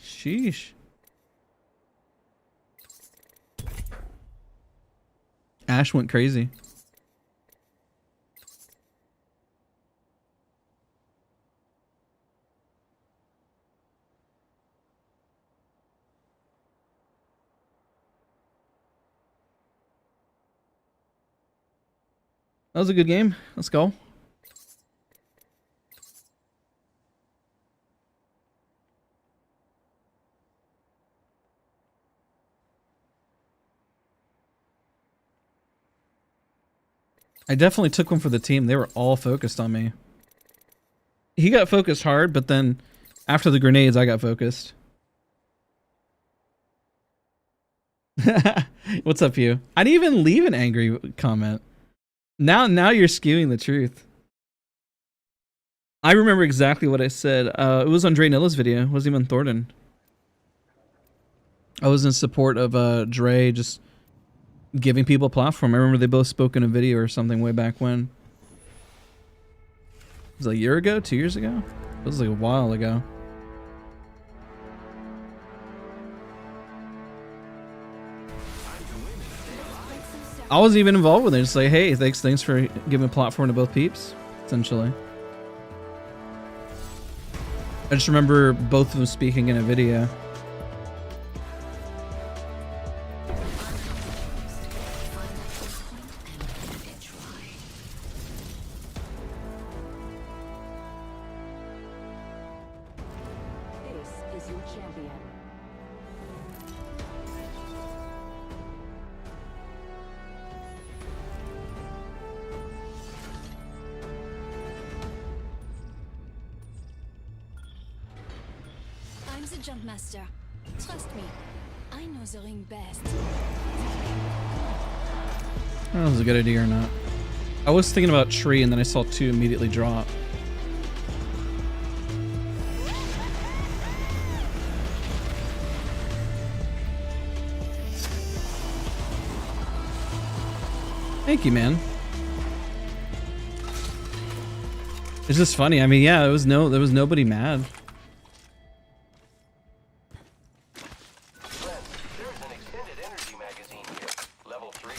[SPEAKER 1] Sheesh. Ash went crazy. That was a good game. Let's go. I definitely took one for the team. They were all focused on me. He got focused hard, but then after the grenades, I got focused. What's up, you? I didn't even leave an angry comment. Now you're skewing the truth. I remember exactly what I said. It was on Dre Nilla's video. It wasn't even Thornton. I was in support of Dre just giving people a platform. I remember they both spoke in a video or something way back when. It was like a year ago? 2 years ago? It was like a while ago. I wasn't even involved with it. Just like, hey, thanks for giving a platform to both peeps, essentially. I just remember both of them speaking in a video.
[SPEAKER 6] This is your champion.
[SPEAKER 3] I'm the jump master. Trust me, I know the ring best.
[SPEAKER 1] I don't know if it was a good idea or not. I was thinking about tree, and then I saw 2 immediately drop. Thank you, man. It's just funny. I mean, yeah, there was nobody mad.
[SPEAKER 7] Friends, there's an extended energy magazine here. Level 3.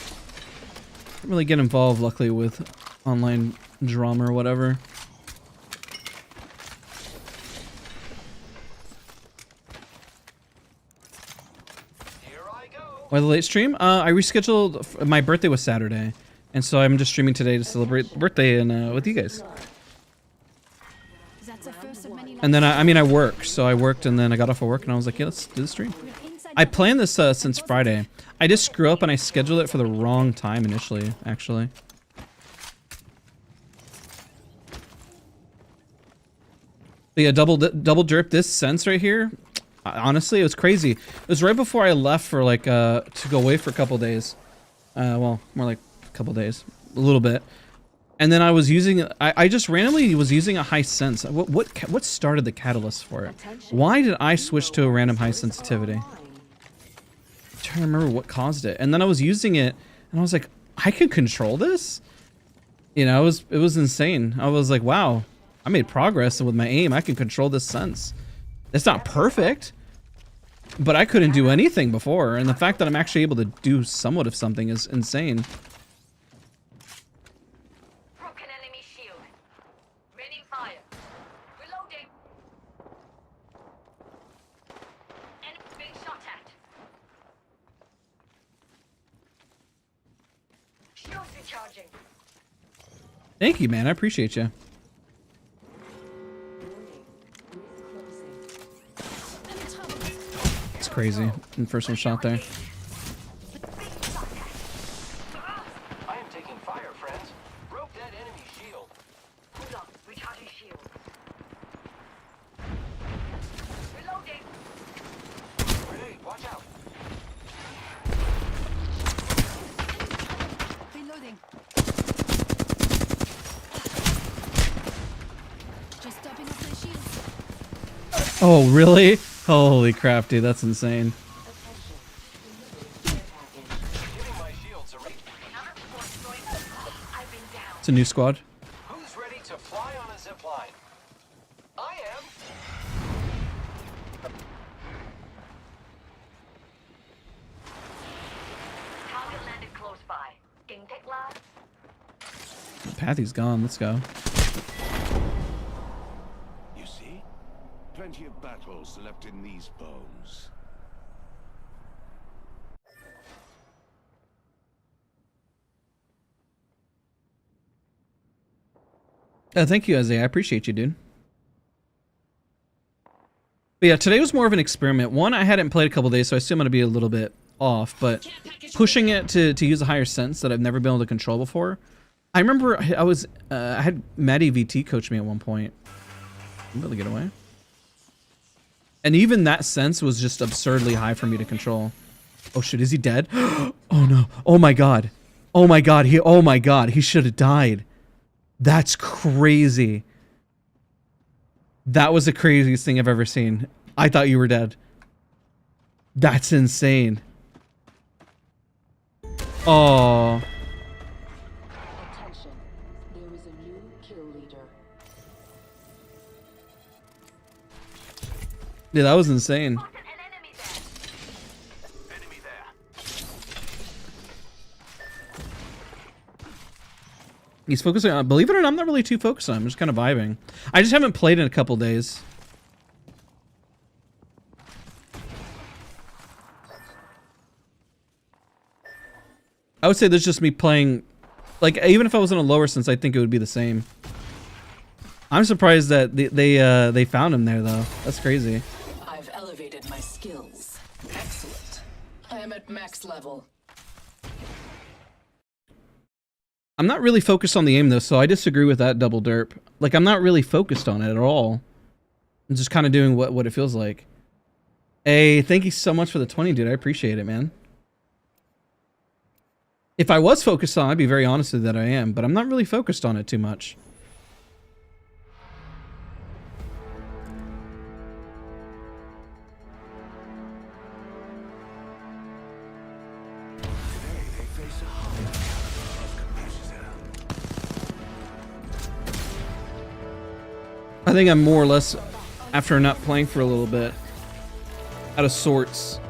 [SPEAKER 1] Didn't really get involved, luckily, with online drama or whatever.
[SPEAKER 7] Here I go.
[SPEAKER 1] Why the late stream? I rescheduled. My birthday was Saturday, and so I'm just streaming today to celebrate birthday and with you guys.
[SPEAKER 3] That's the first of many.
[SPEAKER 1] And then I work, so I worked and then I got off of work and I was like, yeah, let's do the stream. I planned this since Friday. I just screw up and I scheduled it for the wrong time initially, actually. But yeah, double derp this sense right here. Honestly, it was crazy. It was right before I left for like to go away for a couple days. Well, more like a couple days, a little bit. And then I was using, I just randomly was using a high sense. What started the catalyst for it? Why did I switch to a random high sensitivity? I'm trying to remember what caused it. And then I was using it and I was like, I can control this? You know, it was insane. I was like, wow, I made progress with my aim. I can control this sense. It's not perfect, but I couldn't do anything before. And the fact that I'm actually able to do somewhat of something is insane.
[SPEAKER 2] Broken enemy shield. Ready fire. Reloading. Enemy being shot at. Shields recharging.
[SPEAKER 1] Thank you, man. I appreciate you. It's crazy. And first one shot there.
[SPEAKER 7] I am taking fire, friends. Broke that enemy shield.
[SPEAKER 2] Hold on. Recharging shield. Reloading.
[SPEAKER 7] Grenade, watch out.
[SPEAKER 3] Reloading. Just topping up my shields.
[SPEAKER 1] Oh, really? Holy crap, dude. That's insane.
[SPEAKER 7] Giving my shields a reach.
[SPEAKER 2] I've been down.
[SPEAKER 1] It's a new squad.
[SPEAKER 7] Who's ready to fly on a zip line? I am.
[SPEAKER 2] Target landed close by. Intake lab.
[SPEAKER 1] Pathy's gone. Let's go.
[SPEAKER 11] You see? Plenty of battles left in these bones.
[SPEAKER 1] Thank you, Isaiah. I appreciate you, dude. But yeah, today was more of an experiment. One, I hadn't played a couple days, so I assume I'm going to be a little bit off, but pushing it to use a higher sense that I've never been able to control before. I remember I had Maddie VT coach me at one point. I'm able to get away. And even that sense was just absurdly high for me to control. Oh shit, is he dead? Oh no. Oh my god. Oh my god. Oh my god. He should have died. That's crazy. That was the craziest thing I've ever seen. I thought you were dead. That's insane. Oh.
[SPEAKER 4] Attention. There is a new kill leader.
[SPEAKER 1] Yeah, that was insane.
[SPEAKER 2] An enemy there.
[SPEAKER 10] Enemy there.
[SPEAKER 1] He's focusing on, believe it or not, I'm not really too focused on him. I'm just kind of vibing. I just haven't played in a couple days. I would say there's just me playing, like, even if I was in a lower sense, I think it would be the same. I'm surprised that they found him there, though. That's crazy.
[SPEAKER 4] I've elevated my skills. Excellent. I am at max level.
[SPEAKER 1] I'm not really focused on the aim, though, so I disagree with that double derp. Like, I'm not really focused on it at all. I'm just kind of doing what it feels like. Hey, thank you so much for the 20, dude. I appreciate it, man. If I was focused on it, I'd be very honest with that I am, but I'm not really focused on it too much. I think I'm more or less, after not playing for a little bit, out of sorts.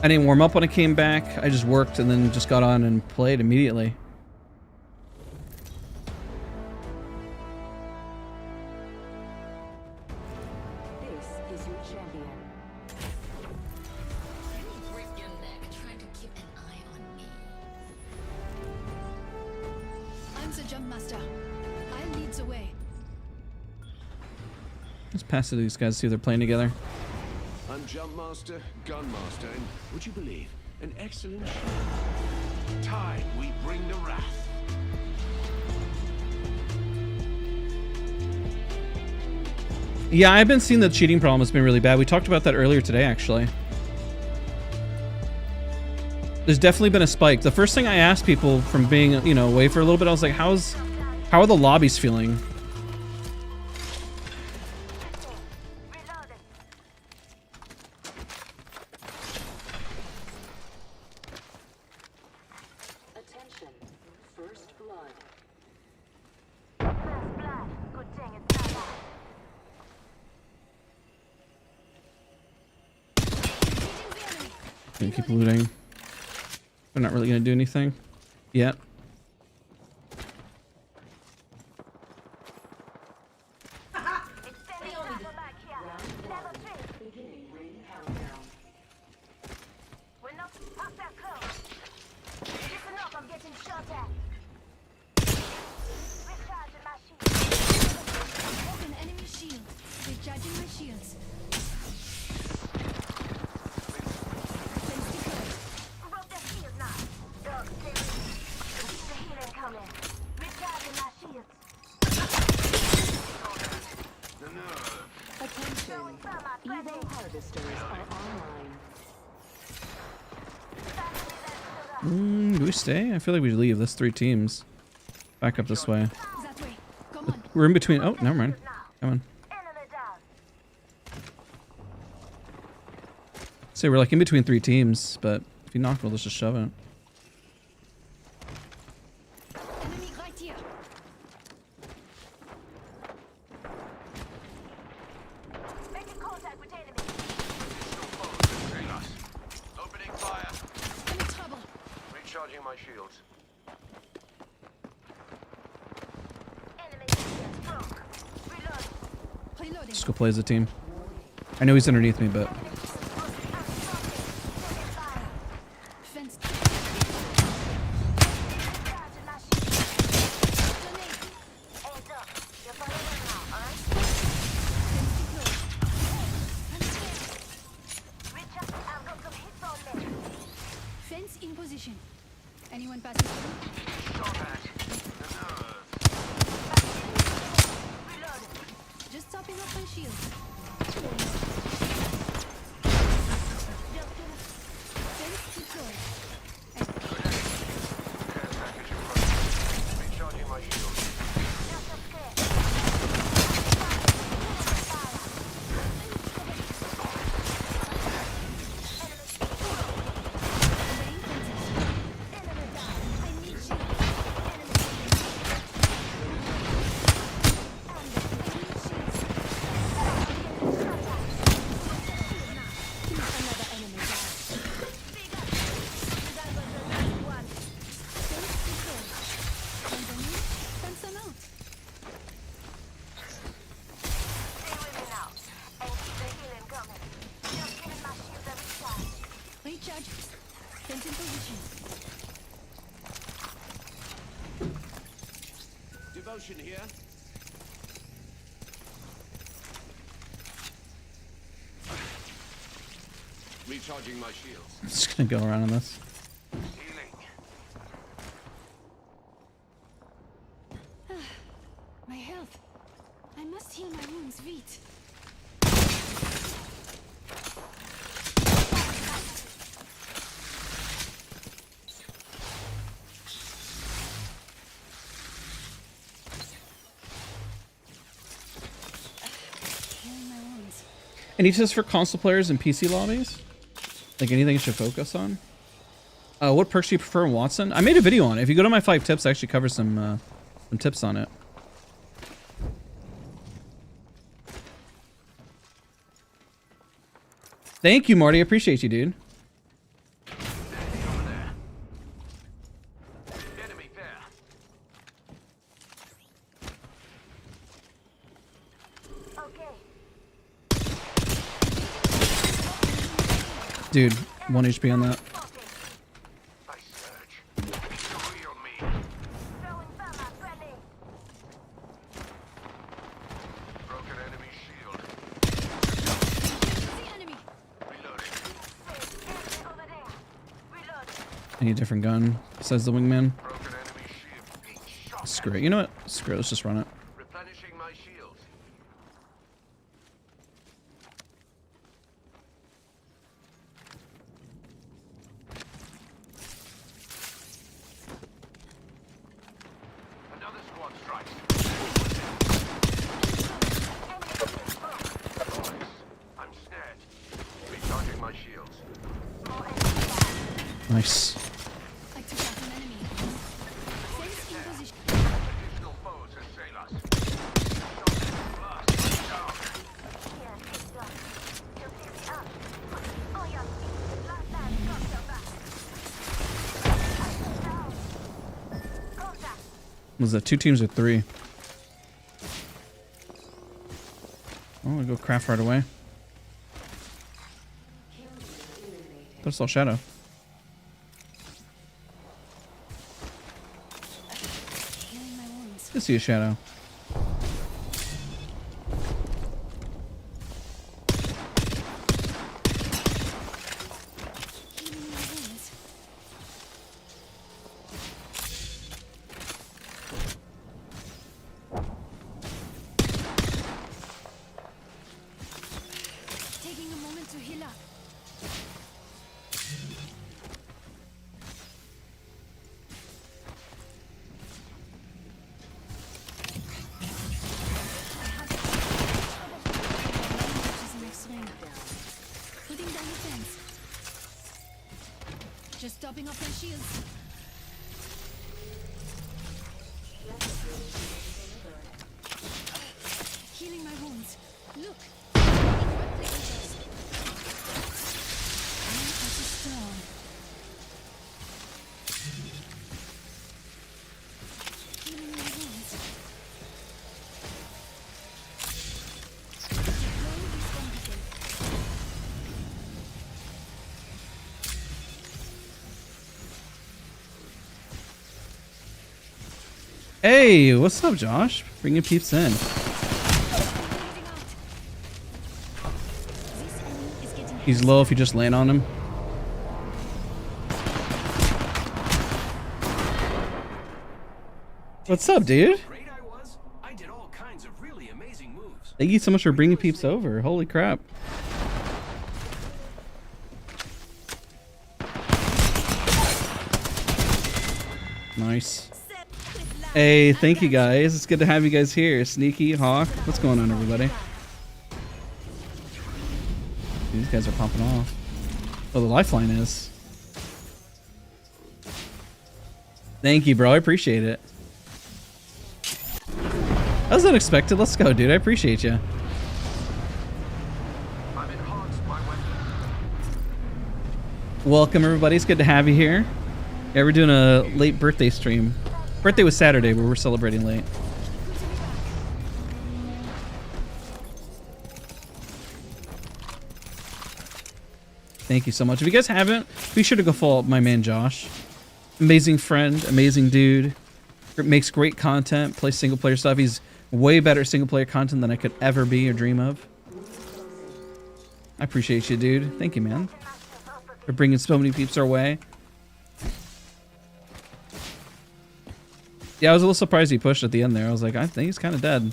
[SPEAKER 1] I didn't warm up when I came back. I just worked and then just got on and played immediately.
[SPEAKER 5] This is your champion.
[SPEAKER 4] Break your neck trying to keep an eye on me.
[SPEAKER 3] I'm the jump master. I lead the way.
[SPEAKER 1] Let's pass it to these guys, see if they're playing together.
[SPEAKER 11] I'm Jump Master, Gun Master, and would you believe, an excellent shot. Time we bring the wrath.
[SPEAKER 1] Yeah, I've been seeing the cheating problem has been really bad. We talked about that earlier today, actually. There's definitely been a spike. The first thing I asked people from being, you know, away for a little bit, I was like, how are the lobbies feeling?
[SPEAKER 5] Attention. First blood.
[SPEAKER 2] First blood. Good thing it's not that.
[SPEAKER 1] Gonna keep looting. They're not really gonna do anything yet.
[SPEAKER 2] Extended travel back here. Level 3.
[SPEAKER 5] Beginning ring countdown.
[SPEAKER 2] We're not up that close. Listen up, I'm getting shot at. Recharging my shield.
[SPEAKER 3] Broken enemy shield. Recharging my shields.
[SPEAKER 2] Broke the shield now. Dog, stay with me. Keep the healing coming. Recharging my shields.
[SPEAKER 5] Attention. Evo harvesters are online.
[SPEAKER 1] Do we stay? I feel like we leave. That's 3 teams. Back up this way.
[SPEAKER 3] That way. Come on.
[SPEAKER 1] We're in between. Oh, never mind. Come on.
[SPEAKER 2] Enemy down.
[SPEAKER 1] Say we're like in between 3 teams, but if you knock, we'll just shove it.
[SPEAKER 3] Enemy right here.
[SPEAKER 2] Making contact with enemy.
[SPEAKER 8] Opening fire.
[SPEAKER 3] I'm in trouble.
[SPEAKER 8] Recharging my shields.
[SPEAKER 2] Enemy shields broke. Reload.
[SPEAKER 3] Reloading.
[SPEAKER 1] Let's go play as a team. I know he's underneath me, but
[SPEAKER 3] Fence.
[SPEAKER 2] Recharging my shield. Hands up. You're following now, alright? Recharge. I've got some hits on me.
[SPEAKER 3] Fence in position. Anyone passing through?
[SPEAKER 2] Reloading.
[SPEAKER 3] Just topping off my shield. Fence deployed.
[SPEAKER 8] Recharging my shields.
[SPEAKER 2] Just a scare.
[SPEAKER 3] Laying fences.
[SPEAKER 2] Enemy down. I need shield. Enemy
[SPEAKER 3] Another enemy down.
[SPEAKER 2] That was the last one.
[SPEAKER 3] Fence deployed. Underneath. Fence them out.
[SPEAKER 2] Stay with me now. And keep the healing coming. Just giving my shield a recharge.
[SPEAKER 3] Recharge. Fence in position.
[SPEAKER 11] Devotion here. Recharging my shields.
[SPEAKER 1] I'm just gonna go around on this.
[SPEAKER 8] Healing.
[SPEAKER 3] My health. I must heal my wounds, Vite.
[SPEAKER 1] Any tips for console players and PC lobbies? Like anything you should focus on? What perks do you prefer in Wattson? I made a video on it. If you go to my 5 tips, I actually cover some tips on it. Thank you, Marty. I appreciate you, dude. Dude, 1 HP on that. I need a different gun, says the wingman. Screw it. You know what? Screw it. Let's just run it.
[SPEAKER 8] Replenishing my shields. Another squad strikes. I'm snared. Recharging my shields.
[SPEAKER 1] Nice.
[SPEAKER 3] I took out an enemy. Fence in position.
[SPEAKER 8] Additional foes assail us.
[SPEAKER 1] Was that 2 teams or 3? Oh, I go craft right away. But it's all shadow.
[SPEAKER 3] Healing my wounds.
[SPEAKER 1] I see a shadow.
[SPEAKER 3] Healing my wounds. Taking a moment to heal up. Putting down the fence. Just topping off my shields. Healing my wounds. Look. I'm as a stone. Healing my wounds. Deploying this competent.
[SPEAKER 1] Hey, what's up, Josh? Bringing peeps in. He's low if you just land on him. What's up, dude?
[SPEAKER 11] Great I was. I did all kinds of really amazing moves.
[SPEAKER 1] Thank you so much for bringing peeps over. Holy crap. Nice. Hey, thank you guys. It's good to have you guys here. Sneaky, Hawk. What's going on, everybody? These guys are popping off. Oh, the lifeline is. Thank you, bro. I appreciate it. That was unexpected. Let's go, dude. I appreciate you.
[SPEAKER 8] I'm enhanced my weapon.
[SPEAKER 1] Welcome, everybody. It's good to have you here. Yeah, we're doing a late birthday stream. Birthday was Saturday, but we're celebrating late. Thank you so much. If you guys haven't, be sure to go follow my man Josh. Amazing friend, amazing dude. Makes great content, plays single player stuff. He's way better at single player content than I could ever be or dream of. I appreciate you, dude. Thank you, man. For bringing so many peeps our way. Yeah, I was a little surprised he pushed at the end there. I was like, I think he's kind of dead.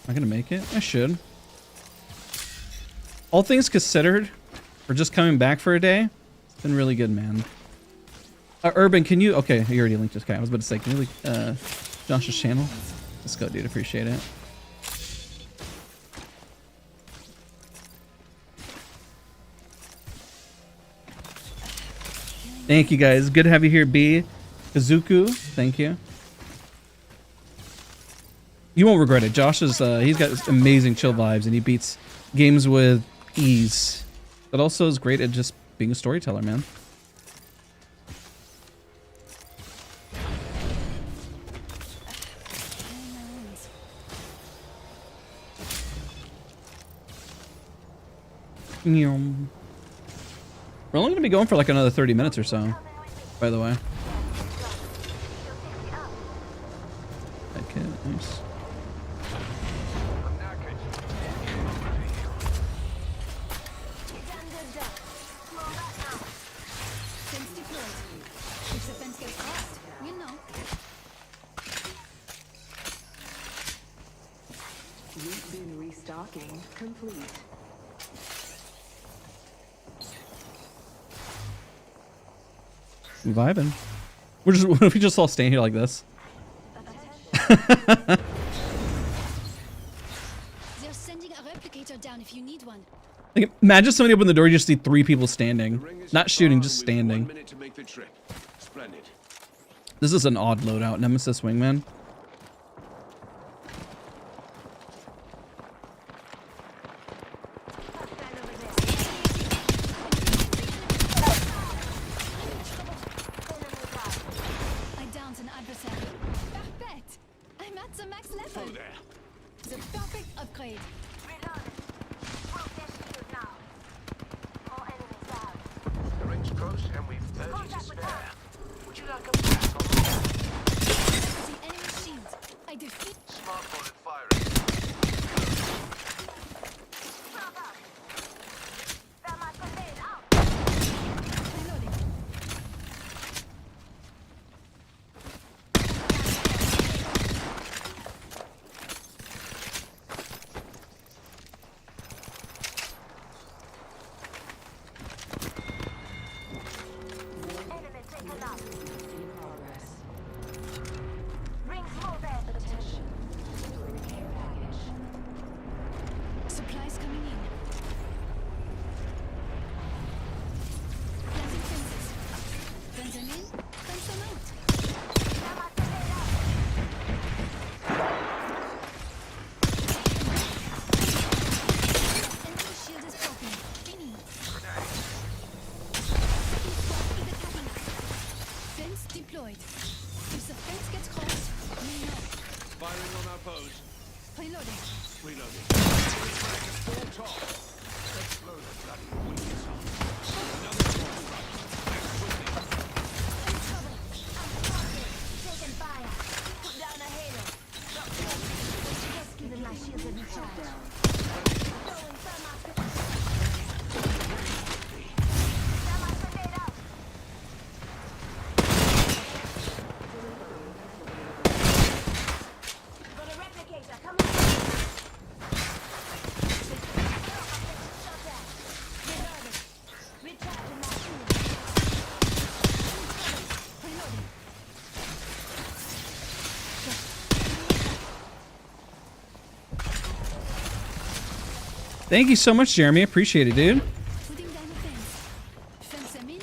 [SPEAKER 1] I gonna make it? I should. All things considered, for just coming back for a day, it's been really good, man. Urban, can you... Okay, you already linked this guy. I was about to say, can you link Josh's channel? Let's go, dude. Appreciate it. Thank you, guys. Good to have you here, B. Kazuku, thank you. You won't regret it. Josh is, he's got amazing chill vibes, and he beats games with ease. But also is great at just being a storyteller, man. We're only going to be going for like another 30 minutes or so, by the way. Okay, nice.
[SPEAKER 5] You've been restocking complete.
[SPEAKER 1] We vibing. We're just, what if we just all stand here like this?
[SPEAKER 3] They're sending a replicator down if you need one.
[SPEAKER 1] Like, imagine somebody opened the door, you just see 3 people standing. Not shooting, just standing.
[SPEAKER 11] 1 minute to make the trip. Splendid.
[SPEAKER 1] This is an odd loadout. Nemesis Wingman.
[SPEAKER 3] I downed an adversary. Perfect! I'm at the max level. The perfect upgrade.
[SPEAKER 8] The ring's close and we've 30 to spare. Would you like a pack on that?
[SPEAKER 3] The enemy shield. I defeat.
[SPEAKER 8] Smart bullet firing.
[SPEAKER 3] Reloading. Supplies coming in. Planting fences. Fence them in, fence them out. Enemy shield is broken. Fini. Is attacking us. Fence deployed. If the fence gets crossed, we know.
[SPEAKER 11] Firing on our pose.
[SPEAKER 3] Reloading.
[SPEAKER 11] Reloading. Full top. Let's blow the bloody wings off. Another one right. Act quickly.
[SPEAKER 3] In trouble.
[SPEAKER 2] Taking fire. Put down a halo. Rescue the my shields and recharge. Throwing thermite grenade out. Got a replicator. Come on. Reloading. Recharging my shield.
[SPEAKER 3] Reloading.
[SPEAKER 1] Thank you so much, Jeremy. Appreciate it, dude.
[SPEAKER 3] Putting down a fence. Fence them in.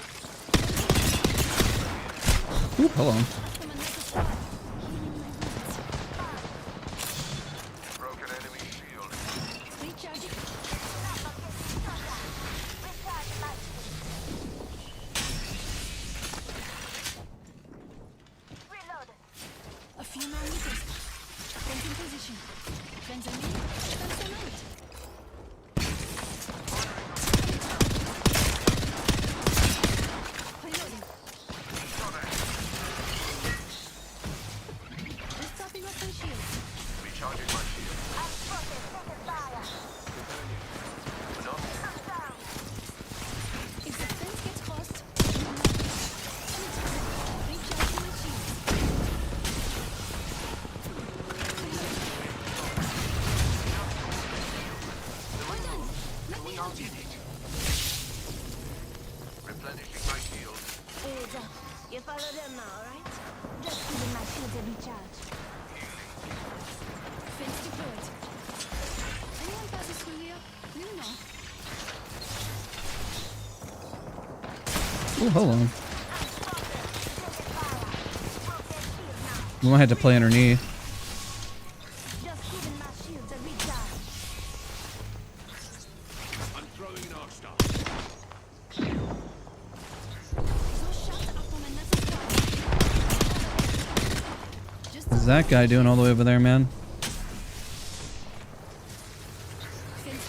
[SPEAKER 1] Ooh, hold on.
[SPEAKER 3] From another squad. Healing my wounds.
[SPEAKER 8] Broken enemy shield.
[SPEAKER 3] Recharging. A few more meters. Fence in position. Fence them in. Fence them out. Reloading. Restopping up my shield.
[SPEAKER 8] Recharging my shield. No.
[SPEAKER 3] If the fence gets crossed, we know. Recharging my shield.
[SPEAKER 8] Replenishing my shield.
[SPEAKER 2] You follow them now, alright? Just giving my shields a recharge.
[SPEAKER 3] Fence deployed. Anyone passes through here? You know.
[SPEAKER 1] Oh, hold on. We might have to play underneath.
[SPEAKER 2] Just giving my shields a recharge.
[SPEAKER 11] I'm throwing an arc star.
[SPEAKER 3] So shut up on another squad. Just
[SPEAKER 1] What's that guy doing all the way over there, man?
[SPEAKER 3] fence deployed.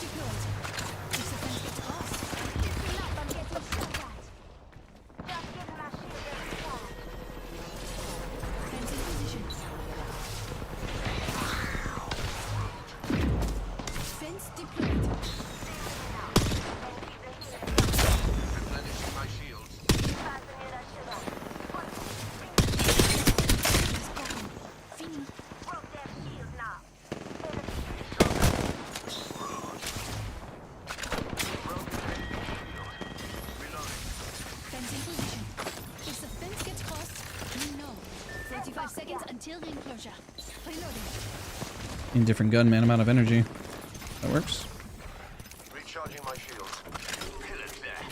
[SPEAKER 3] If the fence gets crossed,
[SPEAKER 2] Keep up, I'm getting shot at. Just giving my shields a recharge.
[SPEAKER 3] fence in position. Fence deployed.
[SPEAKER 8] Replenishing my shields.
[SPEAKER 3] Fini.
[SPEAKER 2] Broke their shield now.
[SPEAKER 3] Fence in position. If the fence gets crossed, you know. 45 seconds until the enclosure. Reloading.
[SPEAKER 1] Need a different gun, man. I'm out of energy. That works.
[SPEAKER 8] Recharging my shields. Pillars there.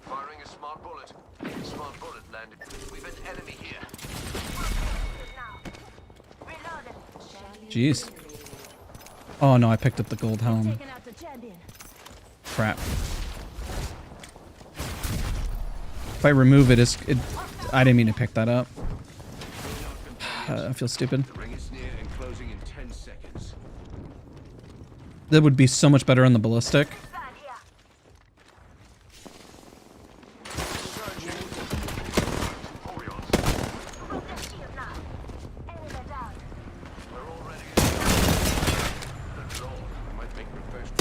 [SPEAKER 8] Firing a smart bullet. Smart bullet landed. We've an enemy here.
[SPEAKER 1] Jeez. Oh no, I picked up the gold helm.
[SPEAKER 2] Taking out the champion.
[SPEAKER 1] Crap. If I remove it, I didn't mean to pick that up. I feel stupid.
[SPEAKER 11] The ring is near and closing in 10 seconds.
[SPEAKER 1] That would be so much better on the ballistic.
[SPEAKER 2] Stand here. Broke their shield now. Enemy down.
[SPEAKER 8] We're already
[SPEAKER 11] Good lord, I might make my first.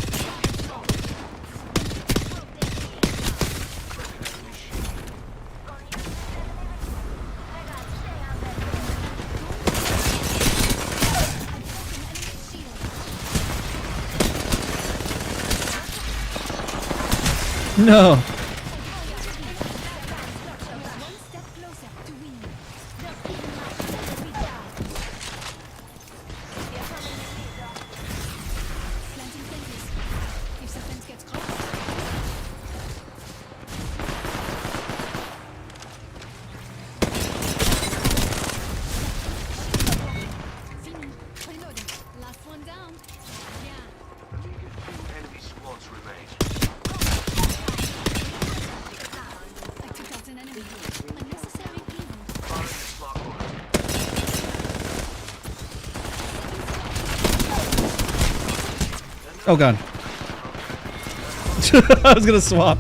[SPEAKER 2] Broke their shield. Gonna use this enemy recruit. They gotta stay out there.
[SPEAKER 1] No.
[SPEAKER 3] One step closer to winning.
[SPEAKER 2] Just giving my shields a recharge. You're coming with me, Doc.
[SPEAKER 3] Planting fences. If the fence gets crossed, fini. Reloading. Last one down. Yeah.
[SPEAKER 8] enemy squads remain.
[SPEAKER 3] I took out an enemy. Unnecessary evil.
[SPEAKER 8] Firing a smart bullet.
[SPEAKER 1] Oh god. I was gonna swap.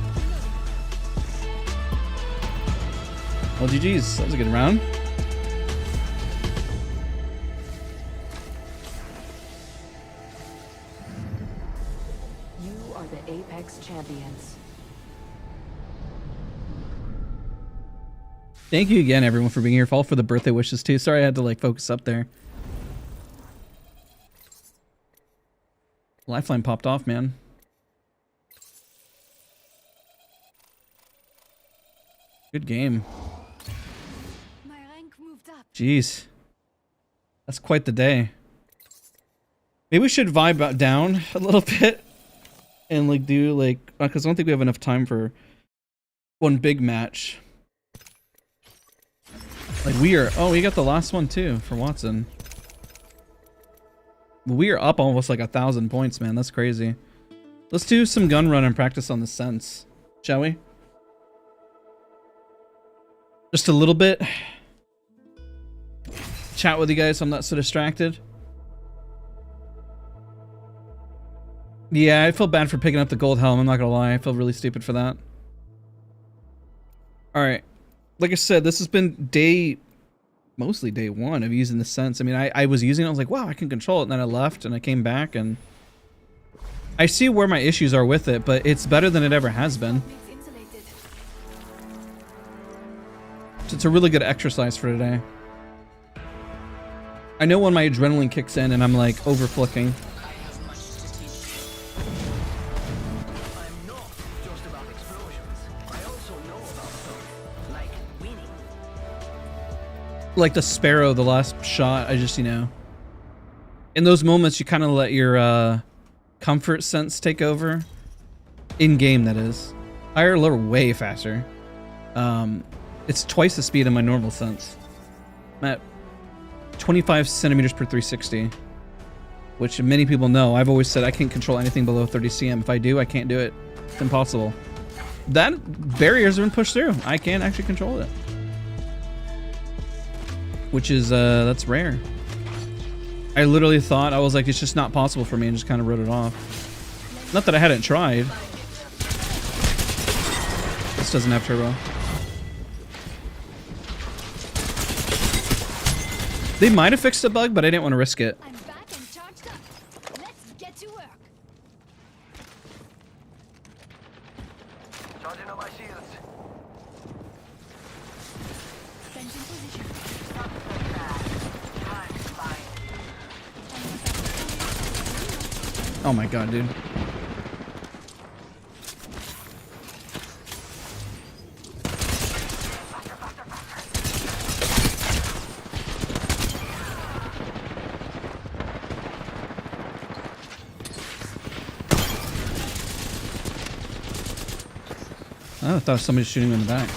[SPEAKER 1] Well, GG's. That was a good round.
[SPEAKER 5] You are the Apex champions.
[SPEAKER 1] Thank you again, everyone, for being here. Fall for the birthday wishes too. Sorry I had to like focus up there. Lifeline popped off, man. Good game.
[SPEAKER 3] My rank moved up.
[SPEAKER 1] Jeez. That's quite the day. Maybe we should vibe down a little bit and like do like, because I don't think we have enough time for one big match. Like we are, oh, we got the last one too for Wattson. We are up almost like 1,000 points, man. That's crazy. Let's do some gun run and practice on the sense, shall we? Just a little bit. Chat with you guys so I'm not so distracted. Yeah, I feel bad for picking up the gold helm. I'm not gonna lie. I feel really stupid for that. Alright. Like I said, this has been mostly day one of using the sense. I mean, I was using it. I was like, wow, I can control it. And then I left and I came back and I see where my issues are with it, but it's better than it ever has been.
[SPEAKER 3] It's insulated.
[SPEAKER 1] So it's a really good exercise for today. I know when my adrenaline kicks in and I'm like over flicking. like the sparrow, the last shot, I just, you know, in those moments you kind of let your comfort sense take over. In game, that is. Higher, lower, way faster. It's twice the speed of my normal sense. I'm at 25 centimeters per 360, which many people know. I've always said I can't control anything below 30 cm. If I do, I can't do it. It's impossible. That barrier's been pushed through. I can't actually control it, which is that's rare. I literally thought, I was like, it's just not possible for me, and just kind of wrote it off. Not that I hadn't tried. This doesn't have turbo. They might have fixed a bug, but I didn't want to risk it.
[SPEAKER 3] I'm back and charged up. Let's get to work.
[SPEAKER 10] Charging on my shields.
[SPEAKER 3] Fence in position.
[SPEAKER 1] Oh my god, dude. Oh, I thought somebody was shooting me in the back.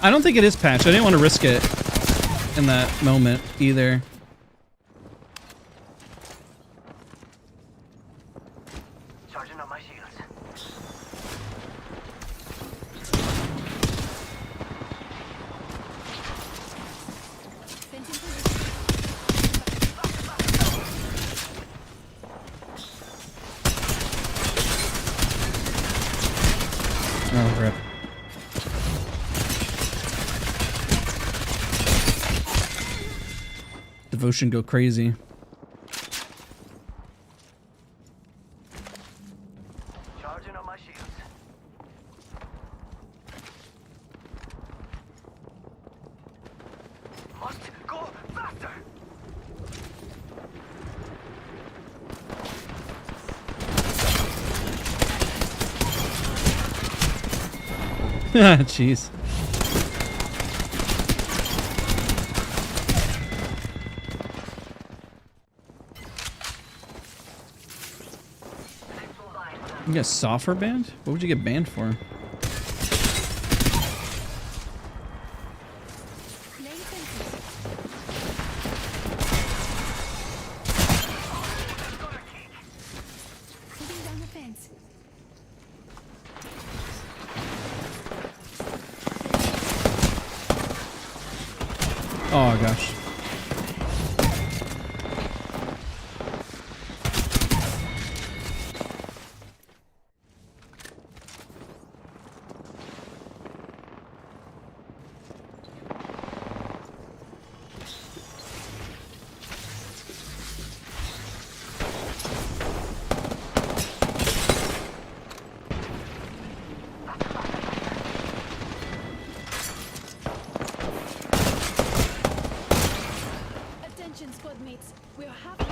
[SPEAKER 1] I don't think it is patched. I didn't want to risk it in that moment either.
[SPEAKER 10] Charging on my shields.
[SPEAKER 3] Fence in position.
[SPEAKER 1] Oh, rip. Devotion go crazy.
[SPEAKER 10] Charging on my shields. Must go faster.
[SPEAKER 1] Jeez. You get software banned? What would you get banned for?
[SPEAKER 3] Laying fences. Putting down the fence.
[SPEAKER 1] Oh gosh.
[SPEAKER 3] Attention, squad mates. We're halfway.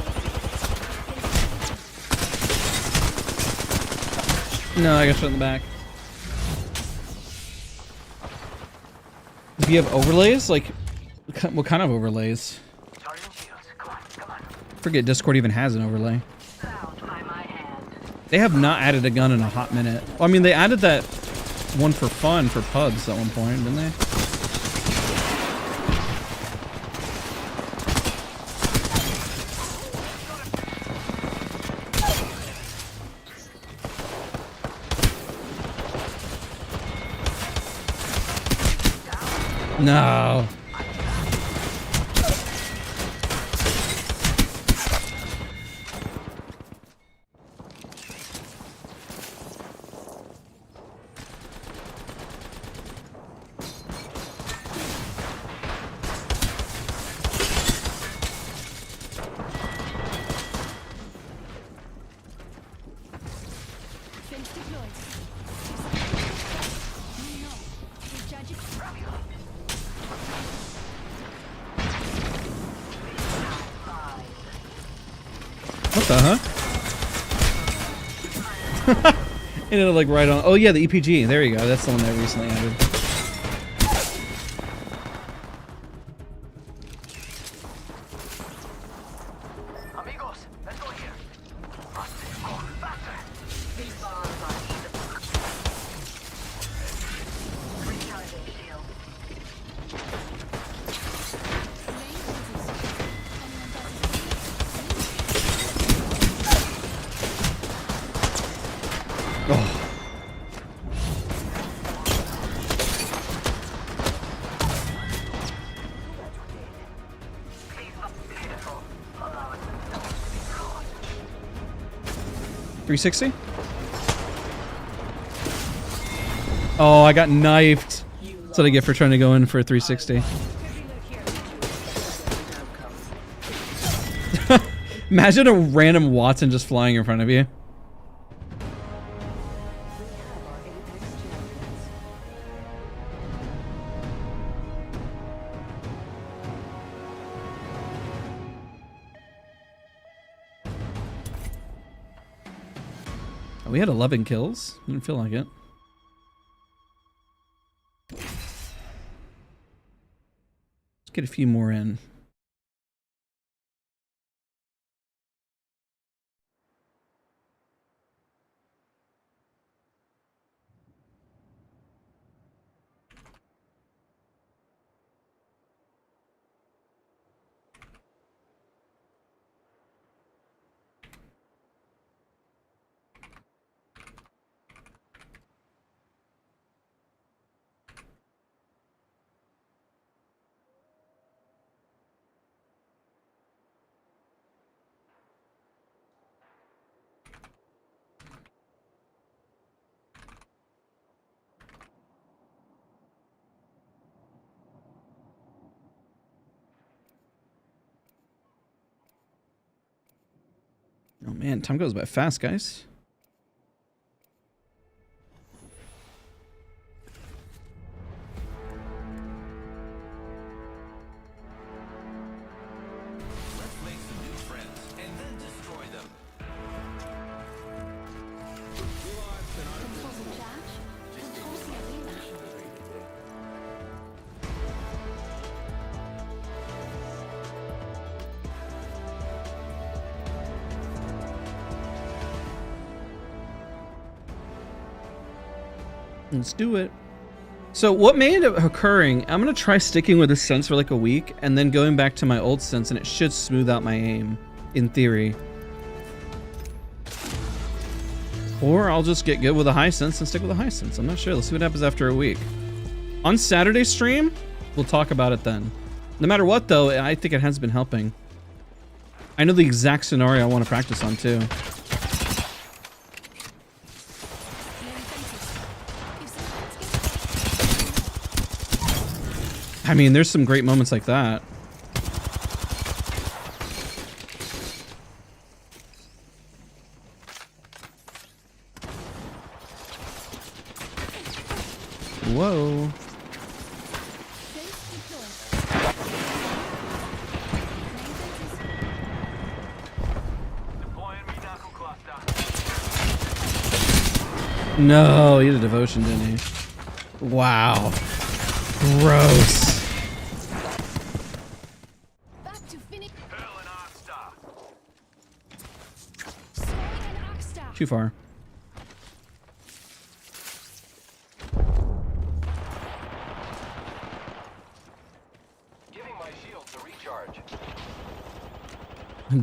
[SPEAKER 1] No, I got shot in the back. Do you have overlays? Like, what kind of overlays?
[SPEAKER 10] Charging shields. Come on, come on.
[SPEAKER 1] Forget Discord even has an overlay.
[SPEAKER 6] Bound by my hand.
[SPEAKER 1] They have not added a gun in a hot minute. Well, I mean, they added that one for fun for pubs at one point, didn't they? No.
[SPEAKER 3] Fence deployed. No. Recharge it.
[SPEAKER 1] What the huh? And it'll like right on. Oh yeah, the EPG. There you go. That's the one that I recently added.
[SPEAKER 10] Amigos, let's go here.
[SPEAKER 6] These bombs are easy. Recharging shield.
[SPEAKER 1] Oh.
[SPEAKER 6] Beautiful. Allow us to be caught.
[SPEAKER 1] 360. Oh, I got knifed. That's what I get for trying to go in for a 360. Imagine a random Wattson just flying in front of you. We had 11 kills. Didn't feel like it. Let's get a few more in. Oh man, time goes by fast, guys.
[SPEAKER 8] Let's make some new friends and then destroy them.
[SPEAKER 3] Control the charge. Control the arena.
[SPEAKER 1] Let's do it. So what may end up occurring, I'm going to try sticking with this sense for like a week and then going back to my old sense, and it should smooth out my aim, in theory. Or I'll just get good with a high sense and stick with a high sense. I'm not sure. Let's see what happens after a week. On Saturday stream, we'll talk about it then. No matter what though, I think it has been helping. I know the exact scenario I want to practice on too. I mean, there's some great moments like that. Whoa.
[SPEAKER 10] Deploying me knuckle cluster.
[SPEAKER 1] No, he had a devotion, didn't he? Wow. Gross.
[SPEAKER 3] Back to finish.
[SPEAKER 10] Hurl an arc star.
[SPEAKER 3] Throwing an arc star.
[SPEAKER 1] Too far.
[SPEAKER 7] Giving my shields a recharge.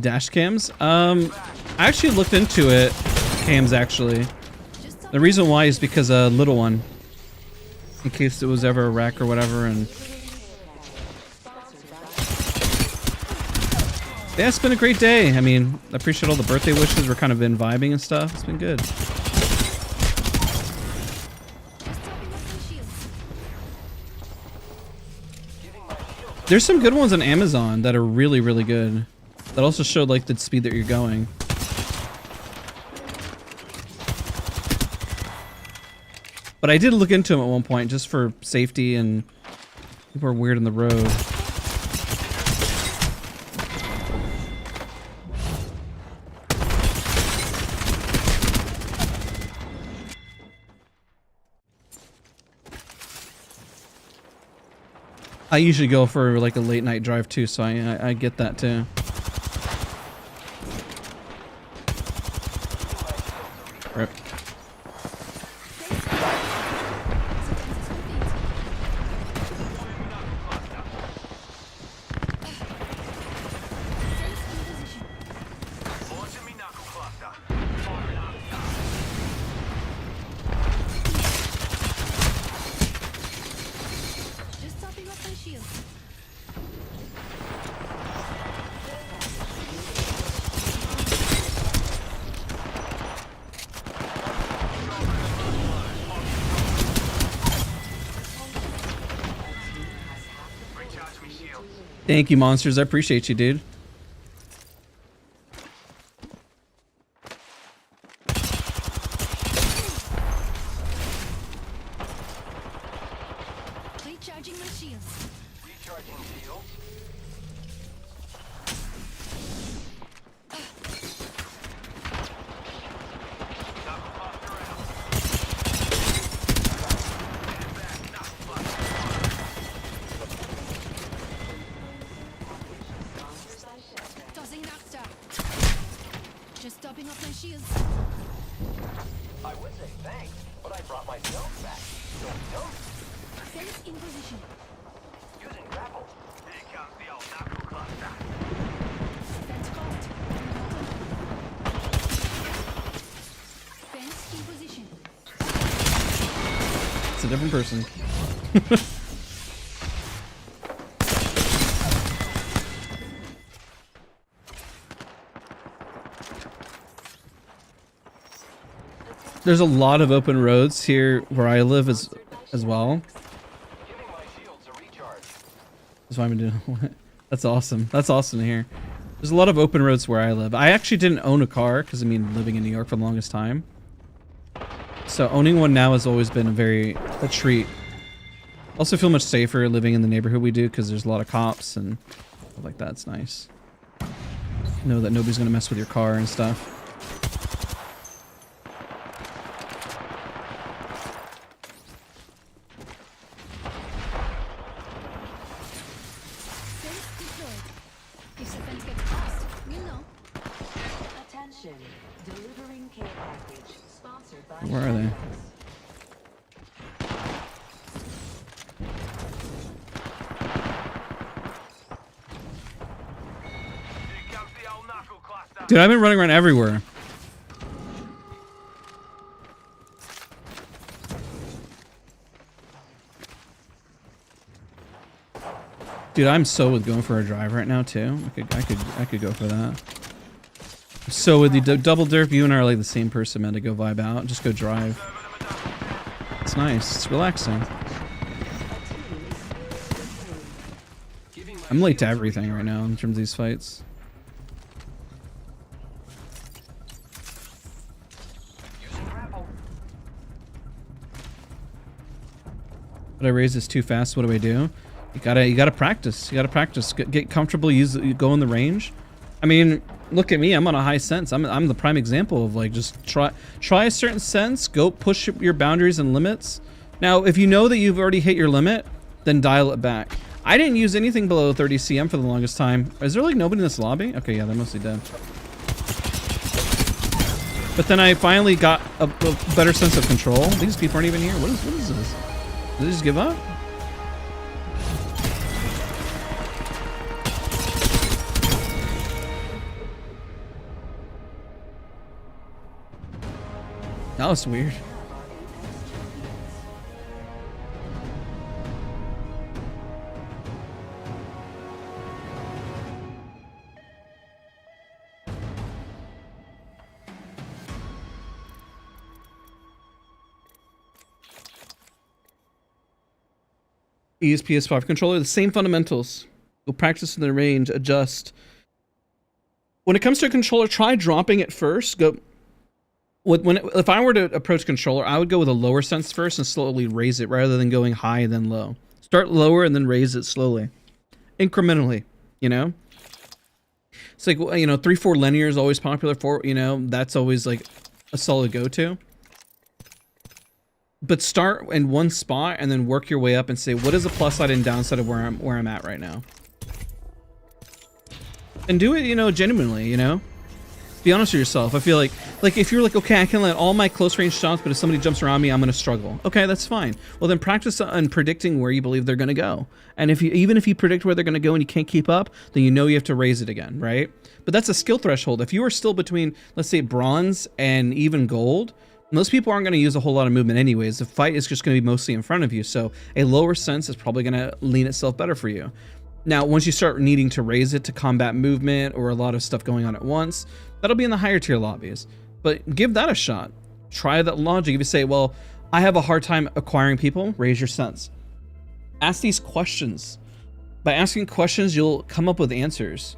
[SPEAKER 1] Dash cams? I actually looked into it. Cams, actually. The reason why is because a little one. In case it was ever a wreck or whatever, and... Yeah, it's been a great day. I mean, I appreciate all the birthday wishes. We're kind of been vibing and stuff. It's been good. There's some good ones on Amazon that are really, really good. That also showed like the speed that you're going. But I did look into them at one point just for safety, and people are weird on the road. I usually go for like a late night drive too, so I get that too. Rip.
[SPEAKER 3] Just topping off my shield.
[SPEAKER 1] Thank you, monsters. I appreciate you, dude.
[SPEAKER 3] Recharging my shields.
[SPEAKER 10] Recharging shields.
[SPEAKER 3] Tossing an Arcstar. Just topping off my shields.
[SPEAKER 7] I would say thanks, but I brought myself back. Don't.
[SPEAKER 3] Fence in position.
[SPEAKER 7] Using grapple.
[SPEAKER 10] Here comes the old knuckle cluster.
[SPEAKER 3] Fence crossed. Fence in position.
[SPEAKER 1] It's a different person. There's a lot of open roads here where I live as well.
[SPEAKER 7] Giving my shields a recharge.
[SPEAKER 1] That's why I'm doing. That's awesome. That's awesome to hear. There's a lot of open roads where I live. I actually didn't own a car because I mean living in New York for the longest time. So owning one now has always been a treat. Also feel much safer living in the neighborhood we do because there's a lot of cops and stuff like that. It's nice. Know that nobody's gonna mess with your car and stuff.
[SPEAKER 3] Fence deployed. If the fence gets crossed, we'll know.
[SPEAKER 6] Attention. Delivering care package. Sponsored by
[SPEAKER 1] Where are they?
[SPEAKER 10] Here comes the old knuckle cluster.
[SPEAKER 1] Dude, I've been running around everywhere. Dude, I'm so with going for a drive right now too. I could go for that. So with the double derp, you and I are like the same person, man. To go vibe out, just go drive. It's nice. It's relaxing. I'm late to everything right now in terms of these fights. But I raise this too fast. What do I do? You gotta practice. You gotta practice. Get comfortable. Go in the range. I mean, look at me. I'm on a high sense. I'm the prime example of like just try a certain sense. Go push your boundaries and limits. Now, if you know that you've already hit your limit, then dial it back. I didn't use anything below 30 cm for the longest time. Is there like nobody in this lobby? Okay, yeah, they're mostly dead. But then I finally got a better sense of control. These people aren't even here. What is this? Did they just give up? That was weird. Use PS5 controller, the same fundamentals. Go practice in the range, adjust. When it comes to a controller, try dropping it first. If I were to approach controller, I would go with a lower sense first and slowly raise it rather than going high and then low. Start lower and then raise it slowly, incrementally. You know, it's like 3/4 linear is always popular for that's always like a solid go-to. but start in one spot and then work your way up and say, what is the plus side and downside of where I'm at right now? And do it, you know, genuinely, you know? Be honest with yourself. I feel like if you're like, okay, I can let all my close range shots, but if somebody jumps around me, I'm going to struggle. Okay, that's fine. Well, then practice on predicting where you believe they're going to go. And even if you predict where they're going to go and you can't keep up, then you know you have to raise it again, right? But that's a skill threshold. If you are still between, let's say, bronze and even gold, most people aren't going to use a whole lot of movement anyways. The fight is just going to be mostly in front of you. So a lower sense is probably going to lean itself better for you. Now, once you start needing to raise it to combat movement or a lot of stuff going on at once, that'll be in the higher tier lobbies. But give that a shot. Try that logic. If you say, well, I have a hard time acquiring people, raise your sense. Ask these questions. By asking questions, you'll come up with answers.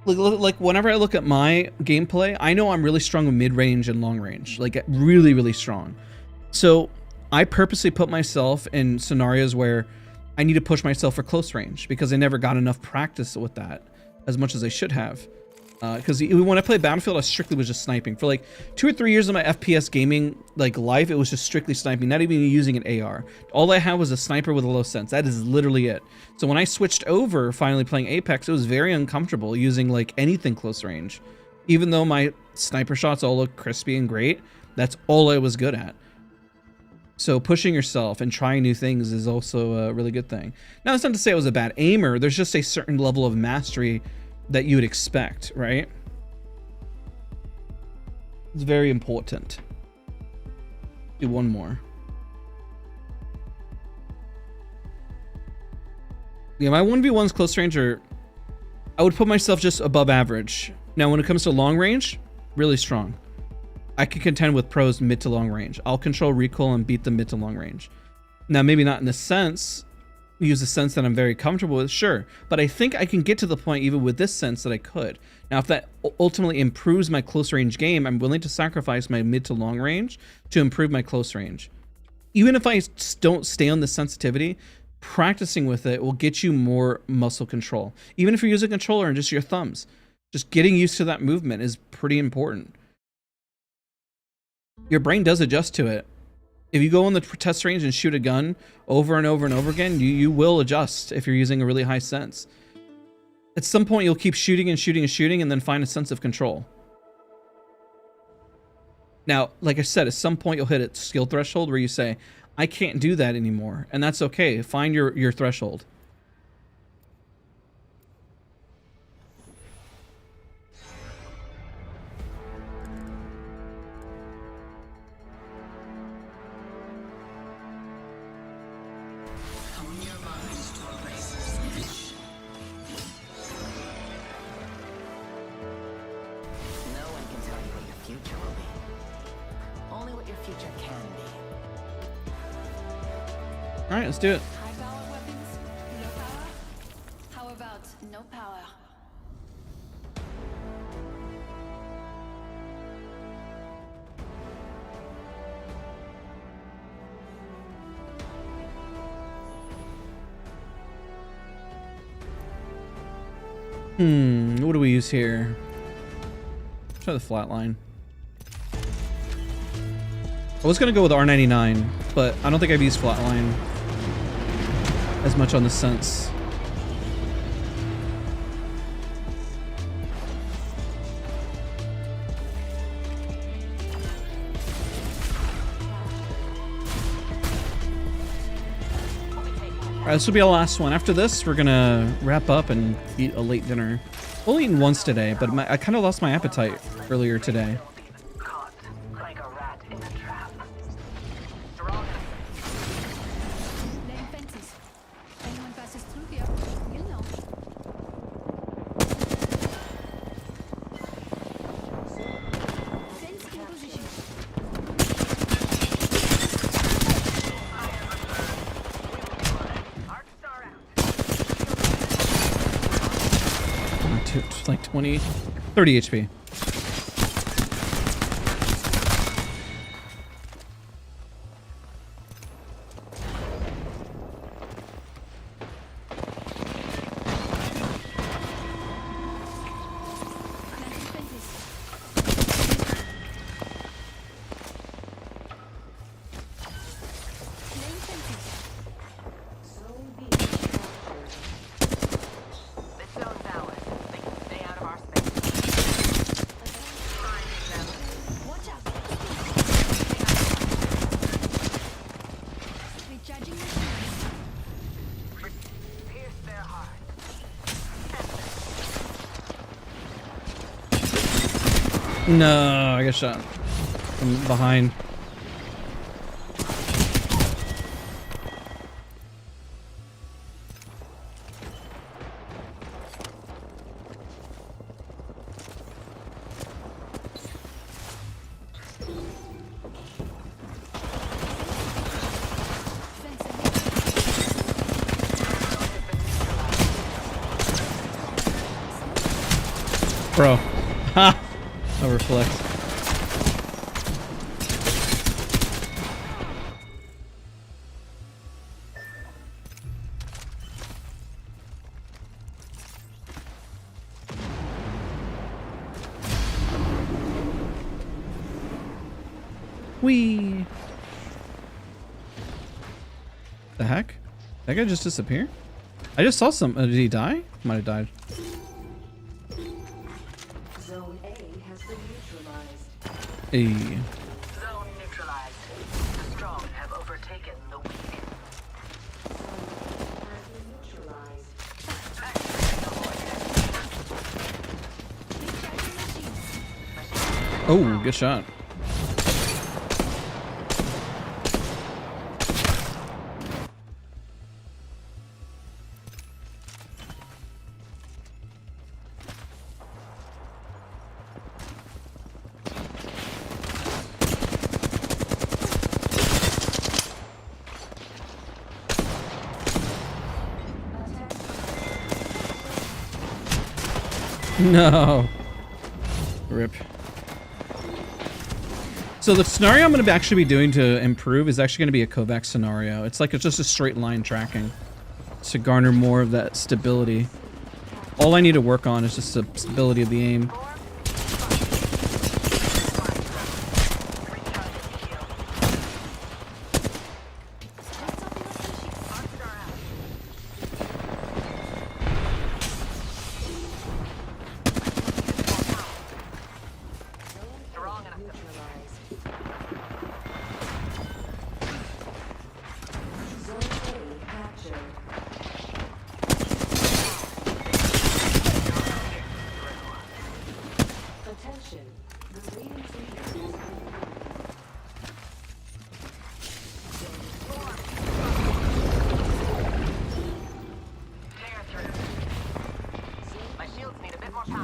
[SPEAKER 1] Like whenever I look at my gameplay, I know I'm really strong with mid-range and long range. Like really, really strong. So I purposely put myself in scenarios where I need to push myself for close range because I never got enough practice with that as much as I should have. Because when I played Battlefield, I strictly was just sniping. For like 2 or 3 years of my FPS gaming life, it was just strictly sniping, not even using an AR. All I had was a sniper with a low sense. That is literally it. So when I switched over, finally playing Apex, it was very uncomfortable using like anything close range. Even though my sniper shots all look crispy and great, that's all I was good at. So pushing yourself and trying new things is also a really good thing. Now, that's not to say I was a bad aimer. There's just a certain level of mastery that you would expect, right? It's very important. Do one more. Yeah, my 1v1's close range are, I would put myself just above average. Now, when it comes to long range, really strong. I can contend with pros mid to long range. I'll control recoil and beat them mid to long range. Now, maybe not in the sense, use a sense that I'm very comfortable with, sure. But I think I can get to the point even with this sense that I could. Now, if that ultimately improves my close range game, I'm willing to sacrifice my mid to long range to improve my close range. Even if I don't stay on the sensitivity, practicing with it will get you more muscle control. Even if you're using a controller and just your thumbs, just getting used to that movement is pretty important. Your brain does adjust to it. If you go on the test range and shoot a gun over and over and over again, you will adjust if you're using a really high sense. At some point, you'll keep shooting and shooting and shooting and then find a sense of control. Now, like I said, at some point, you'll hit a skill threshold where you say, I can't do that anymore. And that's okay. Find your threshold. All right, let's do it.
[SPEAKER 3] High power weapons, low power. How about no power?
[SPEAKER 1] What do we use here? Try the flatline. I was gonna go with R99, but I don't think I've used flatline as much on the sense. All right, this will be our last one. After this, we're gonna wrap up and eat a late dinner. We've only eaten once today, but I kind of lost my appetite earlier today.
[SPEAKER 2] Caught like a rat in a trap.
[SPEAKER 3] Laying fences. Anyone passes through here, you'll know. Fence in position.
[SPEAKER 1] Like 20, 30 HP. No, I got shot from behind. Bro. Ha! Overflex. Whee! The heck? That guy just disappeared? I just saw some. Did he die? Might have died.
[SPEAKER 4] Zone A has been neutralized.
[SPEAKER 1] Hey.
[SPEAKER 6] Zone neutralized. The strong have overtaken the weak.
[SPEAKER 4] Has been neutralized.
[SPEAKER 1] Oh, good shot. No. Rip. So the scenario I'm going to actually be doing to improve is actually going to be a Kovac scenario. It's like it's just a straight line tracking to garner more of that stability. All I need to work on is just the stability of the aim.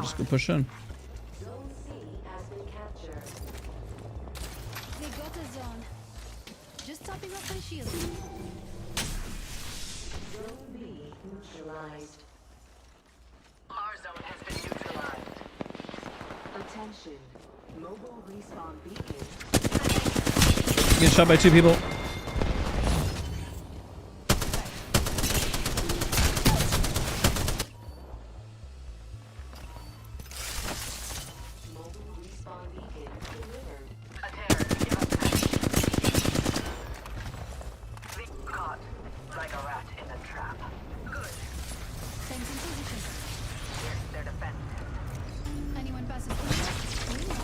[SPEAKER 1] Just go push in.
[SPEAKER 4] Zone C has been captured.
[SPEAKER 3] They got a zone. Just topping off my shield.
[SPEAKER 4] Zone B neutralized.
[SPEAKER 6] Our zone has been neutralized.
[SPEAKER 4] Attention. Mobile respawn beacon.
[SPEAKER 1] Get shot by 2 people.
[SPEAKER 4] Mobile respawn beacon delivered.
[SPEAKER 6] Caught like a rat in a trap. Good.
[SPEAKER 3] Fence in position.
[SPEAKER 6] Here's their defense.
[SPEAKER 3] Anyone passes through? We know.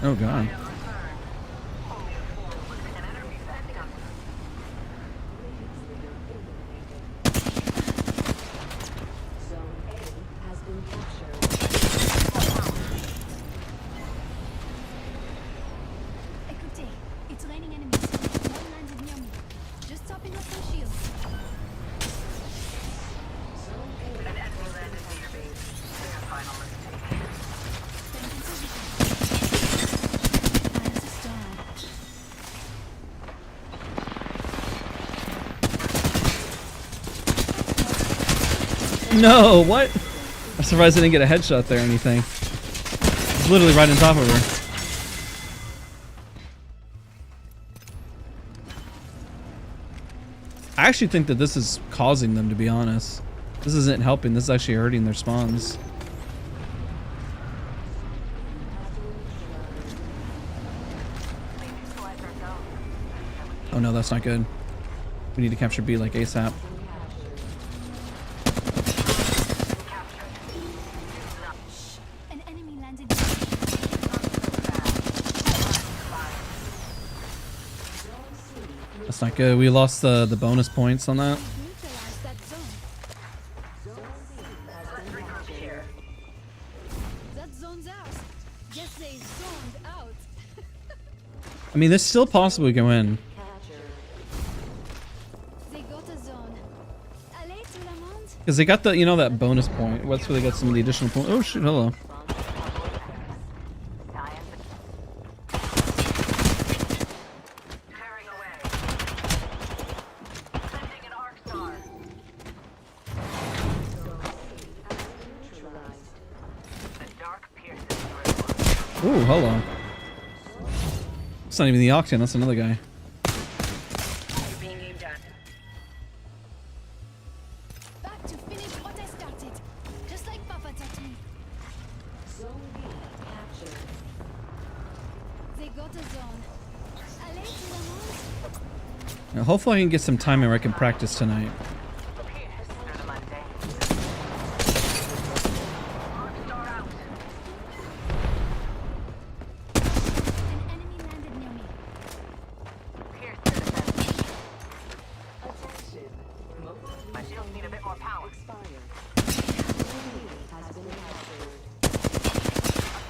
[SPEAKER 1] Oh god.
[SPEAKER 4] Zone A has been captured.
[SPEAKER 3] Écoutez, it's raining enemies. One landed near me. Just topping off my shield.
[SPEAKER 4] Zone A
[SPEAKER 6] An enemy landed near me. Their final mistake.
[SPEAKER 3] Fence in position. Eyes are strong.
[SPEAKER 1] No, what? I'm surprised I didn't get a headshot there or anything. It's literally right on top of her. I actually think that this is causing them, to be honest. This isn't helping, this is actually hurting their spawns. Oh no, that's not good. We need to capture B like ASAP.
[SPEAKER 3] An enemy landed.
[SPEAKER 1] That's not good. We lost the bonus points on that.
[SPEAKER 3] Neutralize that zone. That zone's ours. Guess they zoned out.
[SPEAKER 1] I mean, there's still possible we can win.
[SPEAKER 3] They got a zone. Allez, tout le monde.
[SPEAKER 1] Because they got the, you know, that bonus point. That's where they got some of the additional points. Oh, shit, hello.
[SPEAKER 6] Tearing away. Sending an arc star. The dark pierces through.
[SPEAKER 1] Ooh, hello. It's not even the Octane, that's another guy.
[SPEAKER 6] You're being aimed at.
[SPEAKER 3] Back to finish what I started. Just like Papa taught me. They got a zone. Allez, tout le monde.
[SPEAKER 1] Now, hopefully I can get some time where I can practice tonight.
[SPEAKER 6] Through the mundane. Arc star out.
[SPEAKER 3] An enemy landed near me.
[SPEAKER 6] Pierce through the fence. My shields need a bit more power.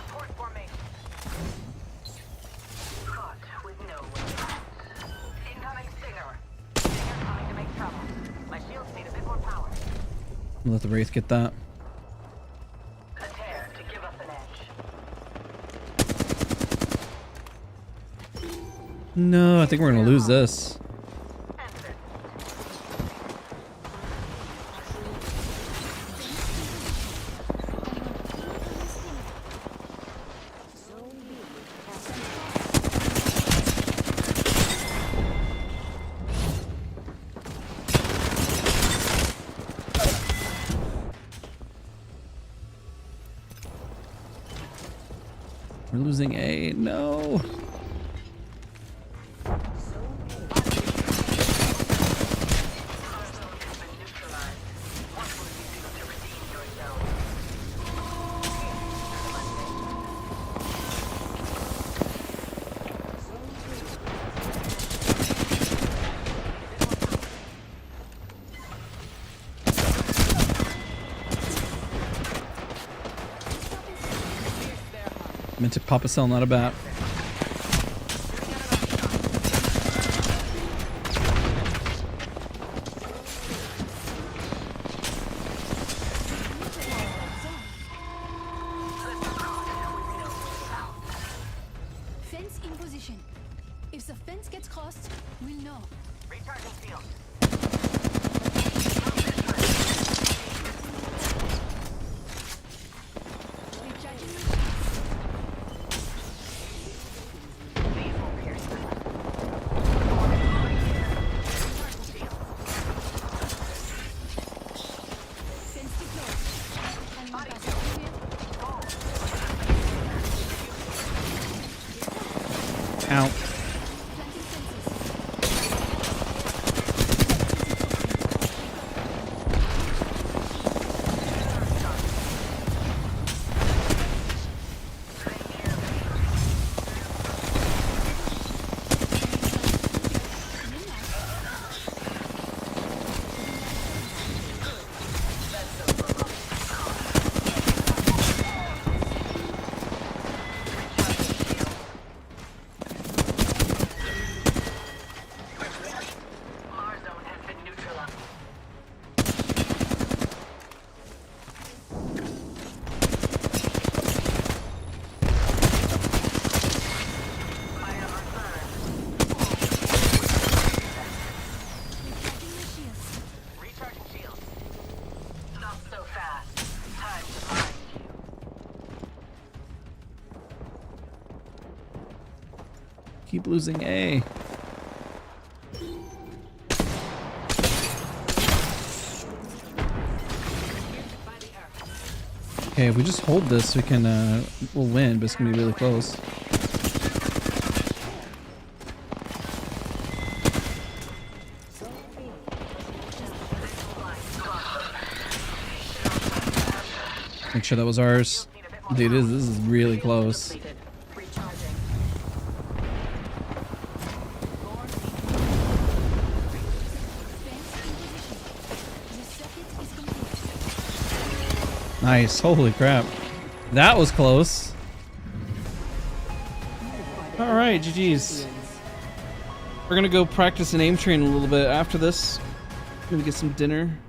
[SPEAKER 6] Support formation. Caught with no weapons. Incoming Stinger. Stinger coming to make trouble. My shields need a bit more power.
[SPEAKER 1] I'll let the Wraith get that.
[SPEAKER 6] A tear to give us an edge.
[SPEAKER 1] No, I think we're gonna lose this.
[SPEAKER 6] And this.
[SPEAKER 1] We're losing A. No. Meant to pop a cell, not a bat.
[SPEAKER 3] Fence in position. If the fence gets crossed, we'll know.
[SPEAKER 6] Recharging field.
[SPEAKER 3] Recharging my
[SPEAKER 6] These will pierce them.
[SPEAKER 3] fence deployed. Anyone pass through here?
[SPEAKER 1] Ow.
[SPEAKER 3] Planting fences.
[SPEAKER 6] Our zone has been neutralized. Fire returned.
[SPEAKER 3] Recharging my shields.
[SPEAKER 6] Recharging shield. Not so fast. Time to find you.
[SPEAKER 1] Keep losing A. Okay, if we just hold this, we can, we'll win, but it's gonna be really close. Make sure that was ours. Dude, this is really close.
[SPEAKER 6] Recharging.
[SPEAKER 1] Nice. Holy crap. That was close. All right, GG's. We're gonna go practice and aim train a little bit after this. Gonna get some dinner.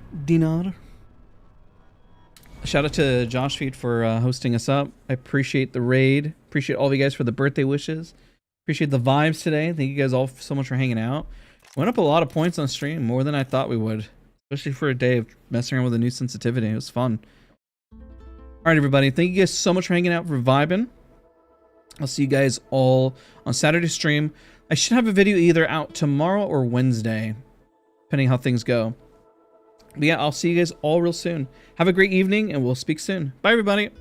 [SPEAKER 1] Shout out to Josh Feed for hosting us up. I appreciate the raid. Appreciate all of you guys for the birthday wishes. Appreciate the vibes today. Thank you guys all so much for hanging out. Went up a lot of points on stream, more than I thought we would. Especially for a day of messing around with a new sensitivity. It was fun. Alright, everybody. Thank you guys so much for hanging out, for vibing. I'll see you guys all on Saturday stream. I should have a video either out tomorrow or Wednesday, depending how things go. But yeah, I'll see you guys all real soon. Have a great evening, and we'll speak soon. Bye, everybody.